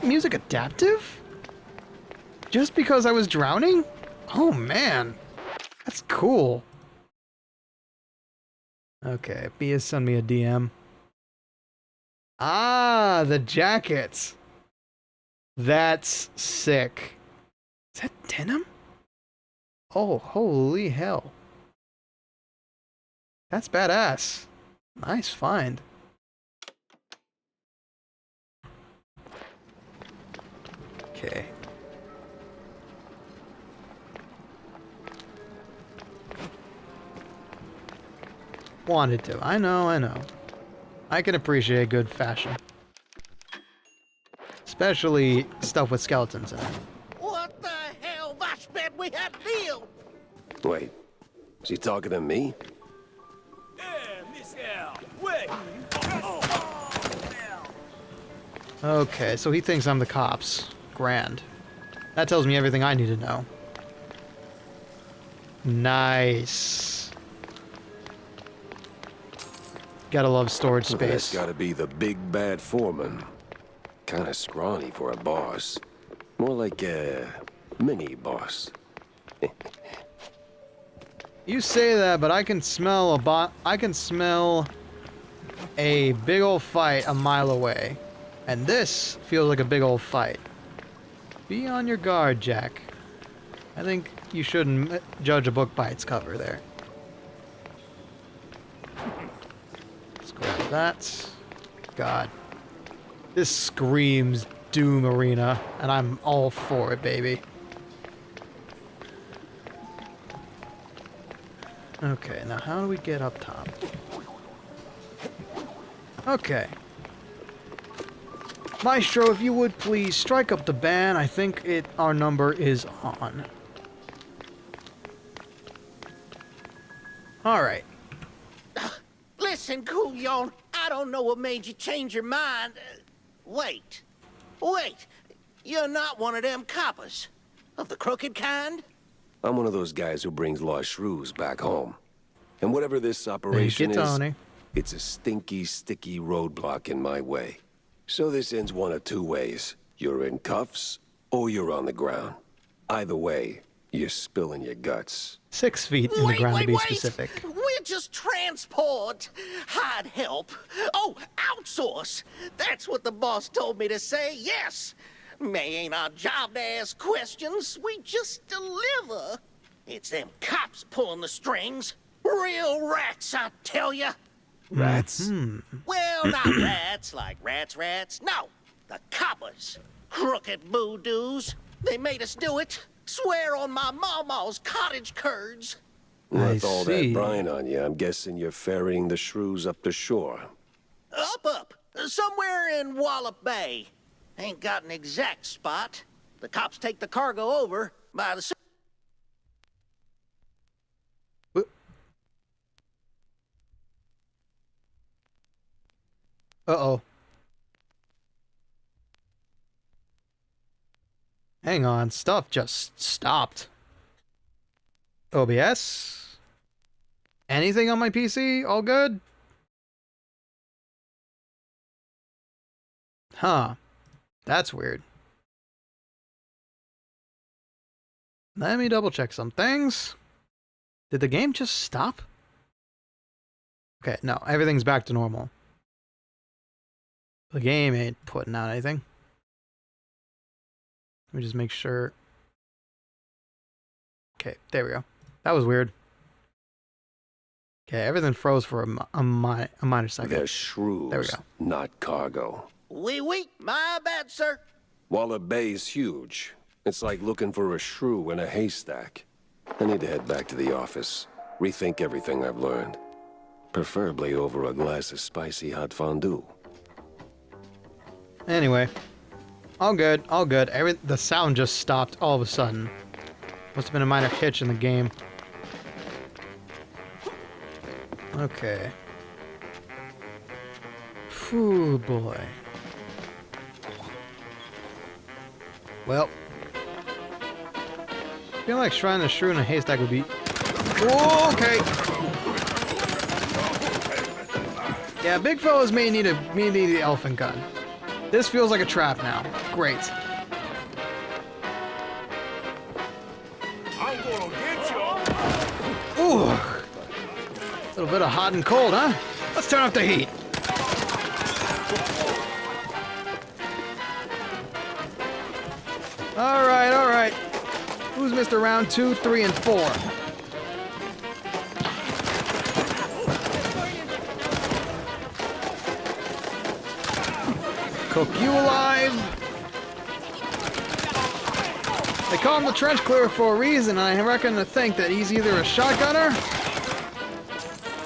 music adaptive? Just because I was drowning? Oh man, that's cool. Okay, B has sent me a DM. Ah, the jackets. That's sick. Is that denim? Oh, holy hell. That's badass. Nice find. Okay. Wanted to. I know. I can appreciate good fashion. Especially stuff with skeletons in it. What the hell? Wash bet we have deal. Wait, is he talking to me? Okay, so he thinks I'm the cops. Grand. That tells me everything I need to know. Nice. Gotta love storage space. That's gotta be the big bad foreman. Kinda scrawny for a boss. More like a mini boss. You say that, but I can smell a big old fight a mile away. And this feels like a big old fight. Be on your guard, Jack. I think you shouldn't judge a book by its cover there. Let's grab that. God. This screams Doom Arena, and I'm all for it, baby. Okay, now how do we get up top? Okay. Maestro, if you would please strike up the band. I think our number is on. Alright. Listen, Coolion, I don't know what made you change your mind. Wait. You're not one of them coppers. Of the crooked kind? I'm one of those guys who brings lost shrews back home. And whatever this operation is, it's a stinky, sticky roadblock in my way. So this ends one of two ways. You're in cuffs, or you're on the ground. Either way, you're spilling your guts. 6 feet in the ground to be specific. We're just transport. Hide help. Oh, outsource. That's what the boss told me to say, yes. May ain't our job to ask questions. We just deliver. It's them cops pulling the strings. Real rats, I tell ya. Rats? Well, not rats like rats. No, the coppers. Crooked voodoos. They made us do it. Swear on my mama's cottage curds. With all that brine on you, I'm guessing you're ferrying the shrews up the shore. Up. Somewhere in Wallop Bay. Ain't got an exact spot. The cops take the cargo over by the... Uh-oh. Hang on, stuff just stopped. OBS? Anything on my PC? All good? Huh. That's weird. Let me double check some things. Did the game just stop? Okay, no, everything's back to normal. The game ain't putting out anything. Let me just make sure. Okay, there we go. That was weird. Okay, everything froze for a minor second. They're shrews, there we go. Not cargo. Oui, my bad, sir. Wallop Bay's huge. It's like looking for a shrew in a haystack. I need to head back to the office. Rethink everything I've learned. Preferably over a glass of spicy hot fondue. Anyway. All good. The sound just stopped all of a sudden. Must have been a minor hitch in the game. Okay. Phew, boy. Well. I feel like trying to shrew in a haystack would be... Whoa, okay. Yeah, big fellas may need the elephant gun. This feels like a trap now. Great. I'm gonna get you. Ooh. A little bit of hot and cold, huh? Let's turn up the heat. Alright, alright. Who's Mr. Round 2, 3, and 4? Cook you alive. They call him the trench clearer for a reason, and I reckon to think that he's either a shotgunner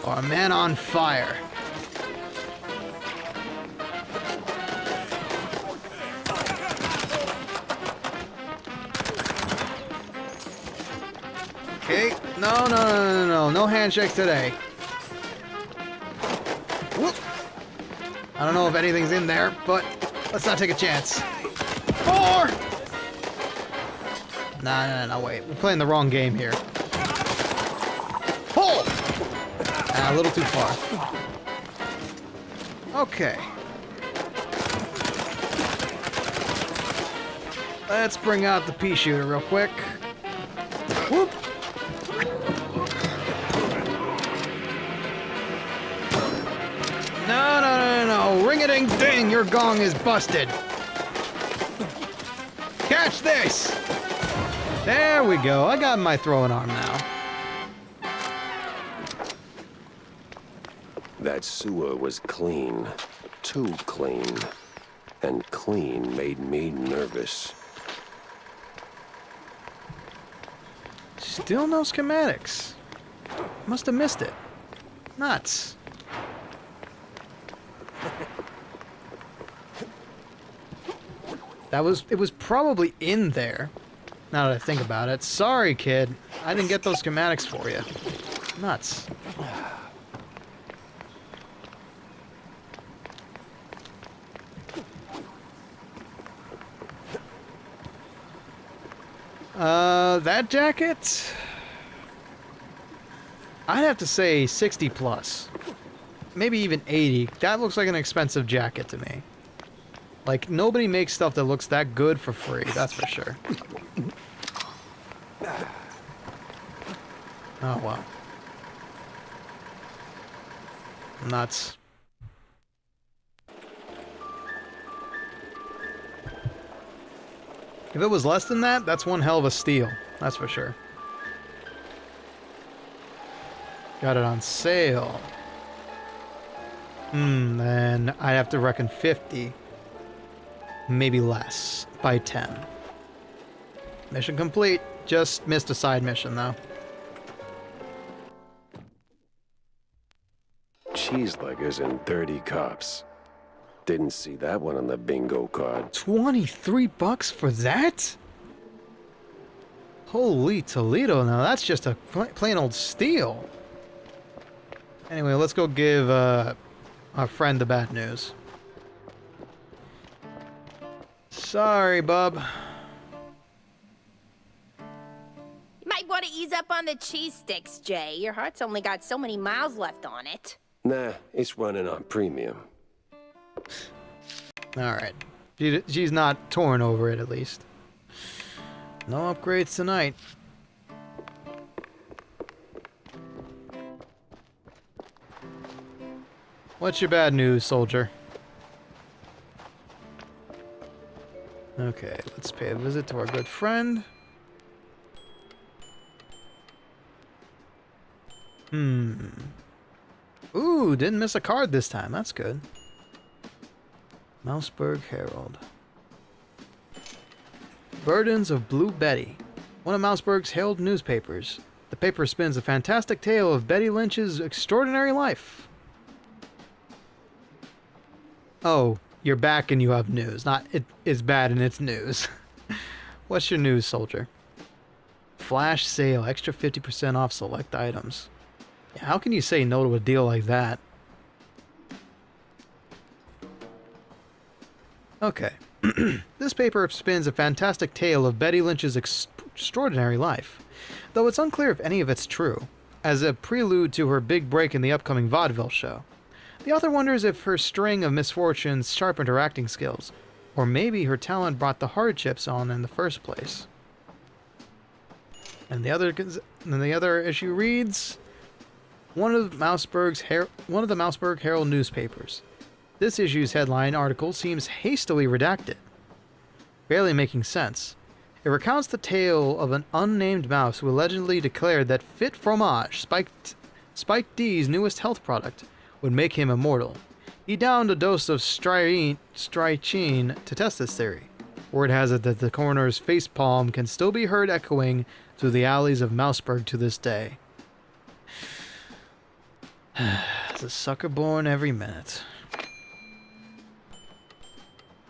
or a man on fire. Okay, no handshakes today. Whoop. I don't know if anything's in there, but let's not take a chance. More! No, wait. We're playing the wrong game here. Pull! Ah, a little too far. Okay. Let's bring out the pea shooter real quick. Whoop! No. Ring-a-ding-ding! Your gong is busted. Catch this! There we go. I got my throwing arm now. That sewer was clean. Too clean. And clean made me nervous. Still no schematics. Must have missed it. Nuts. It was probably in there. Now that I think about it. Sorry, kid. I didn't get those schematics for you. Nuts. That jacket? I'd have to say 60 plus. Maybe even 80. That looks like an expensive jacket to me. Like, nobody makes stuff that looks that good for free, that's for sure. Oh, wow. Nuts. If it was less than that, that's one hell of a steal. That's for sure. Got it on sale. Then I'd have to reckon 50. Maybe less. By 10. Mission complete. Just missed a side mission, though. Cheeseleggers and 30 cops. Didn't see that one on the bingo card. 23 bucks for that? Holy Toledo, now that's just a plain old steal. Anyway, let's go give our friend the bad news. Sorry, bub. You might want to ease up on the cheese sticks, Jay. Your heart's only got so many miles left on it. Nah, it's running on premium. Alright. She's not torn over it, at least. No upgrades tonight. What's your bad news, soldier? Okay, let's pay a visit to our good friend. Ooh, didn't miss a card this time. That's good. Mouseberg Herald. Burdens of Blue Betty. One of Mouseberg's hailed newspapers. The paper spins a fantastic tale of Betty Lynch's extraordinary life. Oh, you're back and you have news. Not it is bad and it's news. What's your news, soldier? Flash sale. Extra 50% off select items. How can you say no to a deal like that? Okay. This paper spins a fantastic tale of Betty Lynch's extraordinary life, though it's unclear if any of it's true, as a prelude to her big break in the upcoming vaudeville show. The author wonders if her string of misfortunes sharpened her acting skills, or maybe her talent brought the hardships on in the first place. And the other issue reads, one of the Mouseberg Herald newspapers. This issue's headline article seems hastily redacted, barely making sense. It recounts the tale of an unnamed mouse who allegedly declared that Fit Fromage, Spike D's newest health product, would make him immortal. He downed a dose of strychnine to test this theory. Word has it that the coroner's facepalm can still be heard echoing through the alleys of Mouseberg to this day. There's a sucker born every minute.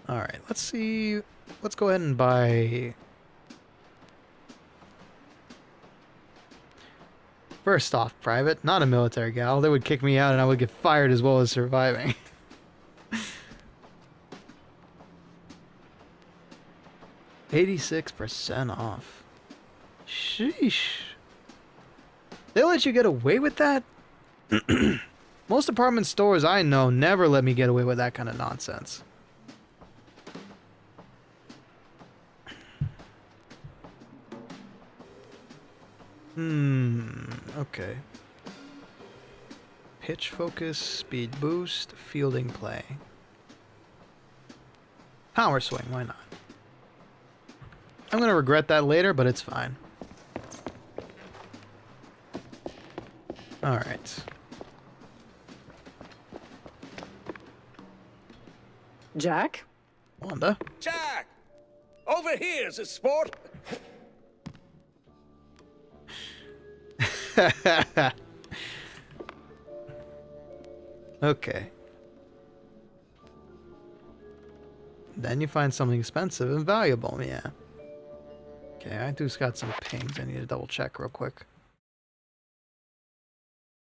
Alright, let's see. Let's go ahead and buy... First off, private, not a military gal. They would kick me out and I would get fired as well as surviving. 86% off. Sheesh. They let you get away with that? Most department stores I know never let me get away with that kind of nonsense. Okay. Pitch focus, speed boost, fielding play. Power swing, why not? I'm gonna regret that later, but it's fine. Alright. Jack? Wanda? Jack! Over here's a sport! Okay. Then you find something expensive and valuable, yeah. Okay, I just got some pings I need to double check real quick.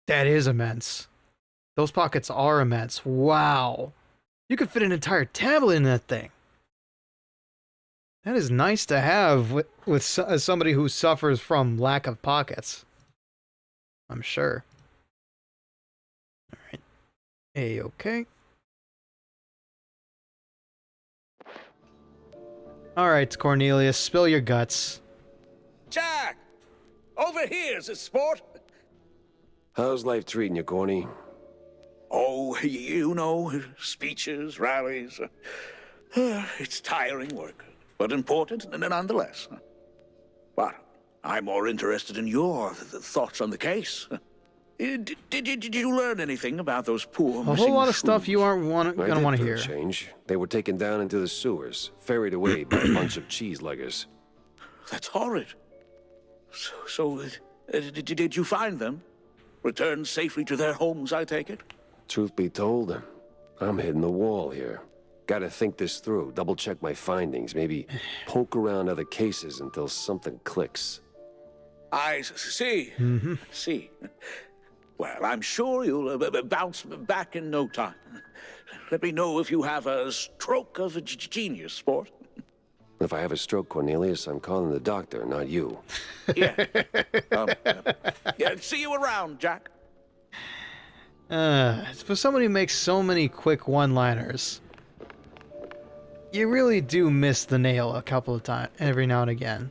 That is immense. Those pockets are immense. Wow. You could fit an entire tablet in that thing. That is nice to have as somebody who suffers from lack of pockets. I'm sure. Alright. A-okay. Alright, Cornelius, spill your guts. Jack! Over here's a sport! How's life treating you, Corny? Oh, you know, speeches, rallies. It's tiring work, but important nonetheless. But I'm more interested in your thoughts on the case. Did you learn anything about those poor A whole lot of stuff you aren't gonna want to hear. Change. They were taken down into the sewers, ferried away by a bunch of cheeseleggers. That's horrid. So did you find them? Returned safely to their homes, I take it? Truth be told, I'm hitting the wall here. Gotta think this through, double-check my findings, maybe poke around other cases until something clicks. I see. See. Well, I'm sure you'll bounce back in no time. Let me know if you have a stroke of genius, sport. If I have a stroke, Cornelius, I'm calling the doctor, not you. Yeah. Yeah, see you around, Jack. For somebody who makes so many quick one-liners, you really do miss the nail a couple of times, every now and again.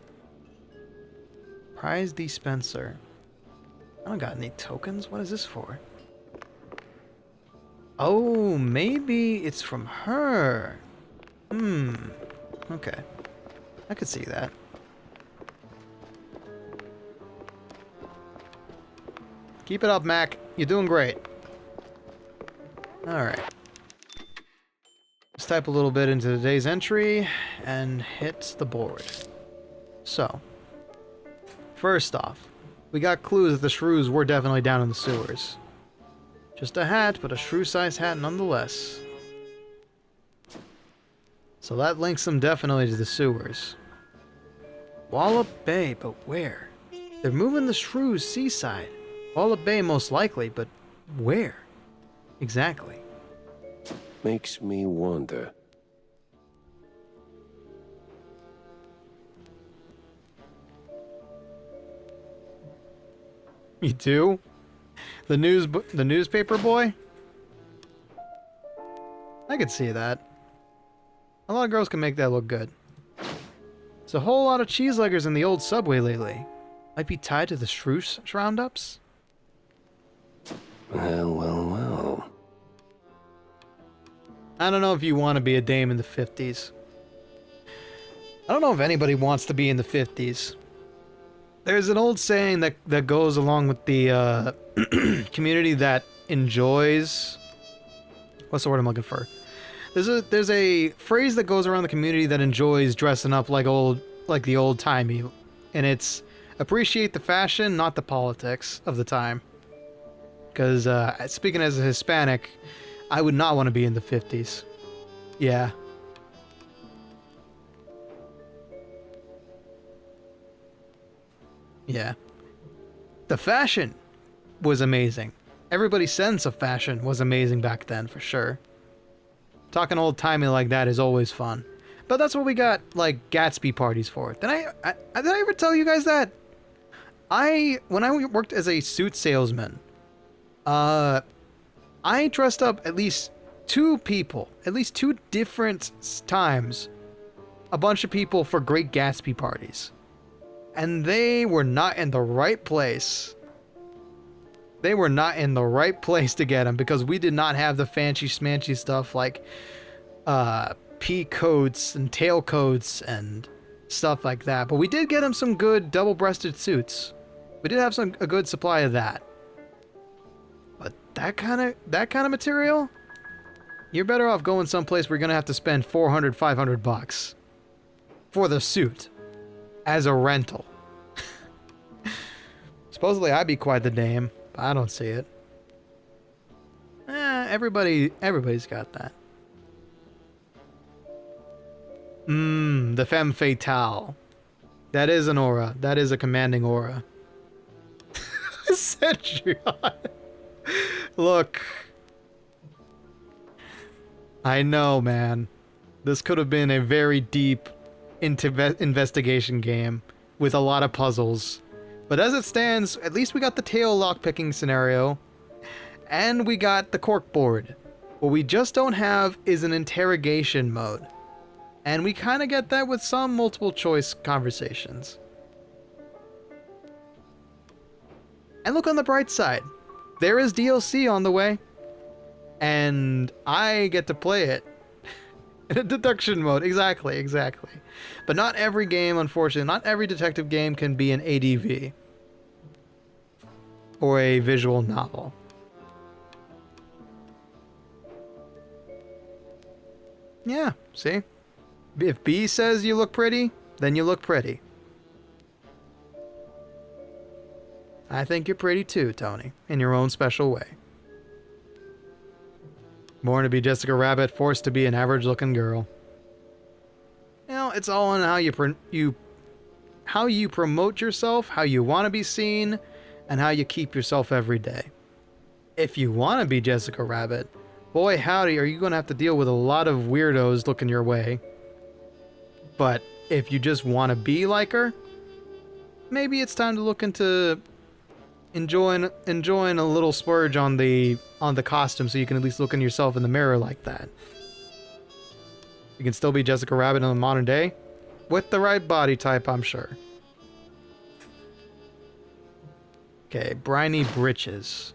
Prize dispenser. I don't got any tokens. What is this for? Oh, maybe it's from her. Okay. I could see that. Keep it up, Mac. You're doing great. Alright. Let's type a little bit into today's entry and hit the board. So, first off, we got clues that the shrews were definitely down in the sewers. Just a hat, but a shrew-sized hat nonetheless. So that links them definitely to the sewers. Wallop Bay, but where? They're moving the shrews seaside. Paula Bay most likely, but where? Exactly. Makes me wonder. You do? The newspaper boy? I could see that. A lot of girls can make that look good. There's a whole lot of cheeseleggers in the old subway lately. Might be tied to the Shrews roundups? Well. I don't know if you want to be a dame in the 50s. I don't know if anybody wants to be in the 50s. There's an old saying that goes along with the community that enjoys... What's the word I'm looking for? There's a phrase that goes around the community that enjoys dressing up like the old-timey. And it's appreciate the fashion, not the politics of the time. Because speaking as a Hispanic, I would not want to be in the 50s. Yeah. Yeah. The fashion was amazing. Everybody's sense of fashion was amazing back then, for sure. Talking old-timey like that is always fun. But that's what we got, like, Gatsby parties for. Did I ever tell you guys that? When I worked as a suit salesman, I dressed up at least two different times, a bunch of people for Great Gatsby parties. And they were not in the right place. They were not in the right place to get them because we did not have the fancy smanchy stuff like pea coats and tail coats and stuff like that. But we did get them some good double-breasted suits. We did have a good supply of that. But that kind of material, you're better off going someplace where you're gonna have to spend $400-500 for the suit as a rental. Supposedly I'd be quite the dame, but I don't see it. Everybody's got that. The femme fatale. That is an aura. That is a commanding aura. Cedrion. Look. I know, man. This could have been a very deep investigation game with a lot of puzzles. But as it stands, at least we got the tail lockpicking scenario. And we got the cork board. What we just don't have is an interrogation mode. And we kind of get that with some multiple choice conversations. And look on the bright side. There is DLC on the way. And I get to play it. In a deduction mode. Exactly. But not every game, unfortunately, not every detective game can be an ADV. Or a visual novel. Yeah, see? If B says you look pretty, then you look pretty. I think you're pretty too, Tony, in your own special way. Born to be Jessica Rabbit, forced to be an average-looking girl. You know, it's all in how you promote yourself, how you want to be seen, and how you keep yourself every day. If you want to be Jessica Rabbit, boy howdy, are you going to have to deal with a lot of weirdos looking your way. But if you just want to be like her, maybe it's time to look into enjoying a little splurge on the costume so you can at least look in yourself in the mirror like that. You can still be Jessica Rabbit in the modern day with the right body type, I'm sure. Okay, briny britches.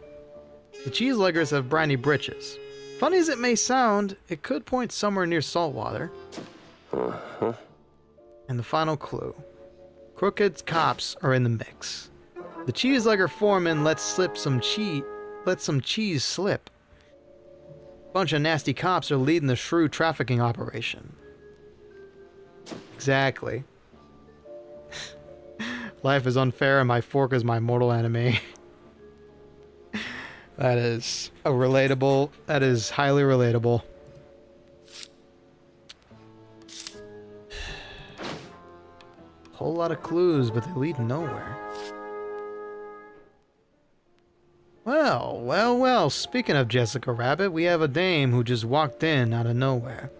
The cheeseleggers have briny britches. Funny as it may sound, it could point somewhere near saltwater. Uh-huh. And the final clue. Crooked cops are in the mix. The cheeselegger foreman lets some cheese slip. Bunch of nasty cops are leading the shrew trafficking operation. Exactly. Life is unfair and my fork is my mortal enemy. That is that is highly relatable. Whole lot of clues, but they lead nowhere. Well, well, well, speaking of Jessica Rabbit, we have a dame who just walked in out of nowhere.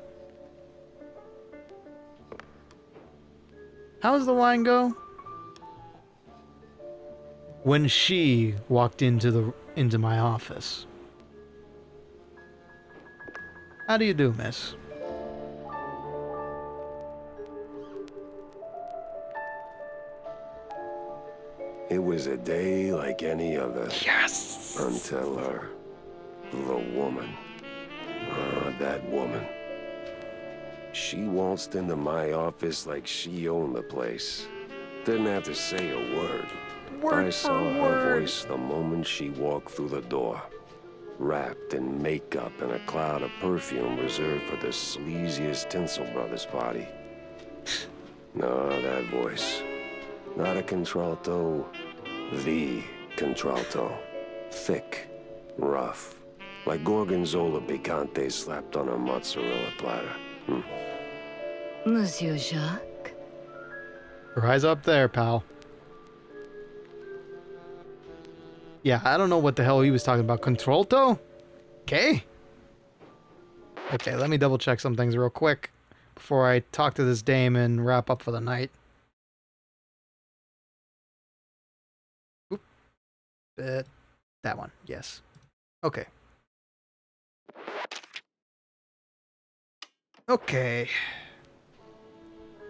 How's the line go? When she walked into my office. How do you do, miss? It was a day like any other. Yes! Until her. The woman. That woman. She waltzed into my office like she owned the place. Didn't have to say a word. I saw her voice the moment she walked through the door. Wrapped in makeup and a cloud of perfume reserved for the sleaziest Tinsel Brothers party. No, that voice. Not a contralto. The contralto. Thick. Rough. Like Gorgonzola picante slapped on a mozzarella platter. Monsieur Jacques? Rise up there, pal. Yeah, I don't know what the hell he was talking about. Contralto? Okay. Okay, let me double check some things real quick before I talk to this dame and wrap up for the night. Oop. That one, yes. Okay. Okay.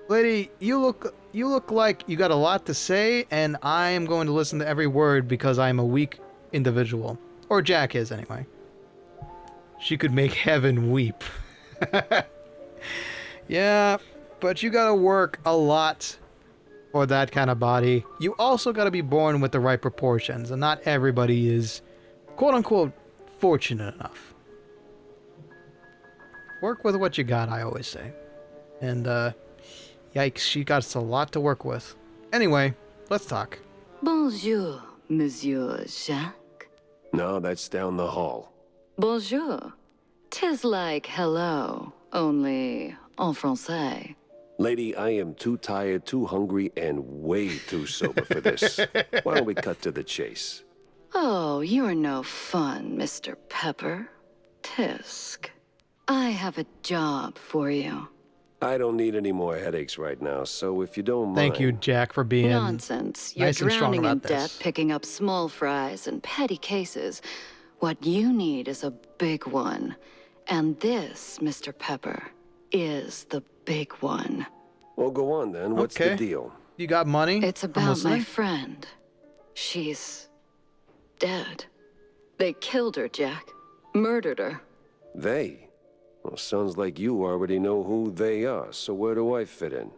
Lady, you look like you got a lot to say, and I am going to listen to every word because I am a weak individual. Or Jack is, anyway. She could make heaven weep. Yeah, but you gotta work a lot for that kind of body. You also gotta be born with the right proportions, and not everybody is, quote-unquote, fortunate enough. Work with what you got, I always say. And, yikes, she got a lot to work with. Anyway, let's talk. Bonjour, Monsieur Jacques. No, that's down the hall. Bonjour. 'Tis like hello, only en français. Lady, I am too tired, too hungry, and way too sober for this. Why don't we cut to the chase? Oh, you're no fun, Mr. Pepper. Tisk. I have a job for you. I don't need any more headaches right now, so if you don't mind... Thank you, Jack, for being Nonsense. You're nice and strong drowning in about debt, this. picking up small fries and petty cases. What you need is a big one. And this, Mr. Pepper, is the big one. Well, go on then. What's the Okay. deal? You got money? It's I'm about my listening. friend. She's dead. They killed her, Jack. Murdered her. They? Well, sounds like you already know who they are, so where do I fit in?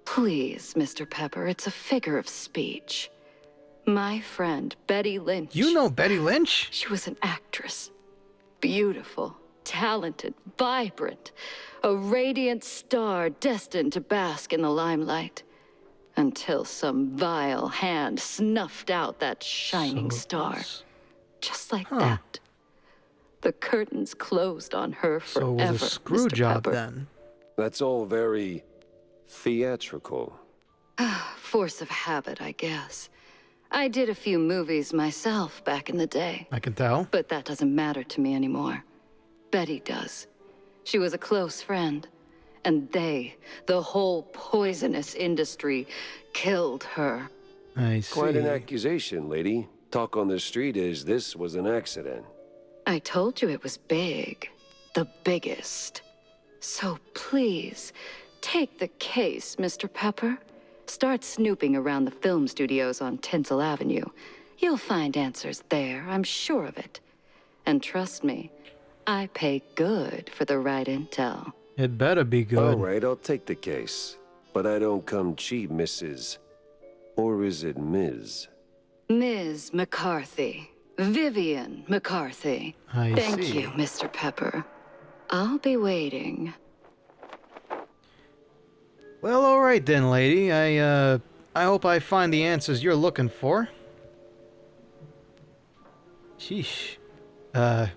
Please, Mr. Pepper, it's a figure of speech. My friend, Betty Lynch. You know Betty Lynch? She was an actress. Beautiful, talented, vibrant. A radiant star destined to bask in the limelight. Until some vile hand snuffed out that shining So star. close. Just like Huh. that. The curtains closed on her So forever, it was a screw Mr. job Pepper. then. That's all very... theatrical. Force of habit, I guess. I did a few movies myself back in the day. I can tell. But that doesn't matter to me anymore. Betty does. She was a close friend. And they, the whole poisonous industry, killed her. I see. Quite an accusation, lady. Talk on the street is this was an accident. I told you it was big. The biggest. So please, take the case, Mr. Pepper. Start snooping around the film studios on Tinsel Avenue. You'll find answers there, I'm sure of it. And trust me, I pay good for the right intel. It better be good. All right, I'll take the case. But I don't come cheap, Mrs. Or is it Ms.? Ms. McCarthy. Vivian McCarthy. I Thank see. you, Mr. Pepper. I'll be waiting. Well, all right then, lady. I hope I find the answers you're looking for. Sheesh. Yeah,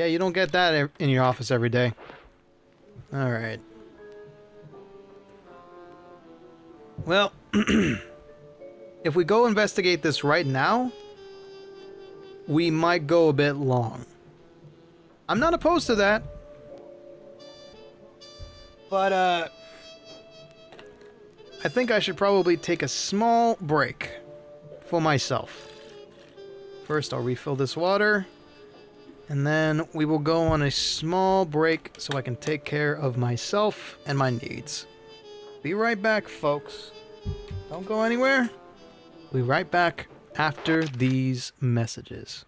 you don't get that in your office every day. All right. Well, it if we go investigate this right now, we might go a bit long. I'm not opposed to that. But, I think I should probably take a small break for myself. First, I'll refill this water, and then we will go on a small break so I can take care of myself and my needs. Be right back, folks. Don't go anywhere. We'll be right back after these messages.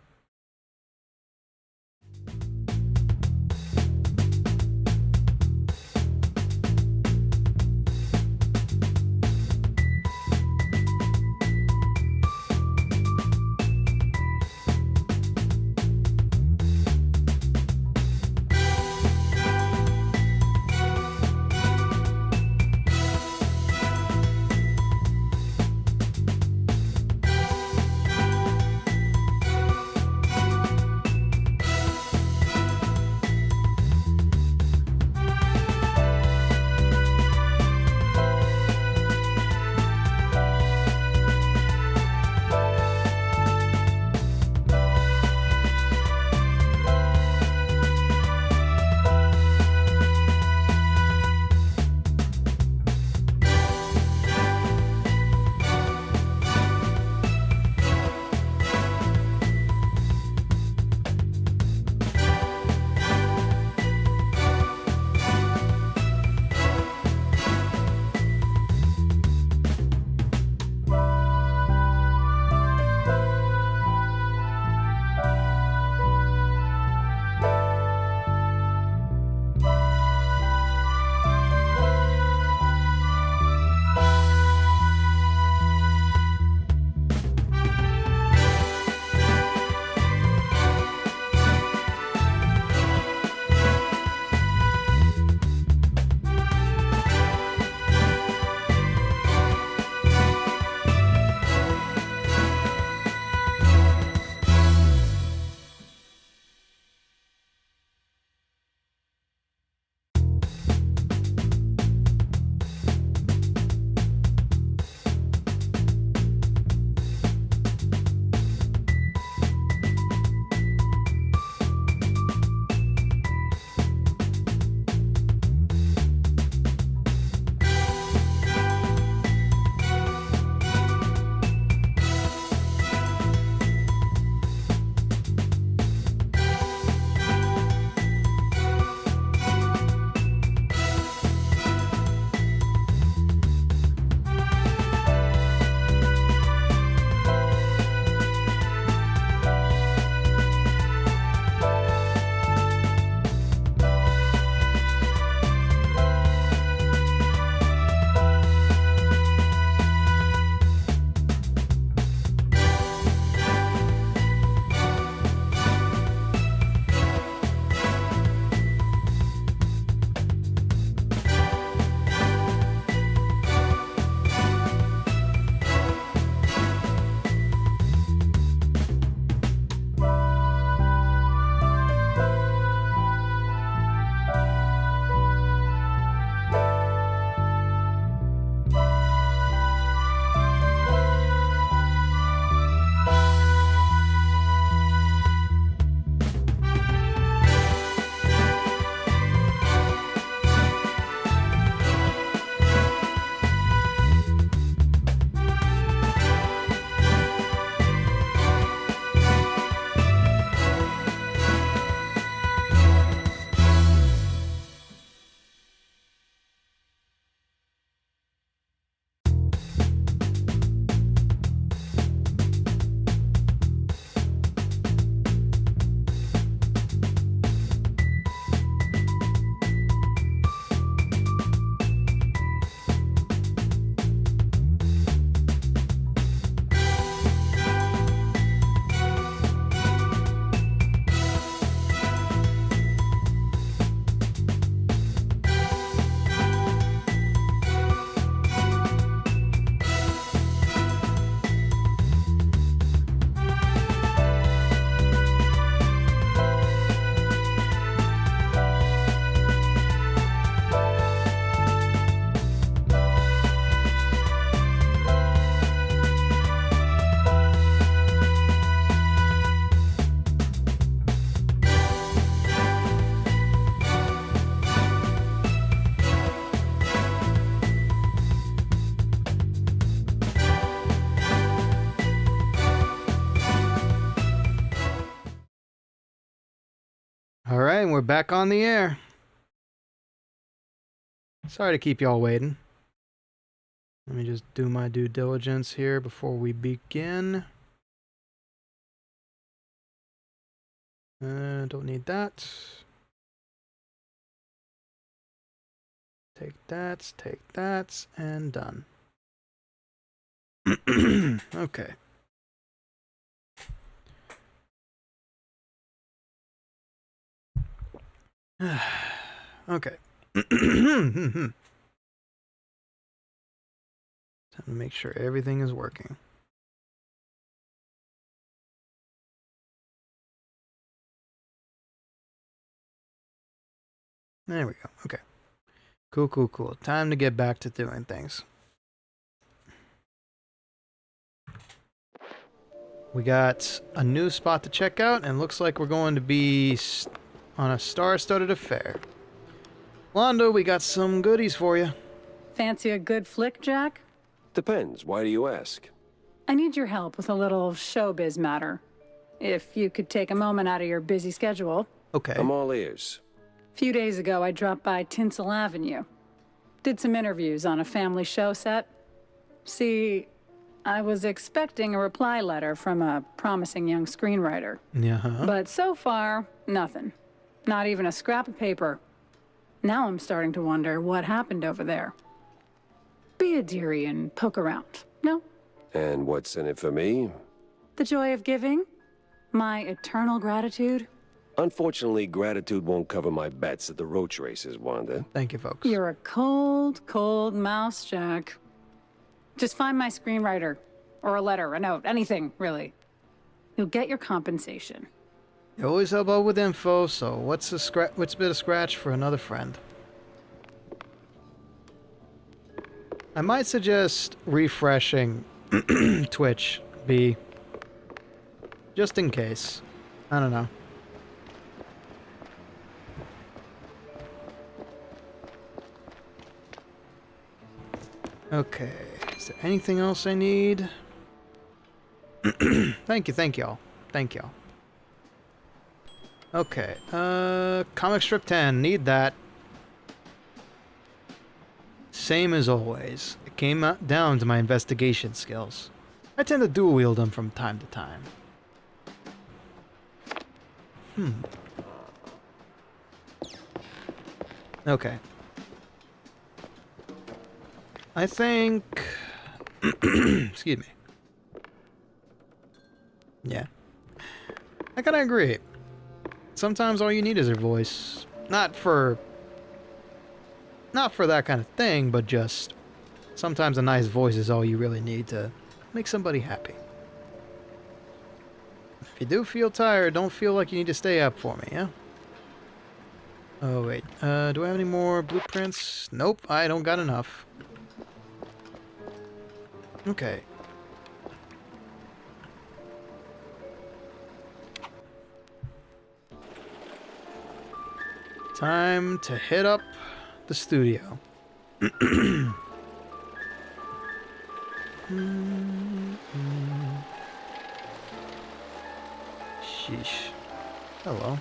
Alright, we're back on the air. Sorry to keep y'all waiting. Let me just do my due diligence here before we begin. Don't need that. Take that, and done. Okay. Okay. Time to make sure everything is working. There we go. Okay. Cool. Time to get back to doing things. We got a new spot to check out, and looks like we're going to be on a star-studded affair. Londo, we got some goodies for you. Fancy a good flick, Jack? Depends. Why do you ask? I need your help with a little showbiz matter. If you could take a moment out of your busy schedule. Okay. I'm all ears. A few days ago, I dropped by Tinsel Avenue. Did some interviews on a family show set. See, I was expecting a reply letter from a promising young screenwriter. Yeah. But so far, nothing. Not even a scrap of paper. Now I'm starting to wonder what happened over there. Be a dearie and poke around, no? And what's in it for me? The joy of giving? My eternal gratitude? Unfortunately, gratitude won't cover my bets at the roach races, Wanda. Thank you, folks. You're a cold, cold mouse, Jack. Just find my screenwriter. Or a letter, a note, anything, really. You'll get your compensation. You always help out with info, so what's a bit of scratch for another friend? I might suggest refreshing Twitch, B. Just in case. I don't know. Okay, is there anything else I need? Thank y'all. Thank y'all. Okay, comic strip 10, need that. Same as always. It came down to my investigation skills. I tend to dual wield them from time to time. Okay. I think... Excuse me. Yeah. I kinda agree. Sometimes all you need is your voice. Not for that kind of thing, but just... Sometimes a nice voice is all you really need to make somebody happy. If you do feel tired, don't feel like you need to stay up for me, yeah? Oh, wait. Do I have any more blueprints? Nope, I don't got enough. Okay. Time to hit up the studio. Sheesh. Hello.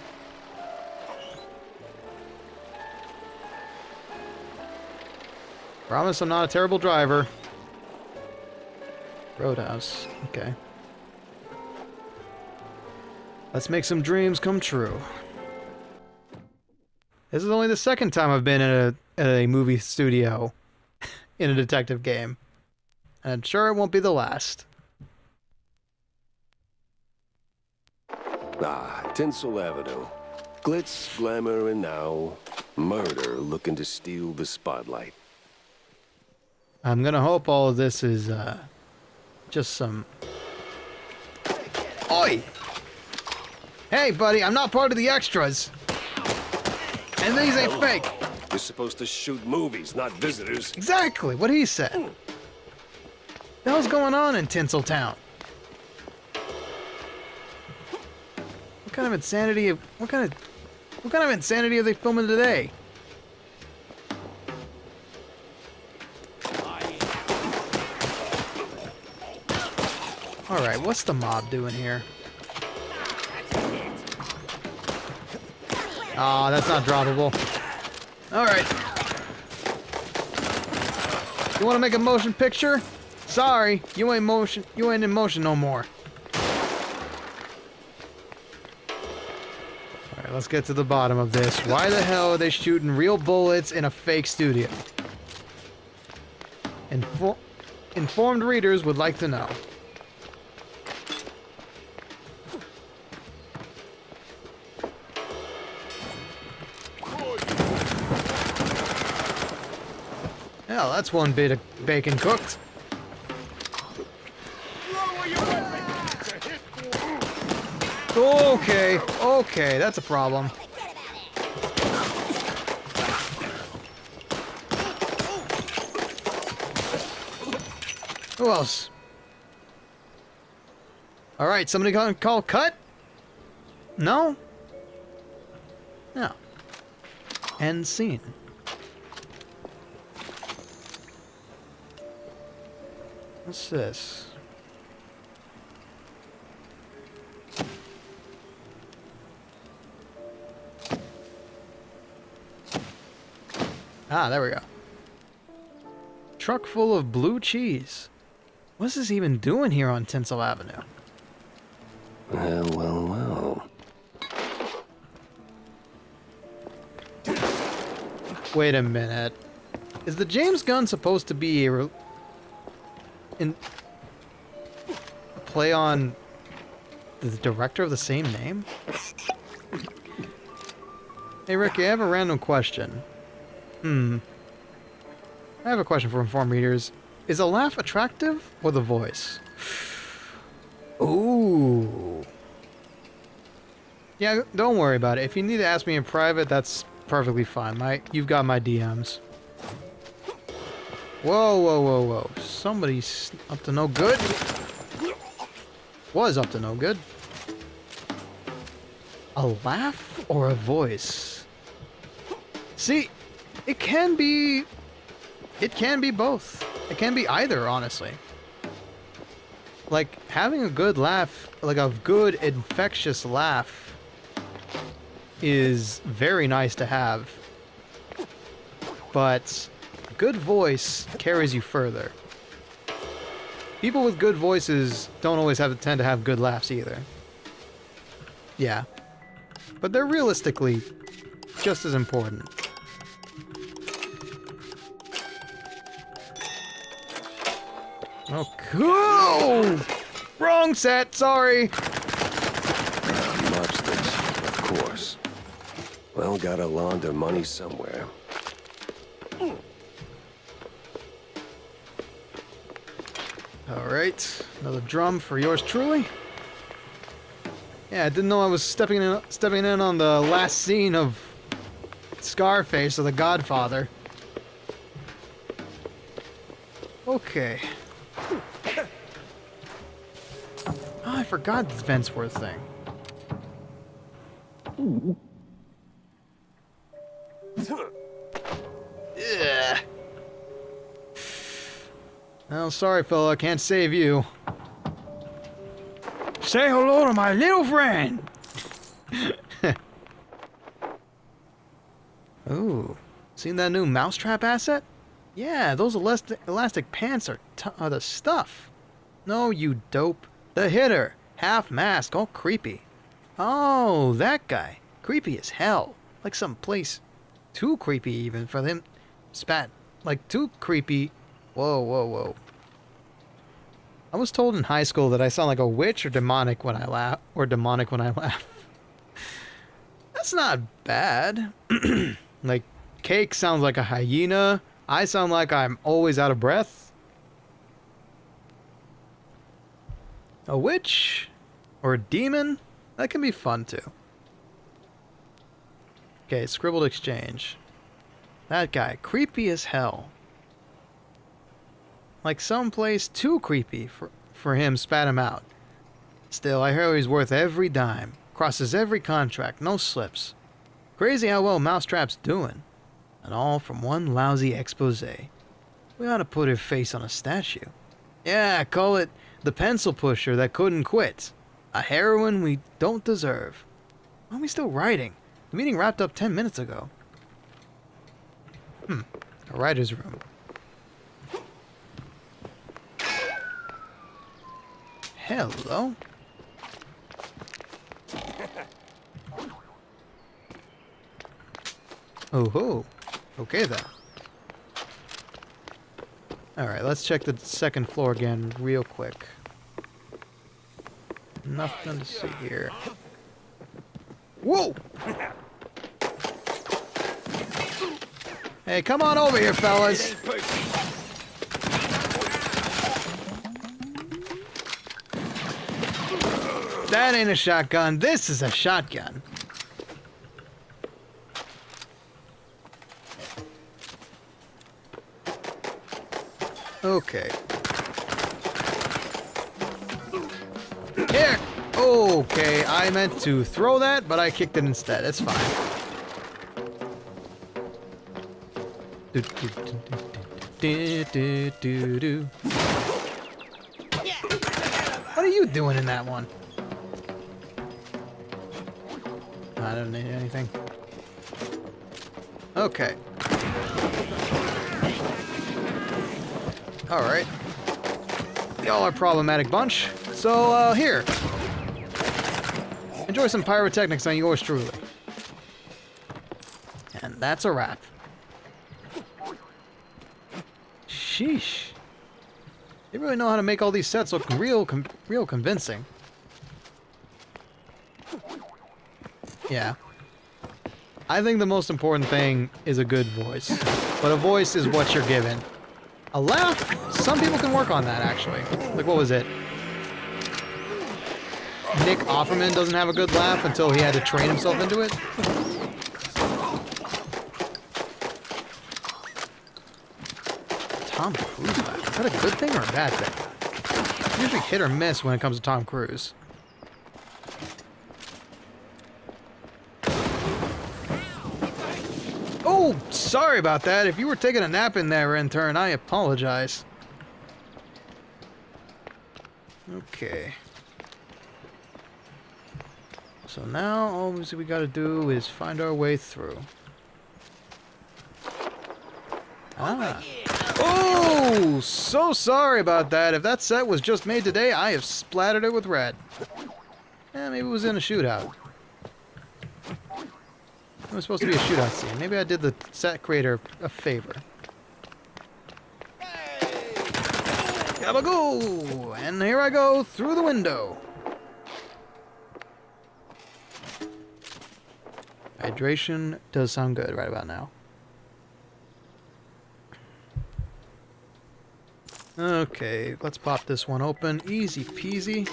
Promise I'm not a terrible driver. Roadhouse. Okay. Let's make some dreams come true. This is only the second time I've been in a movie studio in a detective game. And I'm sure it won't be the last. Ah, Tinsel Avenue. Glitz, glamour, and now murder looking to steal the spotlight. I'm gonna hope all of this is just some... Oi! Hey, buddy, I'm not part of the extras. And these ain't fake. You're supposed to shoot movies, not visitors. Exactly what he said. What the hell's going on in Tinseltown? What kind of insanity? What kind of insanity are they filming today? All right, what's the mob doing here? Aw, that's not droppable. Alright. You wanna make a motion picture? Sorry, you ain't in motion no more. Alright, let's get to the bottom of this. Why the hell are they shooting real bullets in a fake studio? Informed readers would like to know. Hell, that's one bit of bacon cooked. Okay, okay, that's a problem. Who else? Alright, somebody gonna call cut? No? No. End scene. What's this? Ah, there we go. Truck full of blue cheese. What's this even doing here on Tinsel Avenue? Well, well, well. Wait a minute. Is the James Gunn supposed to be a play on the director of the same name? Hey Ricky, I have a random question. I have a question for informed readers. Is a laugh attractive or the voice? Ooh. Yeah, don't worry about it. If you need to ask me in private, that's perfectly fine. You've got my DMs. Whoa, whoa, whoa, whoa. Somebody's up to no good. Was up to no good. A laugh or a voice? See, it can be both. It can be either, honestly. Like, having a good laugh, like a good infectious laugh, is very nice to have. But good voice carries you further. People with good voices don't always tend to have good laughs either. Yeah. But they're realistically just as important. Oh, cool! Wrong set, sorry! Lobsters, of course. Well, gotta launder money somewhere. Alright, another drum for yours truly. Yeah, I didn't know I was stepping in on the last scene of Scarface or The Godfather. Okay. Oh, I forgot this Ventsworth thing. Ugh. Oh, sorry, fella, I can't save you. Say hello to my little friend! Ooh, seen that new mousetrap asset? Yeah, those elastic pants are the stuff. No, you dope. The hitter, half mask, all creepy. Oh, that guy. Creepy as hell. Like some place too creepy even for them. Spat. Like too creepy. Whoa, whoa, whoa. I was told in high school that I sound like a witch or demonic when I laugh. That's not bad. Like, Cake sounds like a hyena. I sound like I'm always out of breath. A witch or a demon? That can be fun too. Okay, scribbled exchange. That guy, creepy as hell. Like someplace too creepy for him, spat him out. Still, I hear he's worth every dime. Crosses every contract, no slips. Crazy how well Mousetrap's doing. And all from one lousy expose. We ought to put her face on a statue. Yeah, call it the pencil pusher that couldn't quit. A heroine we don't deserve. Why are we still writing? The meeting wrapped up 10 minutes ago. A writer's room. Hello. Oh ho. Okay then. Alright, let's check the second floor again real quick. Nothing to see here. Whoa! Hey, come on over here, fellas. That ain't a shotgun. This is a shotgun. Okay. Here! Okay, I meant to throw that, but I kicked it instead. It's fine. What are you doing in that one? I don't need anything. Okay. Alright. Y'all are a problematic bunch. So, here. Enjoy some pyrotechnics on yours truly. And that's a wrap. Sheesh. They really know how to make all these sets look real convincing. Yeah. I think the most important thing is a good voice. But a voice is what you're given. A laugh? Some people can work on that, actually. Like, what was it? Nick Offerman doesn't have a good laugh until he had to train himself into it. Tom Cruise laugh. Is that a good thing or a bad thing? It's usually hit or miss when it comes to Tom Cruise. Oh, sorry about that. If you were taking a nap in there, intern, I apologize. Okay. So now all we gotta do is find our way through. Ah. Oh, so sorry about that. If that set was just made today, I have splattered it with red. Maybe it was in a shootout. It was supposed to be a shootout scene. Maybe I did the set creator a favor. Gabagoo! And here I go through the window. Hydration does sound good right about now. Okay, let's pop this one open. Easy peasy.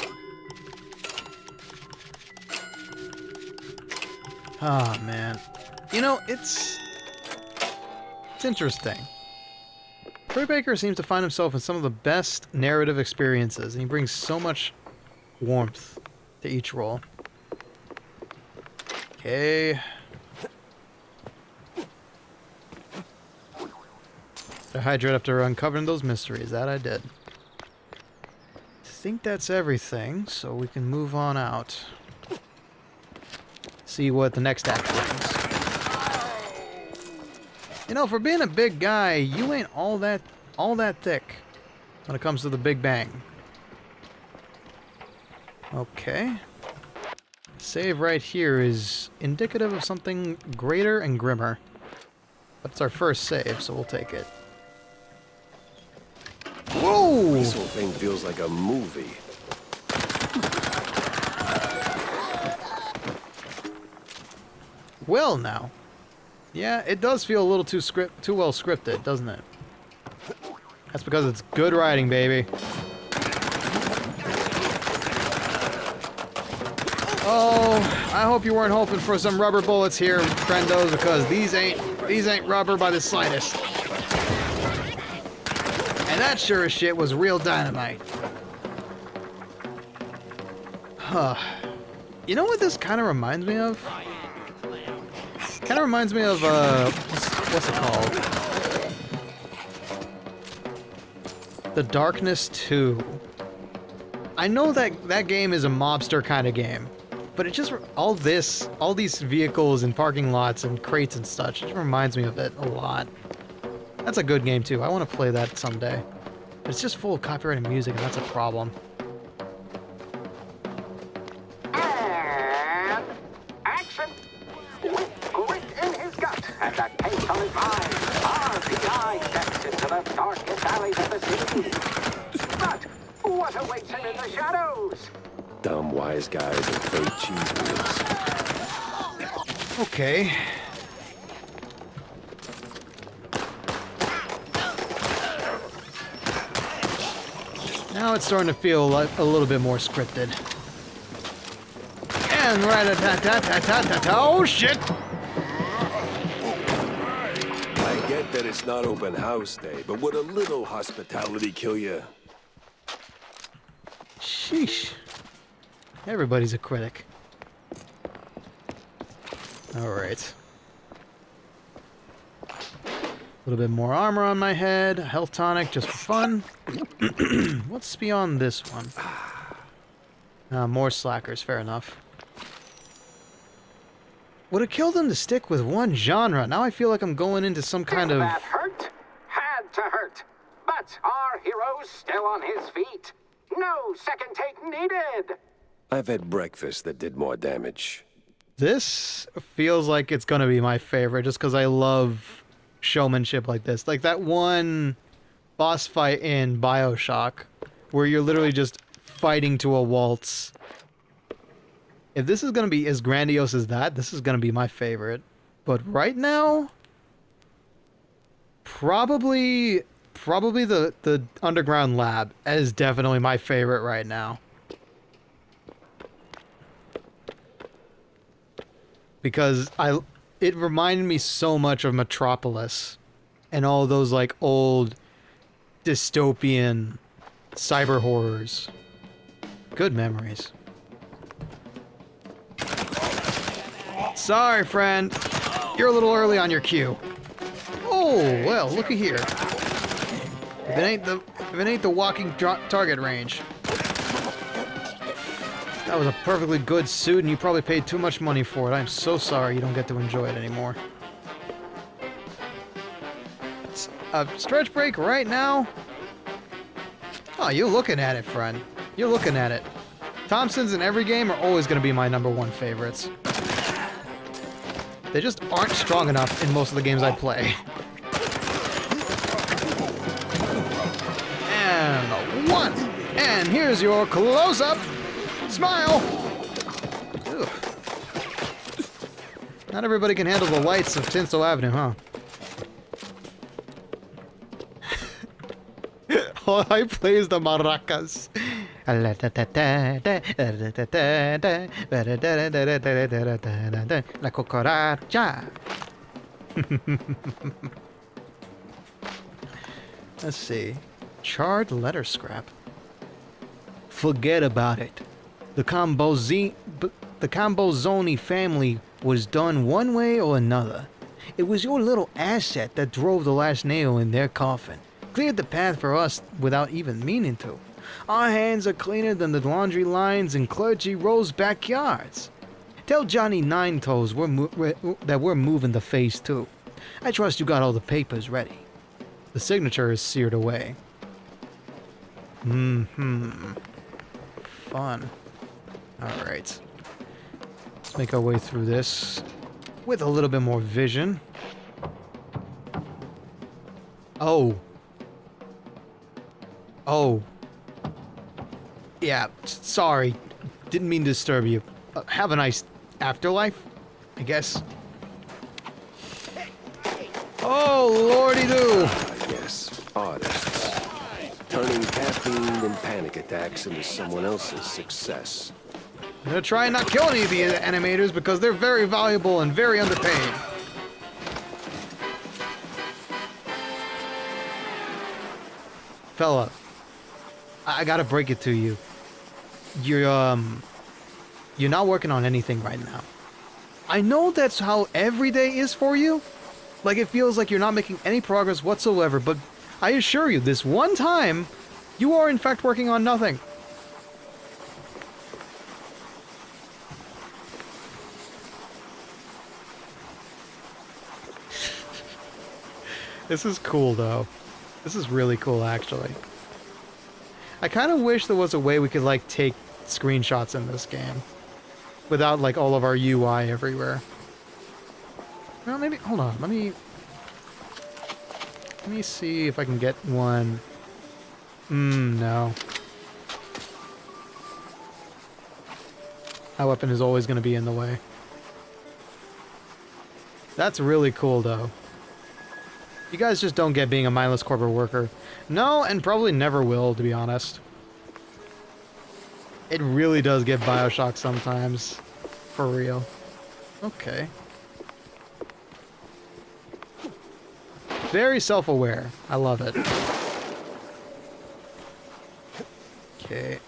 Ah, man. You know, it's interesting. Troy Baker seems to find himself in some of the best narrative experiences, and he brings so much warmth to each role. Okay. I hydrate after uncovering those mysteries. That I did. I think that's everything, so we can move on out. See what the next act brings. You know, for being a big guy, you ain't all that thick when it comes to the Big Bang. Okay. Save right here is indicative of something greater and grimmer. But it's our first save, so we'll take it. Whoa! This whole thing feels like a movie. Well now. Yeah, it does feel a little too well scripted, doesn't it? That's because it's good writing, baby. Oh, I hope you weren't hoping for some rubber bullets here, friendos, because these ain't rubber by the slightest. And that sure as shit was real dynamite. Huh. You know what this kind of reminds me of? Kind of reminds me of, what's it called? The Darkness 2. I know that game is a mobster kind of game. But it just, all these vehicles and parking lots and crates and such, it reminds me of it a lot. That's a good game too. I want to play that someday. But it's just full of copyrighted music, and that's a problem. And action! With grit in his gut and a taste on his mind, RPI steps into the darkest alleys of the city. But what awaits him in the shadows? Dumb wise guys and fake cheese wheels. Okay. Now it's starting to feel like a little bit more scripted. And rat-a-tat-tat-tat-tat-tat. Oh shit! I get that it's not open house day, but would a little hospitality kill you? Sheesh. Everybody's a critic. Alright. A little bit more armor on my head, a health tonic just for fun. What's beyond this one? More slackers, fair enough. Would have killed them to stick with one genre. Now I feel like I'm going into some kind of... That hurt? Had to hurt. But our hero's still on his feet. No second take needed. I've had breakfast that did more damage. This feels like it's gonna be my favorite just because I love showmanship like this. Like that one boss fight in BioShock where you're literally just fighting to a waltz. If this is gonna be as grandiose as that, this is gonna be my favorite. But right now, probably the underground lab is definitely my favorite right now. Because it reminded me so much of Metropolis and all those like old dystopian cyber horrors. Good memories. Sorry, friend. You're a little early on your cue. Oh, well, looky here. If it ain't the walking target range. That was a perfectly good suit, and you probably paid too much money for it. I'm so sorry you don't get to enjoy it anymore. Stretch break right now? Oh, you're looking at it, friend. You're looking at it. Thompsons in every game are always going to be my #1 favorites. They just aren't strong enough in most of the games I play. And a 1. And here's your close-up. Smile! Ugh. Not everybody can handle the lights of Tinsel Avenue, huh? All I play is the maracas. La cucaracha. Let's see. Charred letter scrap. Forget about it. The Cambozoni family was done one way or another. It was your little asset that drove the last nail in their coffin. Cleared the path for us without even meaning to. Our hands are cleaner than the laundry lines in Clergy Row's backyards. Tell Johnny Nine-Toes that we're moving to phase 2. I trust you got all the papers ready. The signature is seared away. Fun. Alright. Let's make our way through this with a little bit more vision. Oh. Yeah, sorry. Didn't mean to disturb you. Have a nice afterlife, I guess. Oh, lordy-doo! Yes, artists. Turning caffeine and panic attacks into someone else's success. I'm gonna try and not kill any of the animators because they're very valuable and very underpaid. Fella, I gotta break it to you. You're not working on anything right now. I know that's how every day is for you. Like, it feels like you're not making any progress whatsoever, but I assure you, this one time, you are in fact working on nothing. This is cool, though. This is really cool, actually. I kind of wish there was a way we could, like, take screenshots in this game. Without, like, all of our UI everywhere. Well, maybe... Hold on. Let me see if I can get one. No. That weapon is always going to be in the way. That's really cool, though. You guys just don't get being a mindless corporate worker. No, and probably never will, to be honest. It really does get Bioshock sometimes. For real. Okay. Very self-aware. I love it. Okay.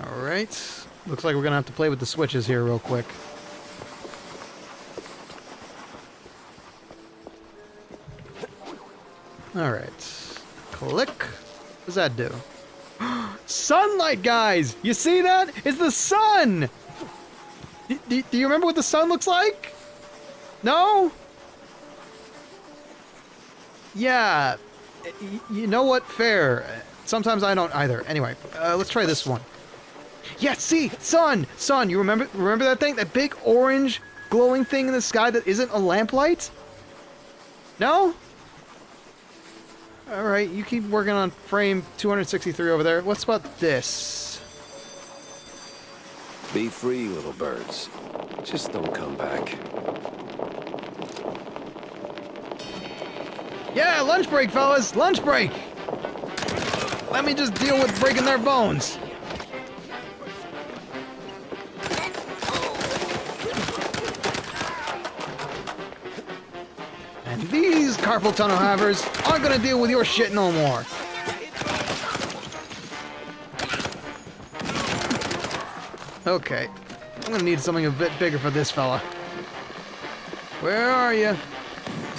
Alright. Looks like we're gonna have to play with the switches here real quick. Alright. Click. What does that do? Sunlight, guys! You see that? It's the sun! Do you remember what the sun looks like? No? Yeah. You know what? Fair. Sometimes I don't either. Anyway, let's try this one. Yeah, see? Sun! Sun! You remember that thing? That big orange glowing thing in the sky that isn't a lamplight? No? Alright, you keep working on frame 263 over there. What's about this? Be free, little birds. Just don't come back. Yeah, lunch break, fellas! Lunch break! Let me just deal with breaking their bones. And these carpal tunnel havers aren't gonna deal with your shit no more. Okay. I'm gonna need something a bit bigger for this fella. Where are you?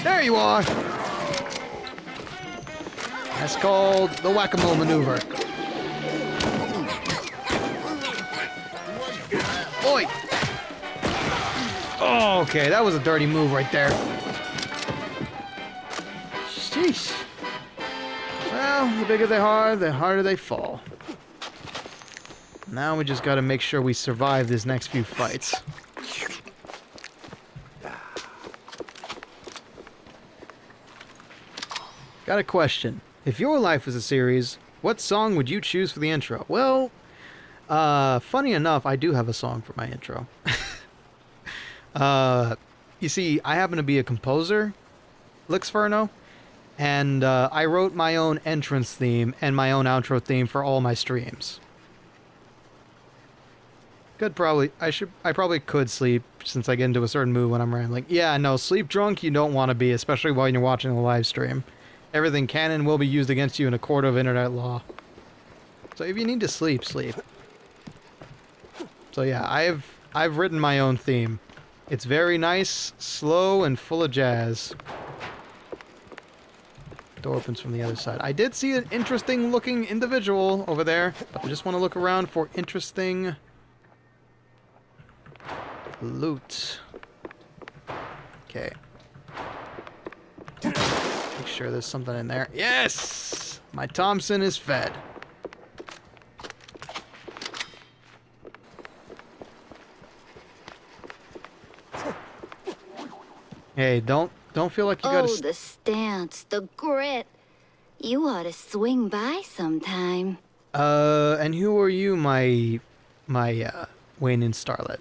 There you are! That's called the whack-a-mole maneuver. Oi! Oh, okay, that was a dirty move right there. Sheesh. Well, the bigger they are, the harder they fall. Now we just gotta make sure we survive these next few fights. Got a question. If your life was a series, what song would you choose for the intro? Well, funny enough, I do have a song for my intro. You see, I happen to be a composer, Lixferno, and I wrote my own entrance theme and my own outro theme for all my streams. I probably could sleep since I get into a certain mood when I'm rambling. Yeah, no, sleep drunk you don't want to be, especially while you're watching the live stream. Everything can and will be used against you in a court of internet law. So if you need to sleep, sleep. So yeah, I've written my own theme. It's very nice, slow, and full of jazz. Door opens from the other side. I did see an interesting looking individual over there, but I just want to look around for interesting loot. Okay. Make sure there's something in there. Yes! My Thompson is fed. Hey, don't feel like you gotta... Oh, the stance, the grit. You ought to swing by sometime. And who are you, my Wayne and Starlet?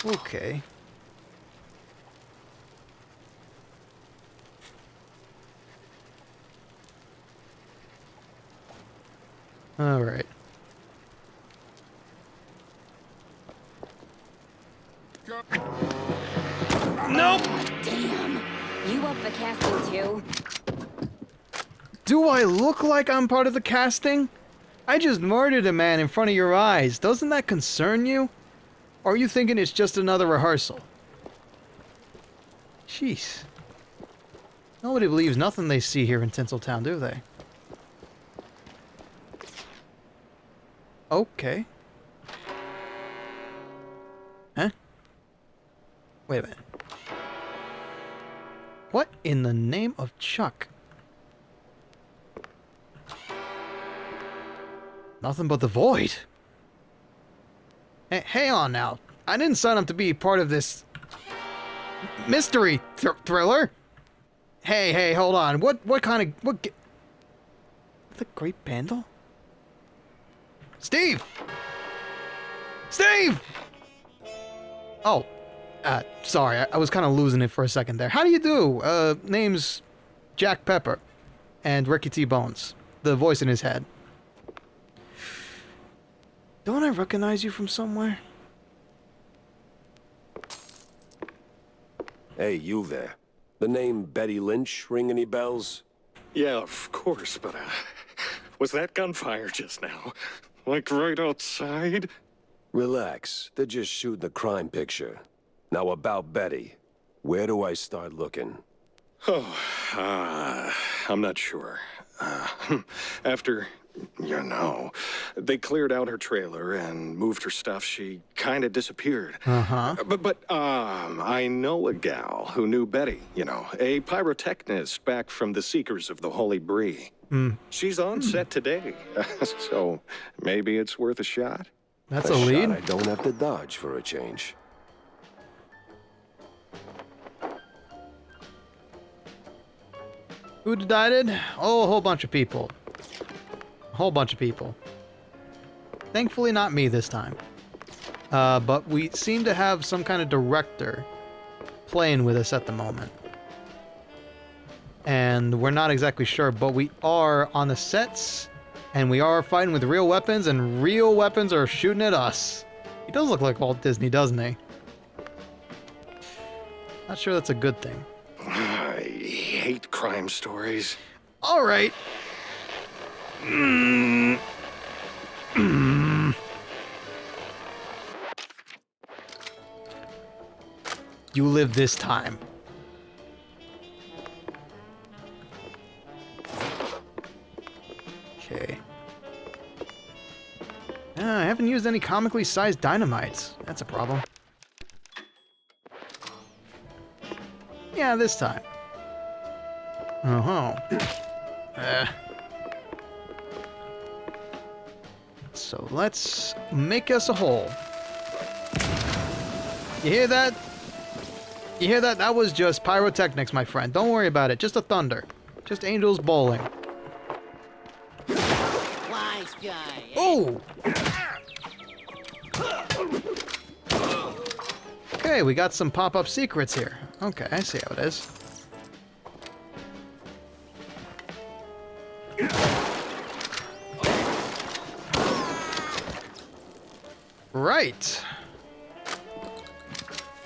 Okay. All right. Nope. Damn. You up for casting too? Do I look like I'm part of the casting? I just murdered a man in front of your eyes. Doesn't that concern you? Or are you thinking it's just another rehearsal? Jeez. Nobody believes nothing they see here in Tinseltown, do they? Okay. Huh? Wait a minute. What in the name of Chuck? Nothing but the void. Hey, hang on now. I didn't sign up to be part of this mystery thriller. Hey, hold on. What kind of the Great Bandle? Steve! Steve! Oh, sorry. I was kind of losing it for a second there. How do you do? Name's Jack Pepper and Ricky T. Bones. The voice in his head. Don't I recognize you from somewhere? Hey, you there. The name Betty Lynch ring any bells? Yeah, of course, but, was that gunfire just now? Like right outside? Relax. They're just shooting a crime picture. Now about Betty. Where do I start looking? Oh, I'm not sure. After, you know, they cleared out her trailer and moved her stuff, she kind of disappeared. Uh-huh. But I know a gal who knew Betty, you know, a pyrotechnist back from the Seekers of the Holy Bree. She's on set today, so maybe it's worth a shot. That's a lead. Shot I don't have to dodge for a change. Who decided? Oh, a whole bunch of people. A whole bunch of people. Thankfully not me this time. But we seem to have some kind of director playing with us at the moment. And we're not exactly sure, but we are on the sets, and we are fighting with real weapons, and real weapons are shooting at us. He does look like Walt Disney, doesn't he? Not sure that's a good thing. I hate crime stories. All right. You live this time. Okay. I haven't used any comically sized dynamites. That's a problem. Yeah, this time. So let's make us a hole. You hear that? You hear that? That was just pyrotechnics, my friend. Don't worry about it. Just a thunder. Just angels bowling. Wise guy. Oh! Okay, we got some pop-up secrets here. Okay, I see how it is. Right.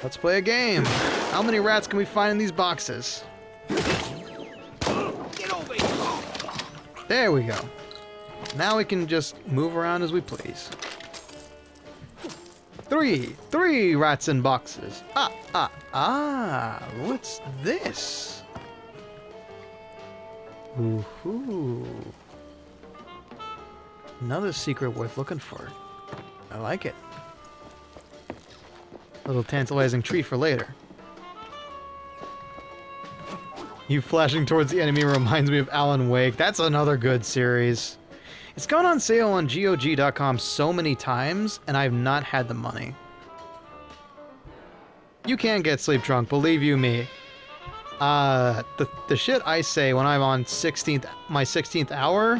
Let's play a game. How many rats can we find in these boxes? There we go. Now we can just move around as we please. Three rats in boxes. What's this? Ooh. Another secret worth looking for. I like it. A little tantalizing treat for later. You flashing towards the enemy reminds me of Alan Wake. That's another good series. It's gone on sale on GOG.com so many times, and I've not had the money. You can get sleep drunk, believe you me. The shit I say when I'm on my 16th hour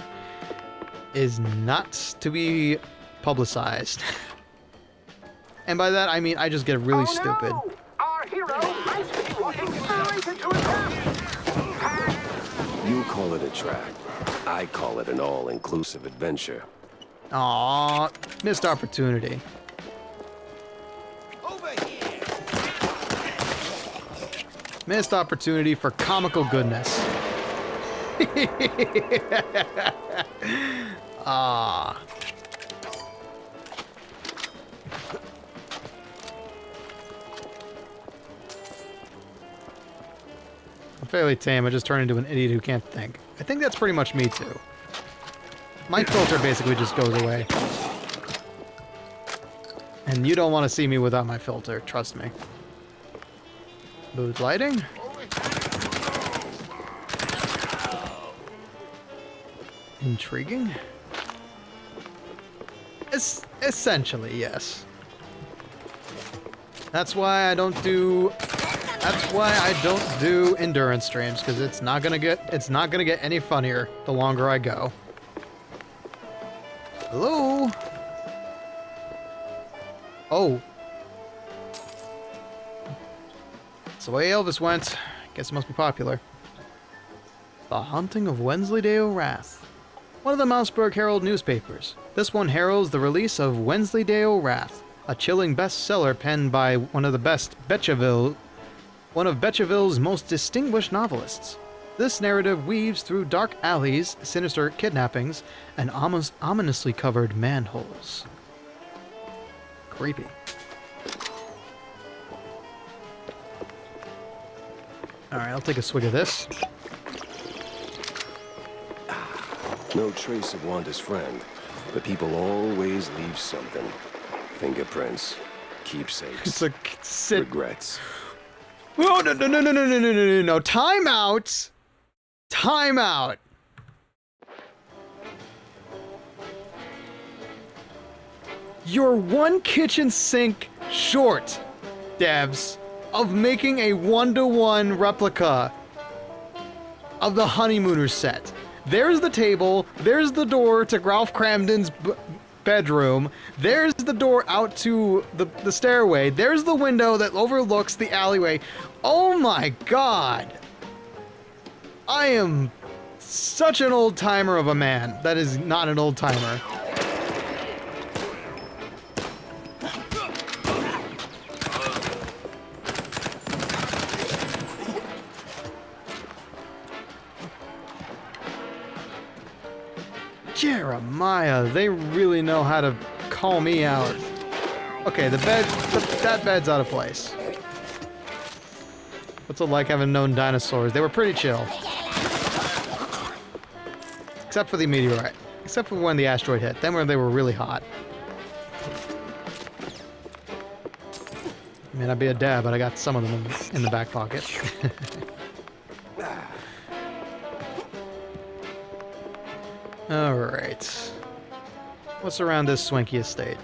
is not to be publicized. And by that I mean I just get really stupid. Our hero might be walking straight into a trap. You call it a trap. I call it an all-inclusive adventure. Aww, missed opportunity. Over here. Missed opportunity for comical goodness. Ah. fairly tame. I just turn into an idiot who can't think. I think that's pretty much me too. My filter basically just goes away. And you don't want to see me without my filter, trust me. Mood lighting? Intriguing? Essentially, yes. That's why I don't do endurance streams, because it's not gonna get any funnier the longer I go. Hello? Oh. That's the way Elvis went. Guess it must be popular. The Haunting of Wensleydale Wrath. One of the Mouseberg Herald newspapers. This one heralds the release of Wensleydale Wrath, a chilling bestseller penned by one of Betcheville's most distinguished novelists. This narrative weaves through dark alleys, sinister kidnappings, and almost ominously covered manholes. Creepy. Alright, I'll take a swig of this. No trace of Wanda's friend, but people always leave something. Fingerprints, keepsakes, regrets. Oh, no. Time out! Time out! You're one kitchen sink short, devs, of making a 1-to-1 replica of the Honeymooner set. There's the table, there's the door to Ralph Cramden's bedroom, there's the door out to the stairway, there's the window that overlooks the alleyway. Oh my god! I am such an old-timer of a man. That is not an old-timer. Jeremiah, they really know how to call me out. Okay, that bed's out of place. What's it like having known dinosaurs? They were pretty chill. Except for the meteorite. Except for when the asteroid hit. Then when they were really hot. May not be a dad, but I got some of them in the back pocket. Alright. What's around this swanky estate?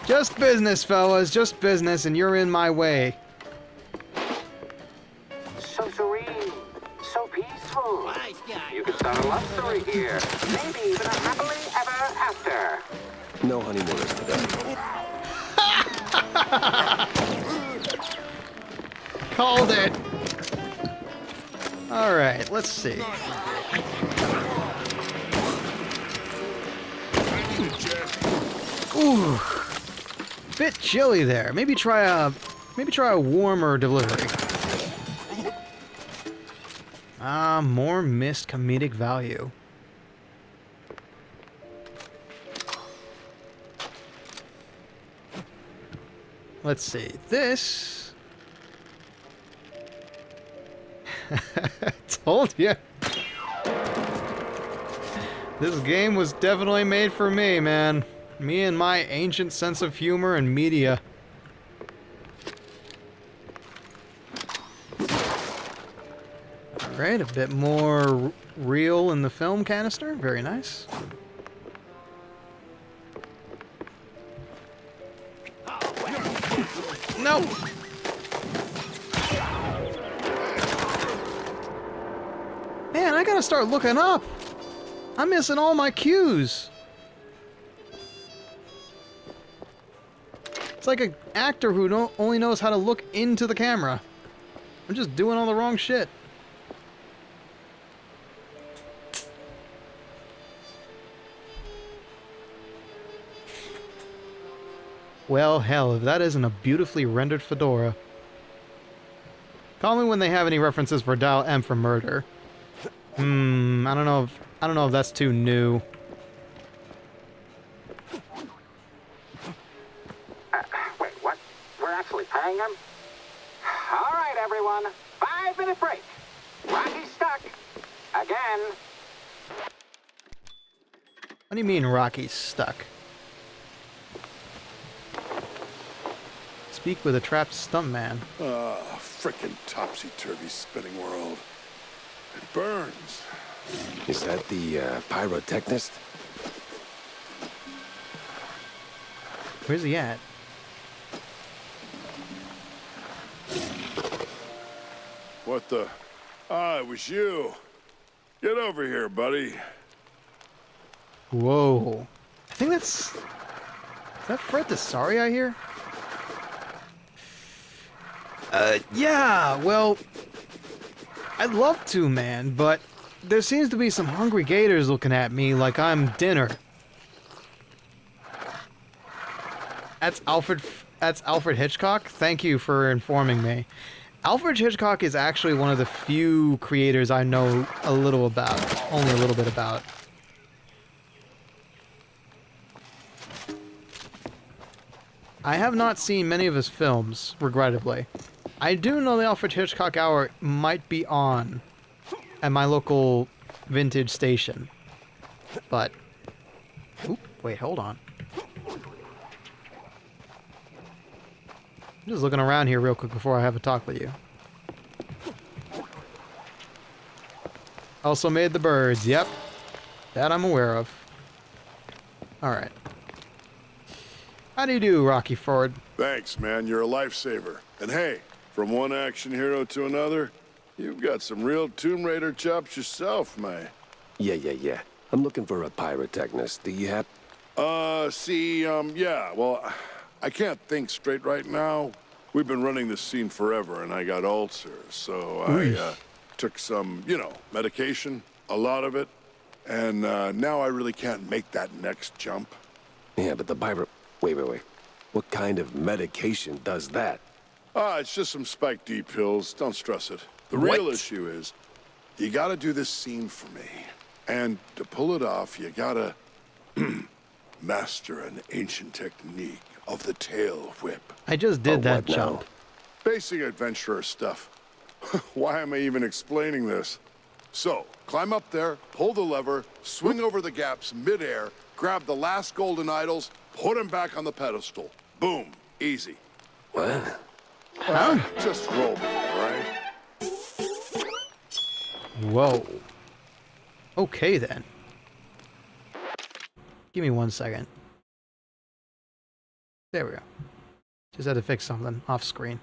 Just business, fellas. Just business, and you're in my way. So serene. So peaceful. You could start a love story here. Maybe even a happily ever after. No honeymooners today. Called it. Alright, let's see. Ooh. Bit chilly there. Maybe try a warmer delivery. Ah, more missed comedic value. Let's see. This told you. This game was definitely made for me, man. Me and my ancient sense of humor and media. Alright, a bit more real in the film canister. Very nice. No! Man, I gotta start looking up. I'm missing all my cues. It's like an actor who only knows how to look into the camera. I'm just doing all the wrong shit. Well, hell, if that isn't a beautifully rendered fedora. Call me when they have any references for Dial M for murder. I don't know if that's too new. Wait, what? We're actually paying Bingham. All right, everyone. 5-minute break. Rocky's stuck. Again. What do you mean Rocky's stuck? Speak with a trapped stuntman. Frickin' topsy-turvy spinning world. It burns. Is that the pyrotechnist? Where's he at? What the? Ah, it was you. Get over here, buddy. Whoa. I think that's... Is that Fred Desari I hear? Yeah, well... I'd love to, man, but there seems to be some hungry gators looking at me like I'm dinner. That's Alfred Hitchcock? Thank you for informing me. Alfred Hitchcock is actually one of the few creators I know a little about. Only a little bit about. I have not seen many of his films, regrettably. I do know the Alfred Hitchcock Hour might be on at my local vintage station. But... Oop, wait, hold on. I'm just looking around here real quick before I have a talk with you. Also made the birds, yep. That I'm aware of. Alright. How do you do, Rocky Ford? Thanks, man. You're a lifesaver. And hey, from one action hero to another, you've got some real Tomb Raider chops yourself, man. Yeah. I'm looking for a pyrotechnist. Do you have... yeah, well, I can't think straight right now. We've been running this scene forever, and I got ulcers, so I took some, medication, a lot of it, and now I really can't make that next jump. Yeah, but the pyro... Wait. What kind of medication does that? It's just some Spike D pills. Don't stress it. The real issue is, you gotta do this scene for me. And to pull it off, you gotta master an ancient technique of the tail whip. I just did that jump. Basic adventurer stuff. Why am I even explaining this? So, climb up there, pull the lever, swing over the gaps midair, grab the last golden idols, put them back on the pedestal. Boom. Easy. What? Just roll with it, all right? Whoa. Okay, then. Give me 1 second. There we go. Just had to fix something off screen.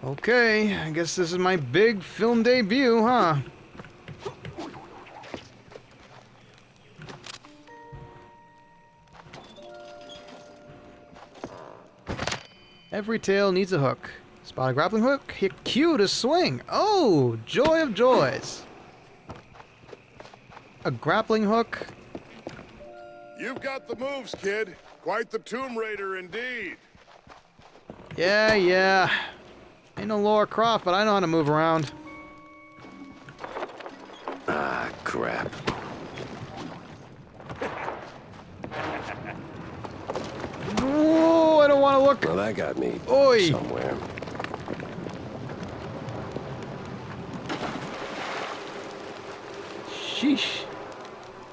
Okay, I guess this is my big film debut, huh? Every tail needs a hook. Spot a grappling hook, hit Q to swing. Oh, joy of joys. A grappling hook. You've got the moves, kid. Quite the Tomb Raider indeed. Yeah. Ain't no Laura Croft, but I know how to move around. Ah, crap. Oh, I don't want to look. Well, that got me somewhere. Sheesh.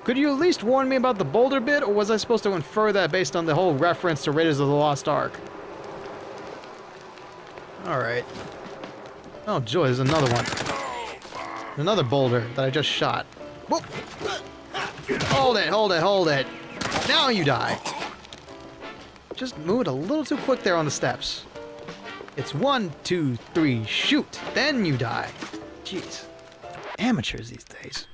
Could you at least warn me about the boulder bit, or was I supposed to infer that based on the whole reference to Raiders of the Lost Ark? Alright. Oh, joy, there's another one. Another boulder that I just shot. Whoop! Hold it! Now you die! Just moved a little too quick there on the steps. It's 1, 2, 3, shoot! Then you die. Jeez. Amateurs these days.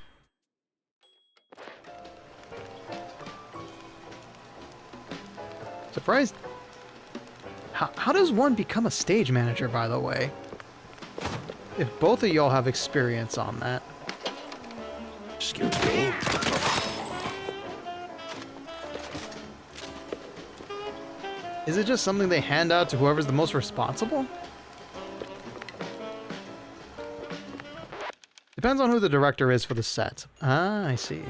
Surprised. How does one become a stage manager, by the way? If both of y'all have experience on that. Excuse me. Is it just something they hand out to whoever's the most responsible? Depends on who the director is for the set. Ah, I see.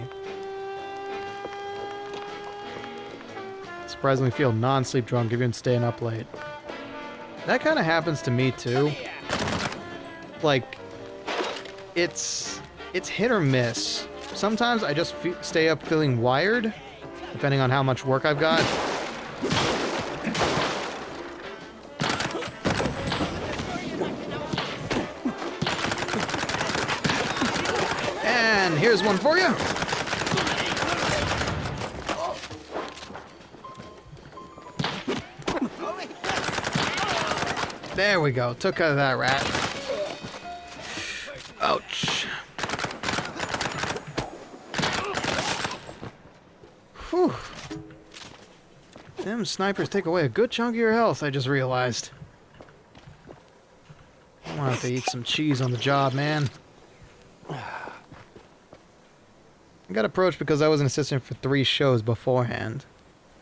surprisingly feel non-sleep drunk even staying up late. That kind of happens to me too. Like, it's hit or miss. Sometimes I just stay up feeling wired, depending on how much work I've got. And here's one for you. There we go. Took out of that rat. Ouch. Whew. Them snipers take away a good chunk of your health, I just realized. I'm gonna have to eat some cheese on the job, man. I got approached because I was an assistant for 3 shows beforehand.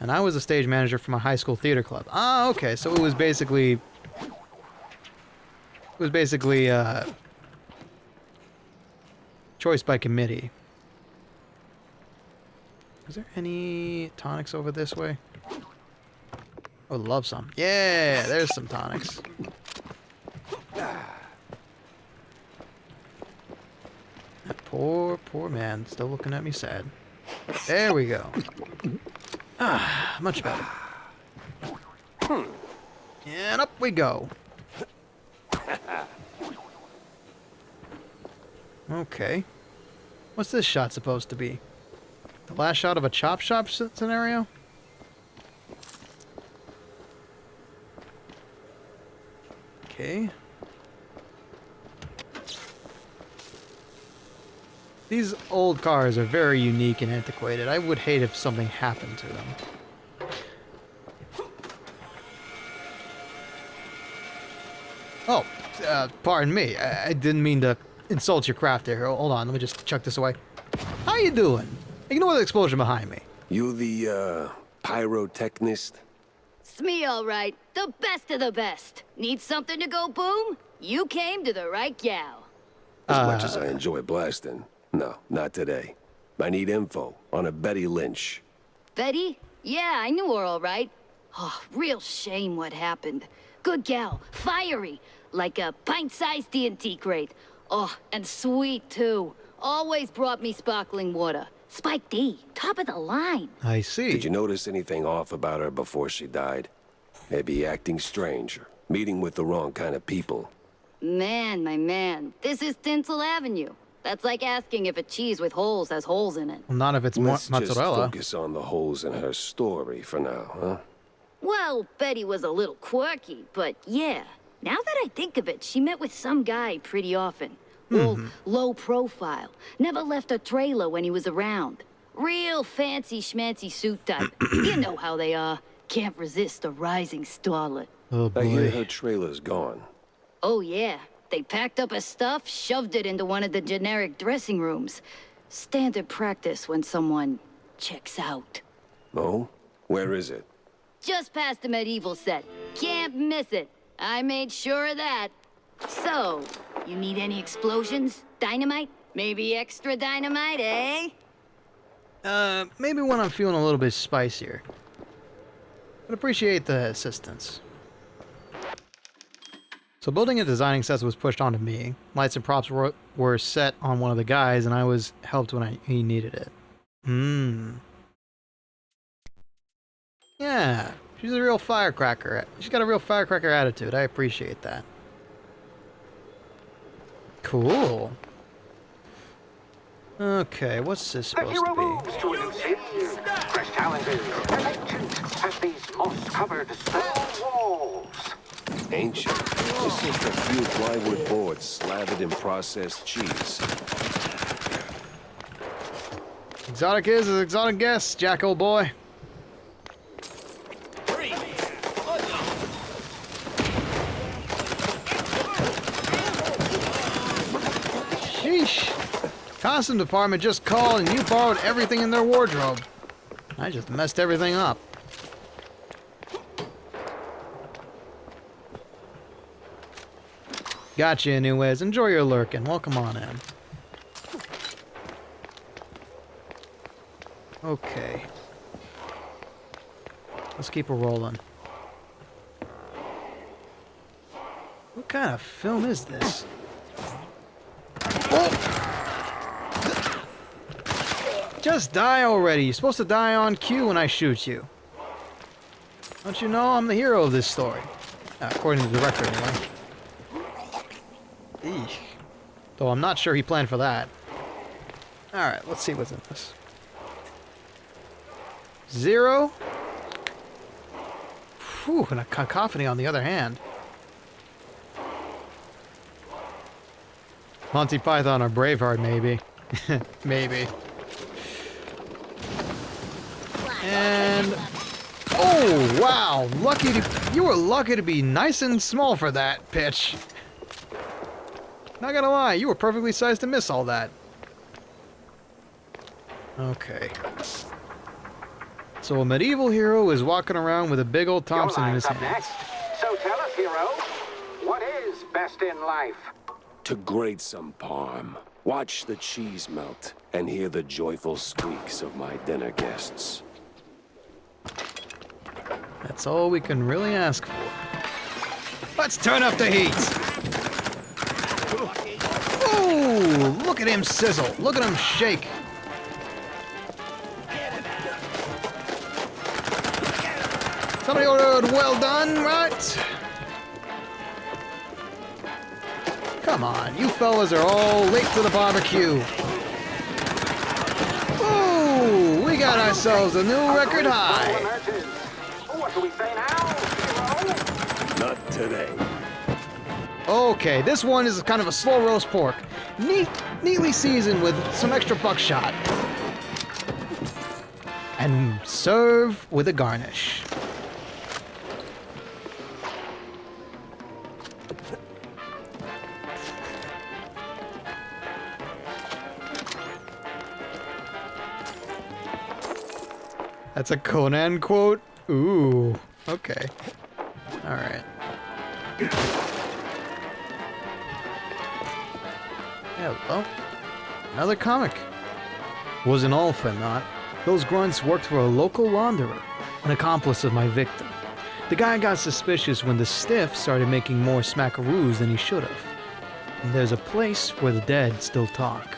And I was a stage manager for my high school theater club. Ah, okay, so it was basically... choice by committee. Is there any tonics over this way? Oh, love some. Yeah, there's some tonics. That poor man, still looking at me sad. There we go. Ah, much better. And up we go. Okay. What's this shot supposed to be? The last shot of a chop shop scenario? Okay. These old cars are very unique and antiquated. I would hate if something happened to them. Oh, pardon me. I didn't mean to insult your craft there. Hold on, let me just chuck this away. How you doing? Ignore the explosion behind me. You the, pyrotechnist? It's me, all right. The best of the best. Need something to go boom? You came to the right gal. As much as I enjoy blasting, no, not today. I need info on a Betty Lynch. Betty? Yeah, I knew her all right. Oh, real shame what happened. Good gal, fiery, like a pint-sized TNT crate. Oh, and sweet, too. Always brought me sparkling water. Spike D, top of the line. I see. Did you notice anything off about her before she died? Maybe acting strange, or meeting with the wrong kind of people. Man, my man, this is Tinsel Avenue. That's like asking if a cheese with holes has holes in it. Well, not if it's Let's mozzarella. just focus on the holes in her story for now, huh? Well, Betty was a little quirky, but yeah. Now that I think of it, she met with some guy pretty often. All low profile. Never left a trailer when he was around. Real fancy schmancy suit type. You know how they are. Can't resist a rising starlet. Oh boy. I hear her trailer's gone. Oh yeah. They packed up her stuff, shoved it into one of the generic dressing rooms. Standard practice when someone checks out. Oh? Where is it? Just past the medieval set. Can't miss it. I made sure of that. So, you need any explosions? Dynamite? Maybe extra dynamite, eh? Maybe when I'm feeling a little bit spicier. But appreciate the assistance. So building and designing sets was pushed onto me. Lights and props were set on one of the guys, and I was helped when he needed it. Yeah, she's a real firecracker. She's got a real firecracker attitude. I appreciate that. Cool. Okay, what's this supposed to be? To a new city, fresh challenges, and ancient as these moss-covered stone walls. Ancient. Just a few plywood boards slathered in processed cheese. Exotic is as exotic gets, Jack, old boy. Sheesh. Costume department just called and you borrowed everything in their wardrobe. I just messed everything up. Gotcha, anyways. Enjoy your lurking. Welcome on in. Okay. Let's keep it rolling. What kind of film is this? Oh! Just die already. You're supposed to die on cue when I shoot you. Don't you know I'm the hero of this story? According to the director, anyway. Eesh. Though I'm not sure he planned for that. Alright, let's see what's in this. 0. Whew, and a cacophony on the other hand. Monty Python or Braveheart, maybe. Maybe. And... oh, wow! You were lucky to be nice and small for that pitch. Not gonna lie, you were perfectly sized to miss all that. Okay. So a medieval hero is walking around with a big old Thompson in his hand. Next. So tell us, hero, what is best in life? To grate some parm, watch the cheese melt, and hear the joyful squeaks of my dinner guests. That's all we can really ask for. Let's turn up the heat! Ooh, look at him sizzle. Look at him shake. Somebody ordered well done, right? Come on, you fellas are all late to the barbecue. Ooh, we got ourselves a new record high. What do we say now, hero? Not today. Okay, this one is kind of a slow roast pork. Neatly seasoned with some extra buckshot. And serve with a garnish. That's a Conan quote? Ooh, okay. Alright. Hello. Another comic. Wasn't all for naught. Those grunts worked for a local launderer, an accomplice of my victim. The guy got suspicious when the stiff started making more smackaroos than he should have. And there's a place where the dead still talk.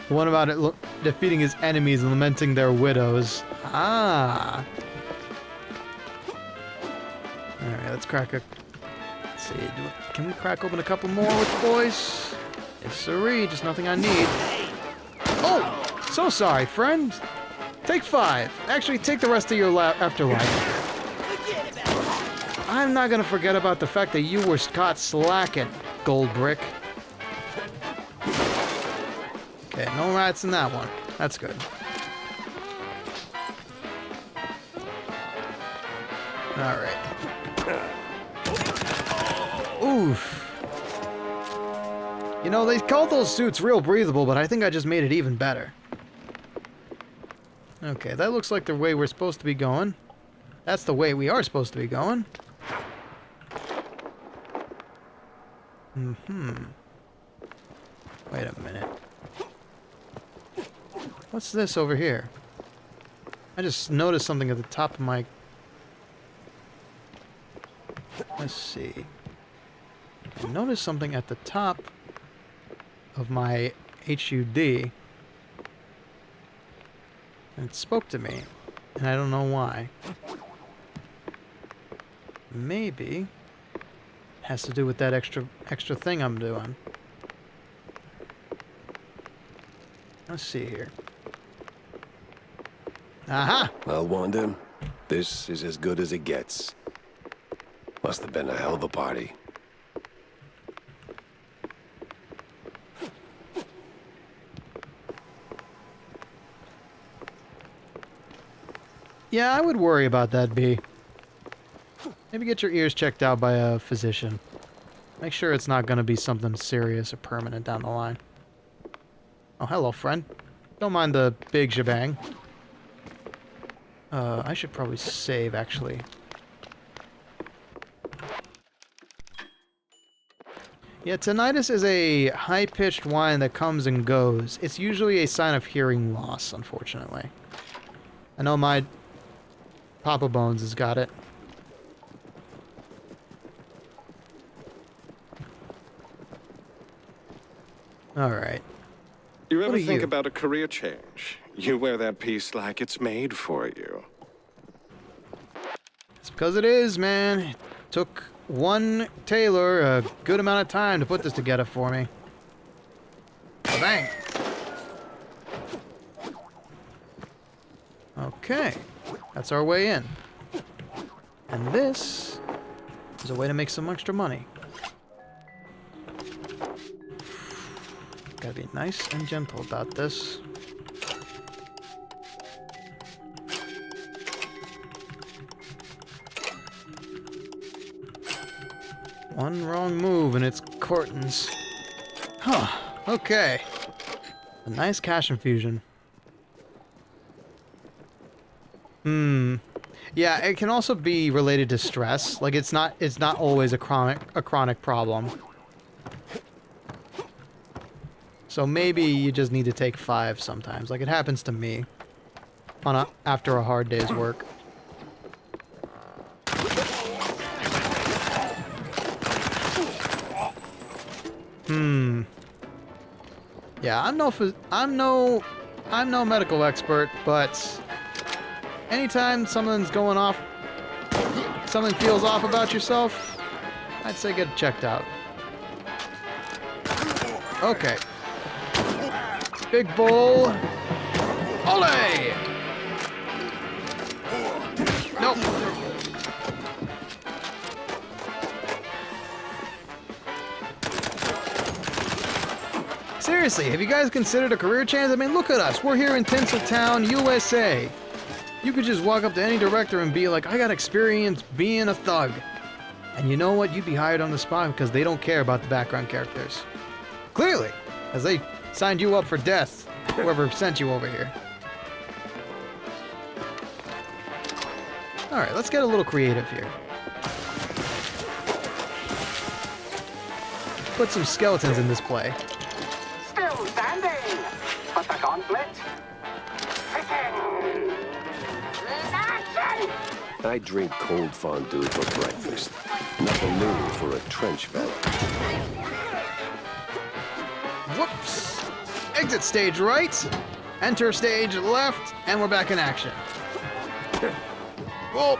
The one about it defeating his enemies and lamenting their widows. Ah. Alright, let's crack a... let's see, can we crack open a couple more with the boys? Yes, sirree, just nothing I need. Oh! So sorry, friend. Take 5. Actually, take the rest of your afterlife. I'm not gonna forget about the fact that you were caught slacking, Gold Brick. Okay, no rats in that one. That's good. Alright. Oof. You know, they call those suits real breathable, but I think I just made it even better. Okay, that looks like the way we're supposed to be going. That's the way we are supposed to be going. Wait a minute. What's this over here? I just noticed something at the top of my... let's see. I noticed something at the top of my HUD. And it spoke to me. And I don't know why. Maybe it has to do with that extra thing I'm doing. Let's see here. Aha! Well, Wanda, this is as good as it gets. Must have been a hell of a party. Yeah, I would worry about that, B. Maybe get your ears checked out by a physician. Make sure it's not going to be something serious or permanent down the line. Oh, hello, friend. Don't mind the big shebang. I should probably save, actually. Yeah, tinnitus is a high-pitched whine that comes and goes. It's usually a sign of hearing loss, unfortunately. I know my Papa Bones has got it. All right. You ever What are think you? about a career change? You wear that piece like it's made for you. It's because it is, man. It took one tailor a good amount of time to put this together for me. Bang. Okay. That's our way in. And this is a way to make some extra money. Gotta be nice and gentle about this. One wrong move and it's curtains. Huh. Okay. A nice cash infusion. Yeah, it can also be related to stress. Like it's not always a chronic problem. So maybe you just need to take 5 sometimes. Like it happens to me after a hard day's work. Yeah, I'm no medical expert, but anytime something's going off, something feels off about yourself, I'd say get it checked out. Okay. Big bowl. Ole! Nope. Seriously, have you guys considered a career change? I mean, look at us. We're here in Tinseltown, USA. You could just walk up to any director and be like, I got experience being a thug. And you know what? You'd be hired on the spot because they don't care about the background characters. Clearly, as they signed you up for death, whoever sent you over here. Alright, let's get a little creative here. Put some skeletons in this play. Still standing, but the gauntlet fitting. Action! I drink cold fondue for breakfast. Nothing new for a trench vet. Whoops! Exit stage right, enter stage left, and we're back in action. Well,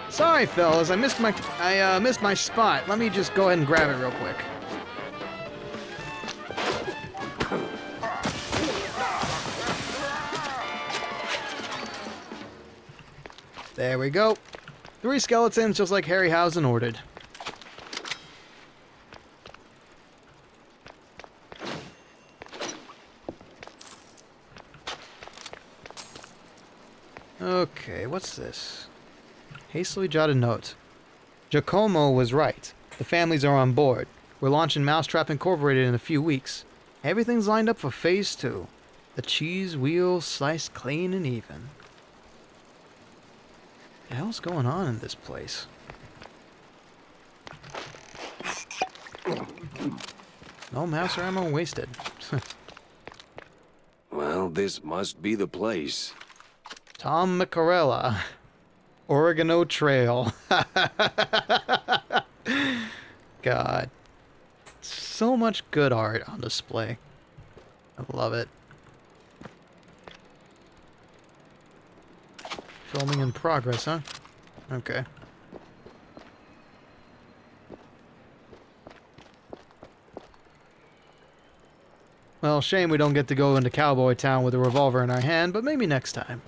sorry, fellas, I missed my spot. Let me just go ahead and grab it real quick. There we go. 3 skeletons, just like Harryhausen ordered. Okay, what's this? Hastily jotted note. Giacomo was right. The families are on board. We're launching Mousetrap Incorporated in a few weeks. Everything's lined up for Phase 2. The cheese wheel sliced clean and even. What the hell's going on in this place? No mouse ammo wasted. Well, this must be the place. Tom Macarella. Oregano Trail. God. So much good art on display. I love it. Filming in progress, huh? Okay. Well, shame we don't get to go into Cowboy Town with a revolver in our hand, but maybe next time.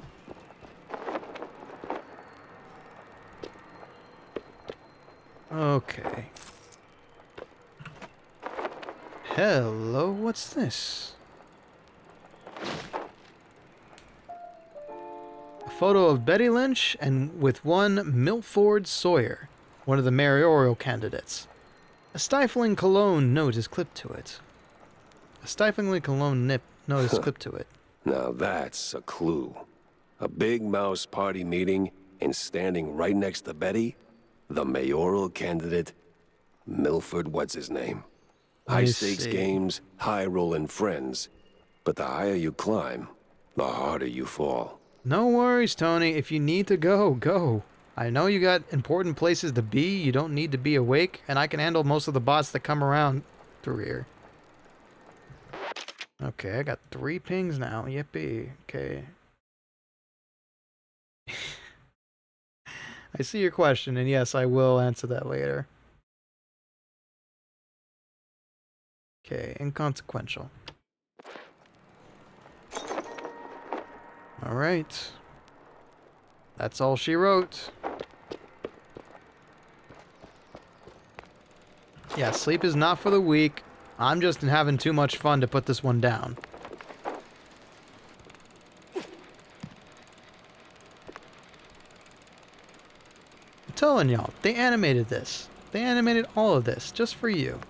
Okay. Hello, what's this? A photo of Betty Lynch and with one Milford Sawyer, one of the mayoral candidates. A stifling cologne note is clipped to it. A stiflingly cologne note is clipped to it. Now that's a clue. A big mouse party meeting, and standing right next to Betty, the mayoral candidate, Milford what's his name. High stakes games, high rolling friends. But the higher you climb, the harder you fall. No worries, Tony. If you need to go, go. I know you got important places to be. You don't need to be awake, and I can handle most of the bots that come around through here. Okay, I got 3 pings now. Yippee. Okay. I see your question, and yes, I will answer that later. Okay, inconsequential. Alright. That's all she wrote. Yeah, sleep is not for the weak. I'm just having too much fun to put this one down. I'm telling y'all, they animated this. They animated all of this just for you.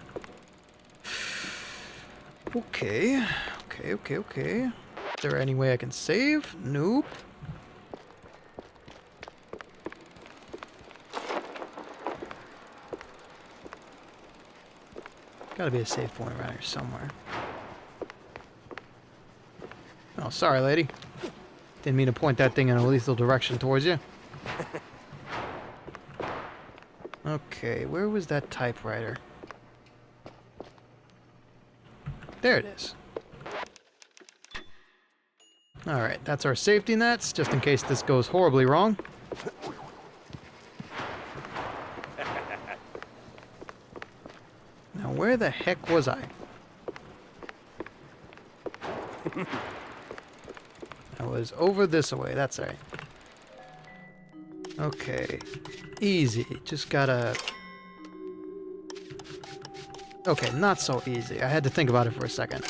Okay. Okay. Is there any way I can save? Nope. Gotta be a save point around here somewhere. Oh, sorry, lady. Didn't mean to point that thing in a lethal direction towards you. Okay, where was that typewriter? There it is. Alright, that's our safety nets, just in case this goes horribly wrong. Now, where the heck was I? I was over this way, that's right. Okay. Easy, just gotta... Okay, not so easy. I had to think about it for a second.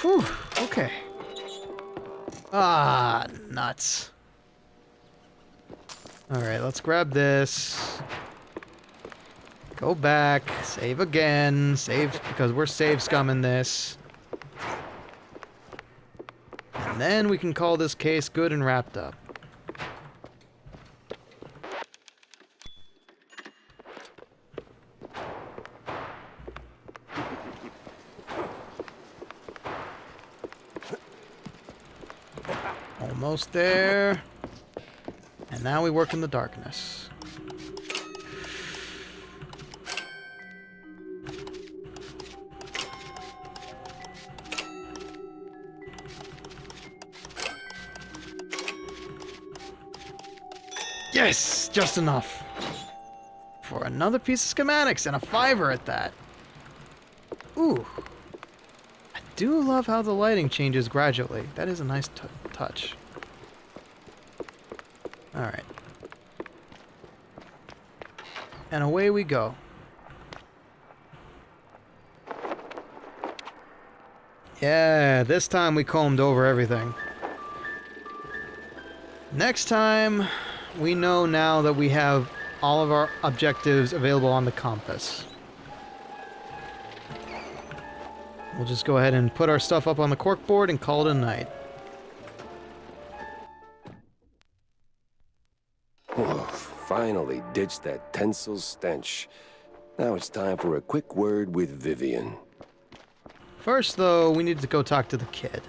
Whew, okay. Ah, nuts. Alright, let's grab this. Go back, save again, save, because we're save scumming this. And then we can call this case good and wrapped up. Almost there. And now we work in the darkness. Yes! Just enough. For another piece of schematics and a $5 at that. Ooh. I do love how the lighting changes gradually. That is a nice touch. Alright. And away we go. Yeah, this time we combed over everything. Next time, we know now that we have all of our objectives available on the compass. We'll just go ahead and put our stuff up on the corkboard and call it a night. Oh, finally ditched that tensile stench. Now it's time for a quick word with Vivian. First, though, we need to go talk to the kid.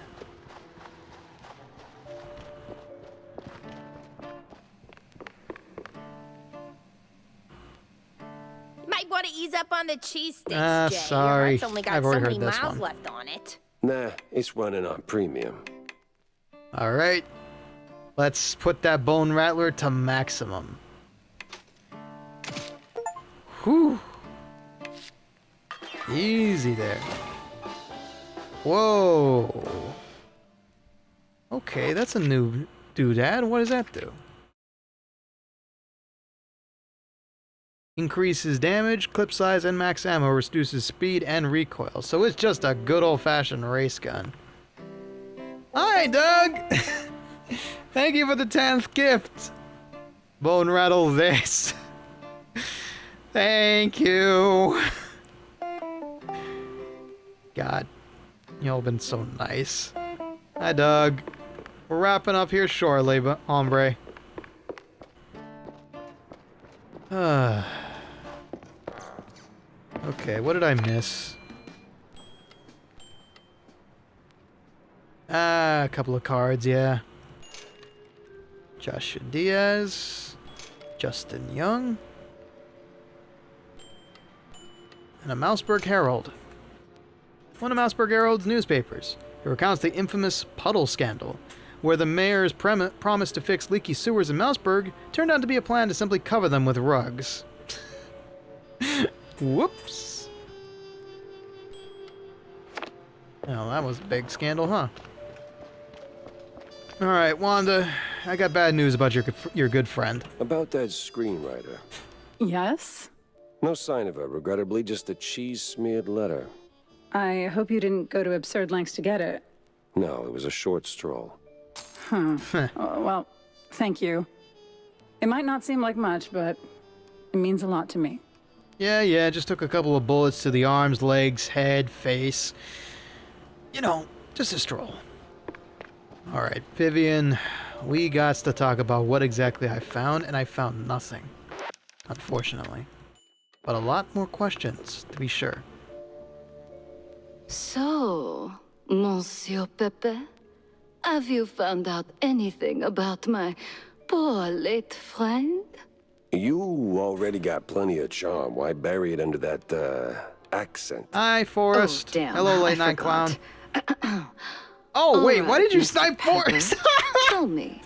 Might want to ease up on the cheese sticks, Jay. Sorry. It's only got I've so already many heard this miles one. left on it. Nah, it's running on premium. Alright. Let's put that bone rattler to maximum. Whew. Easy there. Whoa. Okay, that's a new doodad. What does that do? Increases damage, clip size, and max ammo, reduces speed and recoil. So it's just a good old-fashioned race gun. Hi, Doug! Thank you for the 10th gift. Bone rattle this. Thank you. God, y'all been so nice. Hi, Doug. We're wrapping up here shortly, but hombre. Okay, what did I miss? A couple of cards, yeah. Joshua Diaz, Justin Young, and a Mouseberg Herald. One of Mouseberg Herald's newspapers. It recounts the infamous Puddle Scandal, where the mayor's promise to fix leaky sewers in Mouseberg turned out to be a plan to simply cover them with rugs. Whoops. Well, that was a big scandal, huh? Alright, Wanda, I got bad news about your good friend. About that screenwriter. Yes? No sign of her, regrettably, just a cheese-smeared letter. I hope you didn't go to absurd lengths to get it. No, it was a short stroll. Huh. Well, thank you. It might not seem like much, but it means a lot to me. Yeah, just took a couple of bullets to the arms, legs, head, face. You know, just a stroll. Alright, Vivian, we got to talk about what exactly I found, and I found nothing. Unfortunately. But a lot more questions, to be sure. So, Monsieur Pepe, have you found out anything about my poor late friend? You already got plenty of charm. Why bury it under that, accent? Hi, Forrest. Oh, damn. Hello, late night clown. Oh, wait, why did you snipe Forrest? Tell me,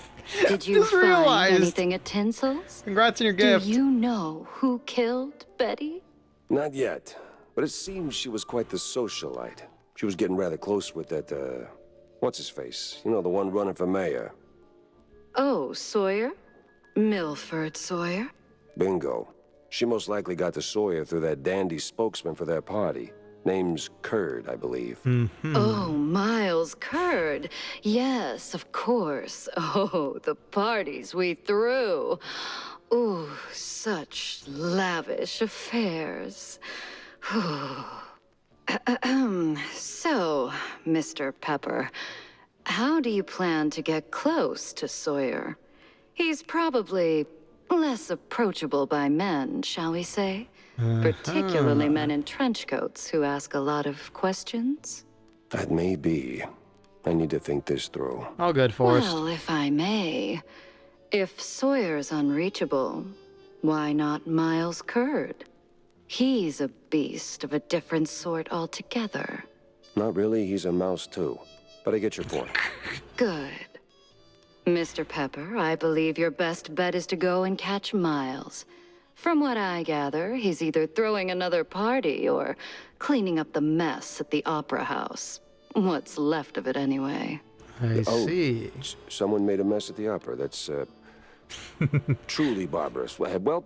did you Just find realized. anything at Tinsel's? Congrats on your gift. Do you know who killed Betty? Not yet, but it seems she was quite the socialite. She was getting rather close with that, what's-his-face? You know, the one running for mayor. Oh, Sawyer? Milford Sawyer? Bingo. She most likely got to Sawyer through that dandy spokesman for their party. Name's Curd, I believe. Oh, Miles Curd. Yes, of course. Oh, the parties we threw. Ooh, such lavish affairs. So, Mr. Pepper, how do you plan to get close to Sawyer? He's probably less approachable by men, shall we say? Particularly men in trench coats who ask a lot of questions. That may be. I need to think this through. All good, Forrest. Well, if I may, if Sawyer's unreachable, why not Miles Curd? He's a beast of a different sort altogether. Not really, he's a mouse too. But I get your point. Good. Mr. Pepper, I believe your best bet is to go and catch Miles. From what I gather, he's either throwing another party or cleaning up the mess at the Opera House. What's left of it, anyway. I see. Someone made a mess at the opera. That's, truly barbarous. Well,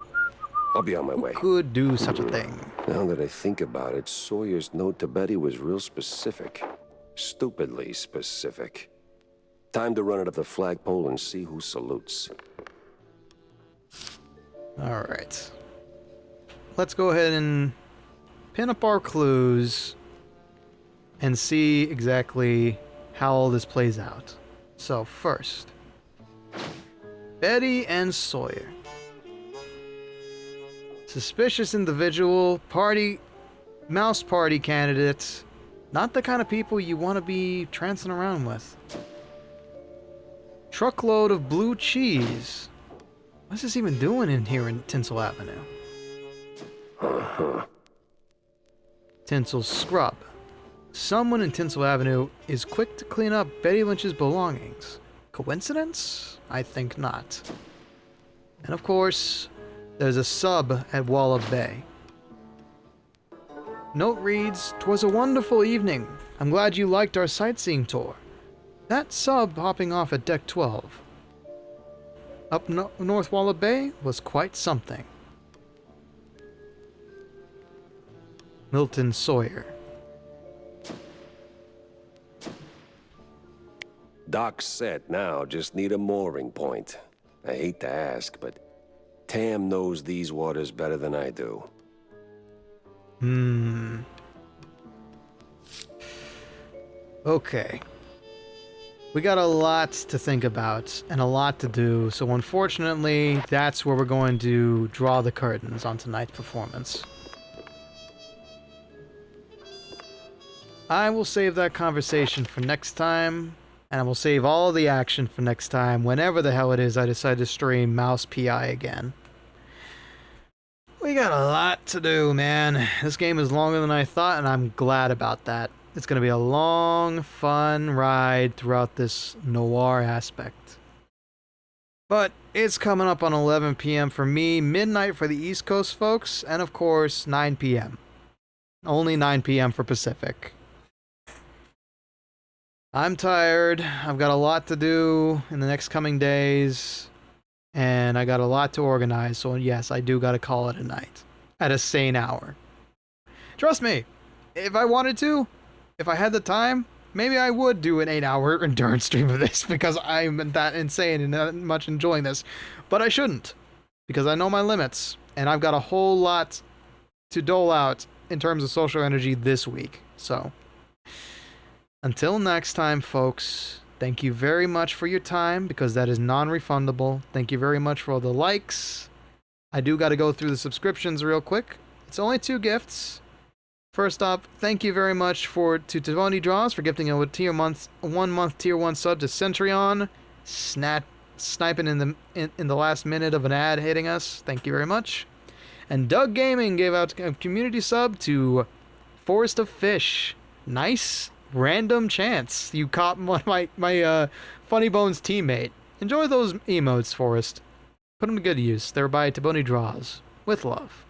I'll be on my way. Could do such a thing. Now that I think about it, Sawyer's note to Betty was real specific. Stupidly specific. Time to run it up the flagpole and see who salutes. Alright. Let's go ahead and pin up our clues and see exactly how all this plays out. So first, Betty and Sawyer. Suspicious individual, mouse party candidates. Not the kind of people you want to be trancing around with. Truckload of blue cheese. What's this even doing in here in Tinsel Avenue? Tinsel Scrub. Someone in Tinsel Avenue is quick to clean up Betty Lynch's belongings. Coincidence? I think not. And of course, there's a sub at Wallop Bay. Note reads, "'Twas a wonderful evening. I'm glad you liked our sightseeing tour. That sub hopping off at deck 12. Up North Wallop Bay was quite something." Milton Sawyer. Dock's set now, just need a mooring point. I hate to ask, but Tam knows these waters better than I do. Okay. We got a lot to think about and a lot to do, so unfortunately, that's where we're going to draw the curtains on tonight's performance. I will save that conversation for next time, And I will save all the action for next time, whenever the hell it is I decide to stream Mouse PI again. We got a lot to do, man. This game is longer than I thought, and I'm glad about that. It's going to be a long, fun ride throughout this noir aspect. But it's coming up on 11 p.m. for me, midnight for the East Coast folks, and of course, 9 p.m. Only 9 p.m. for Pacific. I'm tired. I've got a lot to do in the next coming days, and I got a lot to organize, so yes, I do got to call it a night at a sane hour. Trust me, if I wanted to, if I had the time, maybe I would do an 8-hour endurance stream of this because I'm that insane and that much enjoying this. But I shouldn't, because I know my limits, and I've got a whole lot to dole out in terms of social energy this week. So, until next time, folks, thank you very much for your time, because that is non-refundable. Thank you very much for all the likes. I do got to go through the subscriptions real quick. It's only 2 gifts. First up, thank you very much to TboniDraws for gifting a 1 month tier 1 sub to Centurion, sniping in the last minute of an ad hitting us. Thank you very much. And Doug Gaming gave out a community sub to Forest of Fish. Nice random chance. You caught one of my Funny Bones teammate. Enjoy those emotes, Forest. Put them to good use. They're by TboniDraws. With love.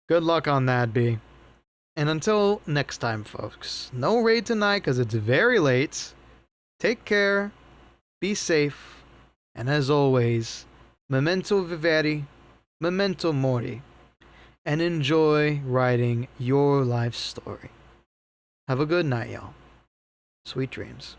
Good luck on that, B. And until next time, folks. No raid tonight because it's very late. Take care. Be safe. And as always, memento vivere, memento mori. And enjoy writing your life story. Have a good night, y'all. Sweet dreams.